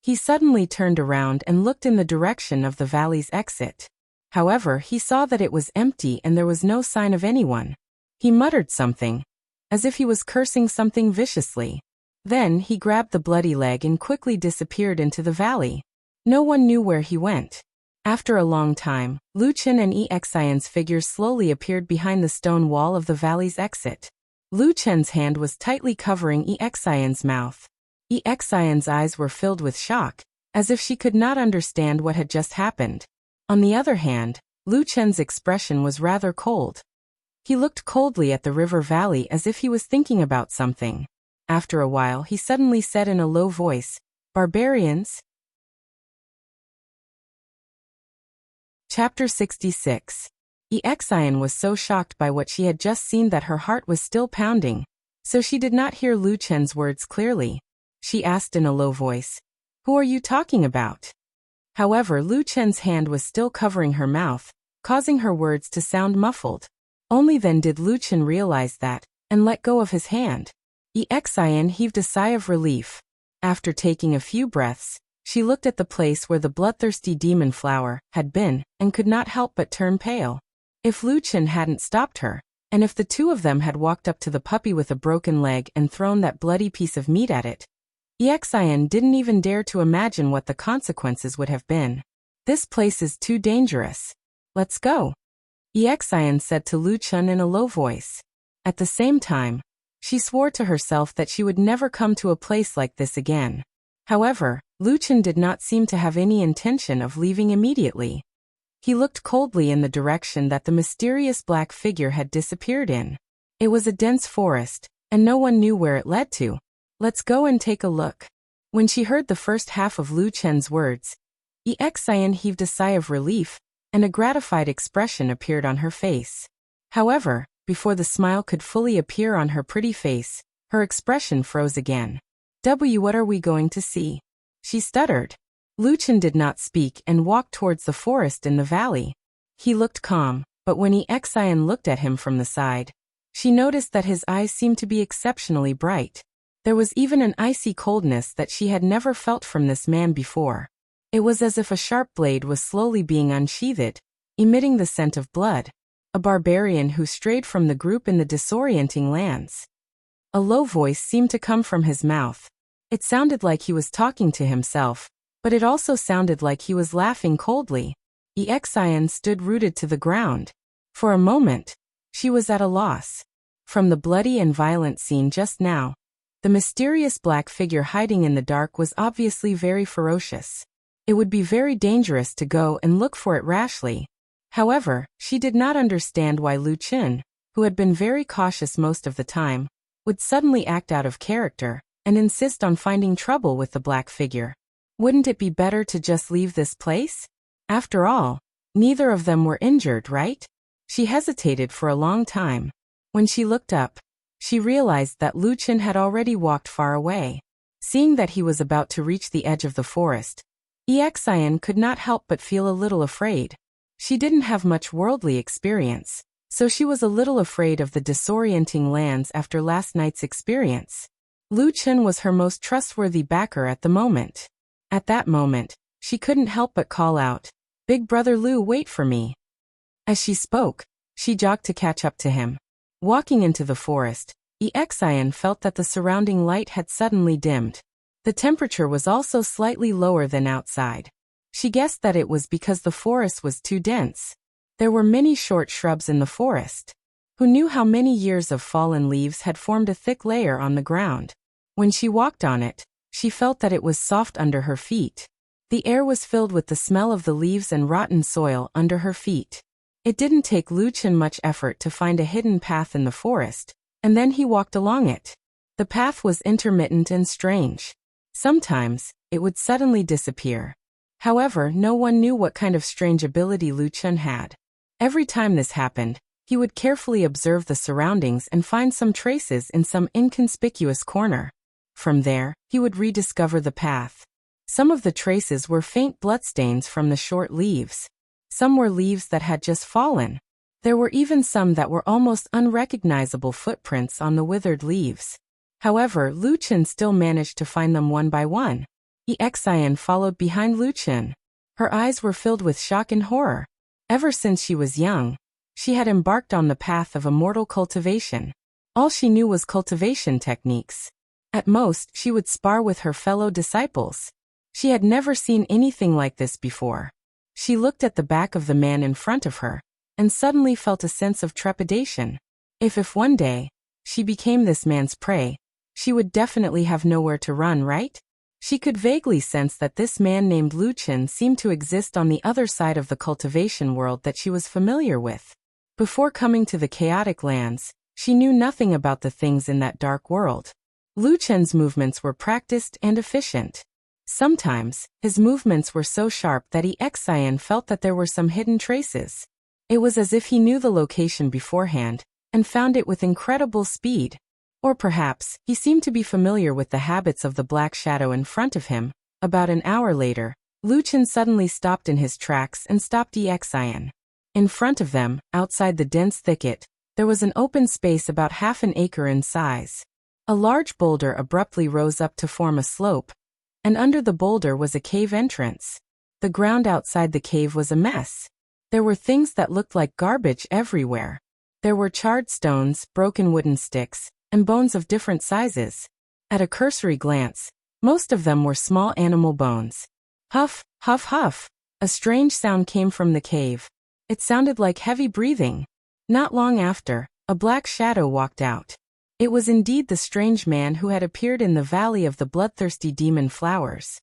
He suddenly turned around and looked in the direction of the valley's exit. However, he saw that it was empty and there was no sign of anyone. He muttered something, as if he was cursing something viciously. Then he grabbed the bloody leg and quickly disappeared into the valley. No one knew where he went. After a long time, Lu Chen and Exian's figures slowly appeared behind the stone wall of the valley's exit. Lu Chen's hand was tightly covering Exian's mouth. Exian's eyes were filled with shock, as if she could not understand what had just happened. On the other hand, Lu Chen's expression was rather cold. He looked coldly at the river valley as if he was thinking about something. After a while he suddenly said in a low voice, "Barbarians?" Chapter 66. Exian was so shocked by what she had just seen that her heart was still pounding, so she did not hear Lu Chen's words clearly. She asked in a low voice, "Who are you talking about?" However, Lu Chen's hand was still covering her mouth, causing her words to sound muffled. Only then did Lu Chen realize that, and let go of his hand. Exian heaved a sigh of relief. After taking a few breaths, she looked at the place where the bloodthirsty demon flower had been, and could not help but turn pale. If Lu Chen hadn't stopped her, and if the 2 of them had walked up to the puppy with a broken leg and thrown that bloody piece of meat at it, Exian didn't even dare to imagine what the consequences would have been. "This place is too dangerous. Let's go," Exian said to Lu Chen in a low voice. At the same time, she swore to herself that she would never come to a place like this again. However, Lu Chen did not seem to have any intention of leaving immediately. He looked coldly in the direction that the mysterious black figure had disappeared in. It was a dense forest, and no one knew where it led to. "Let's go and take a look." When she heard the first half of Lu Chen's words, Exian heaved a sigh of relief, and a gratified expression appeared on her face. However, before the smile could fully appear on her pretty face, her expression froze again. What are we going to see?" she stuttered. Lu Chen did not speak and walked towards the forest in the valley. He looked calm, but when Exian looked at him from the side, She noticed that his eyes seemed to be exceptionally bright. There was even an icy coldness that she had never felt from this man before. It was as if a sharp blade was slowly being unsheathed, emitting the scent of blood. A barbarian who strayed from the group in the disorienting lands. A low voice seemed to come from his mouth. It sounded like he was talking to himself, but it also sounded like he was laughing coldly. Exian stood rooted to the ground. For a moment, she was at a loss. From the bloody and violent scene just now, the mysterious black figure hiding in the dark was obviously very ferocious. It would be very dangerous to go and look for it rashly. However, she did not understand why Lu Qin, who had been very cautious most of the time, would suddenly act out of character and insist on finding trouble with the black figure. Wouldn't it be better to just leave this place? After all, neither of them were injured, right? She hesitated for a long time. When she looked up, she realized that Lu Qin had already walked far away. Seeing that he was about to reach the edge of the forest, Exian could not help but feel a little afraid. She didn't have much worldly experience, so she was a little afraid of the disorienting lands after last night's experience. Lu Qin was her most trustworthy backer at the moment. At that moment, she couldn't help but call out, "Big brother Lu, wait for me." As she spoke, she jogged to catch up to him. Walking into the forest, Exian felt that the surrounding light had suddenly dimmed. The temperature was also slightly lower than outside. She guessed that it was because the forest was too dense. There were many short shrubs in the forest. Who knew how many years of fallen leaves had formed a thick layer on the ground? When she walked on it, she felt that it was soft under her feet. The air was filled with the smell of the leaves and rotten soil under her feet. It didn't take Lu Qin much effort to find a hidden path in the forest, and then he walked along it. The path was intermittent and strange. Sometimes, it would suddenly disappear. However, no one knew what kind of strange ability Lu Qin had. Every time this happened, he would carefully observe the surroundings and find some traces in some inconspicuous corner. From there, he would rediscover the path. Some of the traces were faint bloodstains from the short leaves. Some were leaves that had just fallen. There were even some that were almost unrecognizable footprints on the withered leaves. However, Lu Qin still managed to find them one by one. Exian followed behind Lu Qin. Her eyes were filled with shock and horror. Ever since she was young, she had embarked on the path of immortal cultivation. All she knew was cultivation techniques. At most, she would spar with her fellow disciples. She had never seen anything like this before. She looked at the back of the man in front of her, and suddenly felt a sense of trepidation. If one day, she became this man's prey, she would definitely have nowhere to run, right? She could vaguely sense that this man named Lu Qin seemed to exist on the other side of the cultivation world that she was familiar with. Before coming to the chaotic lands, she knew nothing about the things in that dark world. Lu Qin's movements were practiced and efficient. Sometimes, his movements were so sharp that Exian felt that there were some hidden traces. It was as if he knew the location beforehand, and found it with incredible speed. Or perhaps, he seemed to be familiar with the habits of the black shadow in front of him. About an hour later, Lu Qin suddenly stopped in his tracks and stopped Exian. In front of them, outside the dense thicket, there was an open space about half an acre in size. A large boulder abruptly rose up to form a slope, and under the boulder was a cave entrance. The ground outside the cave was a mess. There were things that looked like garbage everywhere. There were charred stones, broken wooden sticks, and bones of different sizes. At a cursory glance, most of them were small animal bones. Huff, huff, huff. A strange sound came from the cave. It sounded like heavy breathing. Not long after, a black shadow walked out. It was indeed the strange man who had appeared in the Valley of the Bloodthirsty Demon Flowers.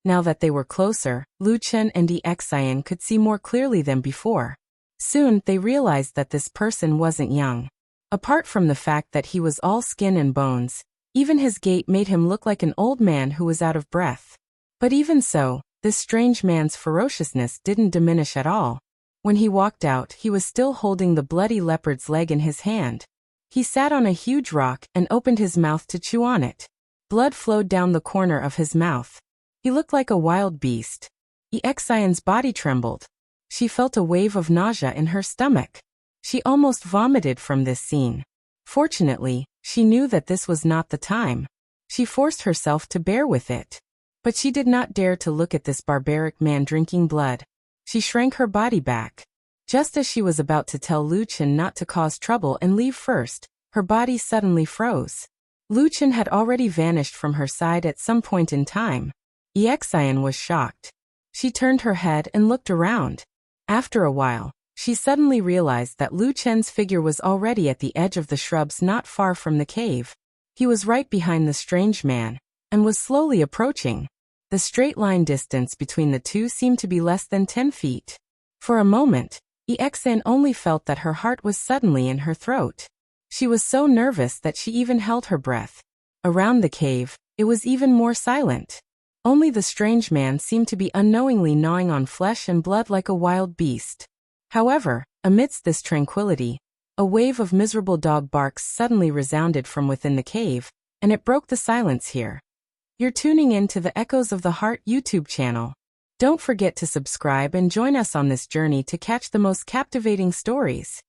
Now that they were closer, Lu Qin and Exian could see more clearly than before. Soon, they realized that this person wasn't young. Apart from the fact that he was all skin and bones, even his gait made him look like an old man who was out of breath. But even so, this strange man's ferociousness didn't diminish at all. When he walked out, he was still holding the bloody leopard's leg in his hand. He sat on a huge rock and opened his mouth to chew on it. Blood flowed down the corner of his mouth. He looked like a wild beast. Exian's body trembled. She felt a wave of nausea in her stomach. She almost vomited from this scene. Fortunately, she knew that this was not the time. She forced herself to bear with it. But she did not dare to look at this barbaric man drinking blood. She shrank her body back. Just as she was about to tell Lu Chen not to cause trouble and leave first, her body suddenly froze. Lu Chen had already vanished from her side at some point in time. Exian was shocked. She turned her head and looked around. After a while, she suddenly realized that Lu Chen's figure was already at the edge of the shrubs not far from the cave. He was right behind the strange man, and was slowly approaching. The straight line distance between the two seemed to be less than 10 feet. For a moment, Exian only felt that her heart was suddenly in her throat. She was so nervous that she even held her breath. Around the cave, it was even more silent. Only the strange man seemed to be unknowingly gnawing on flesh and blood like a wild beast. However, amidst this tranquility, a wave of miserable dog barks suddenly resounded from within the cave, and it broke the silence here. You're tuning in to the Echoes of the Heart YouTube channel. Don't forget to subscribe and join us on this journey to catch the most captivating stories.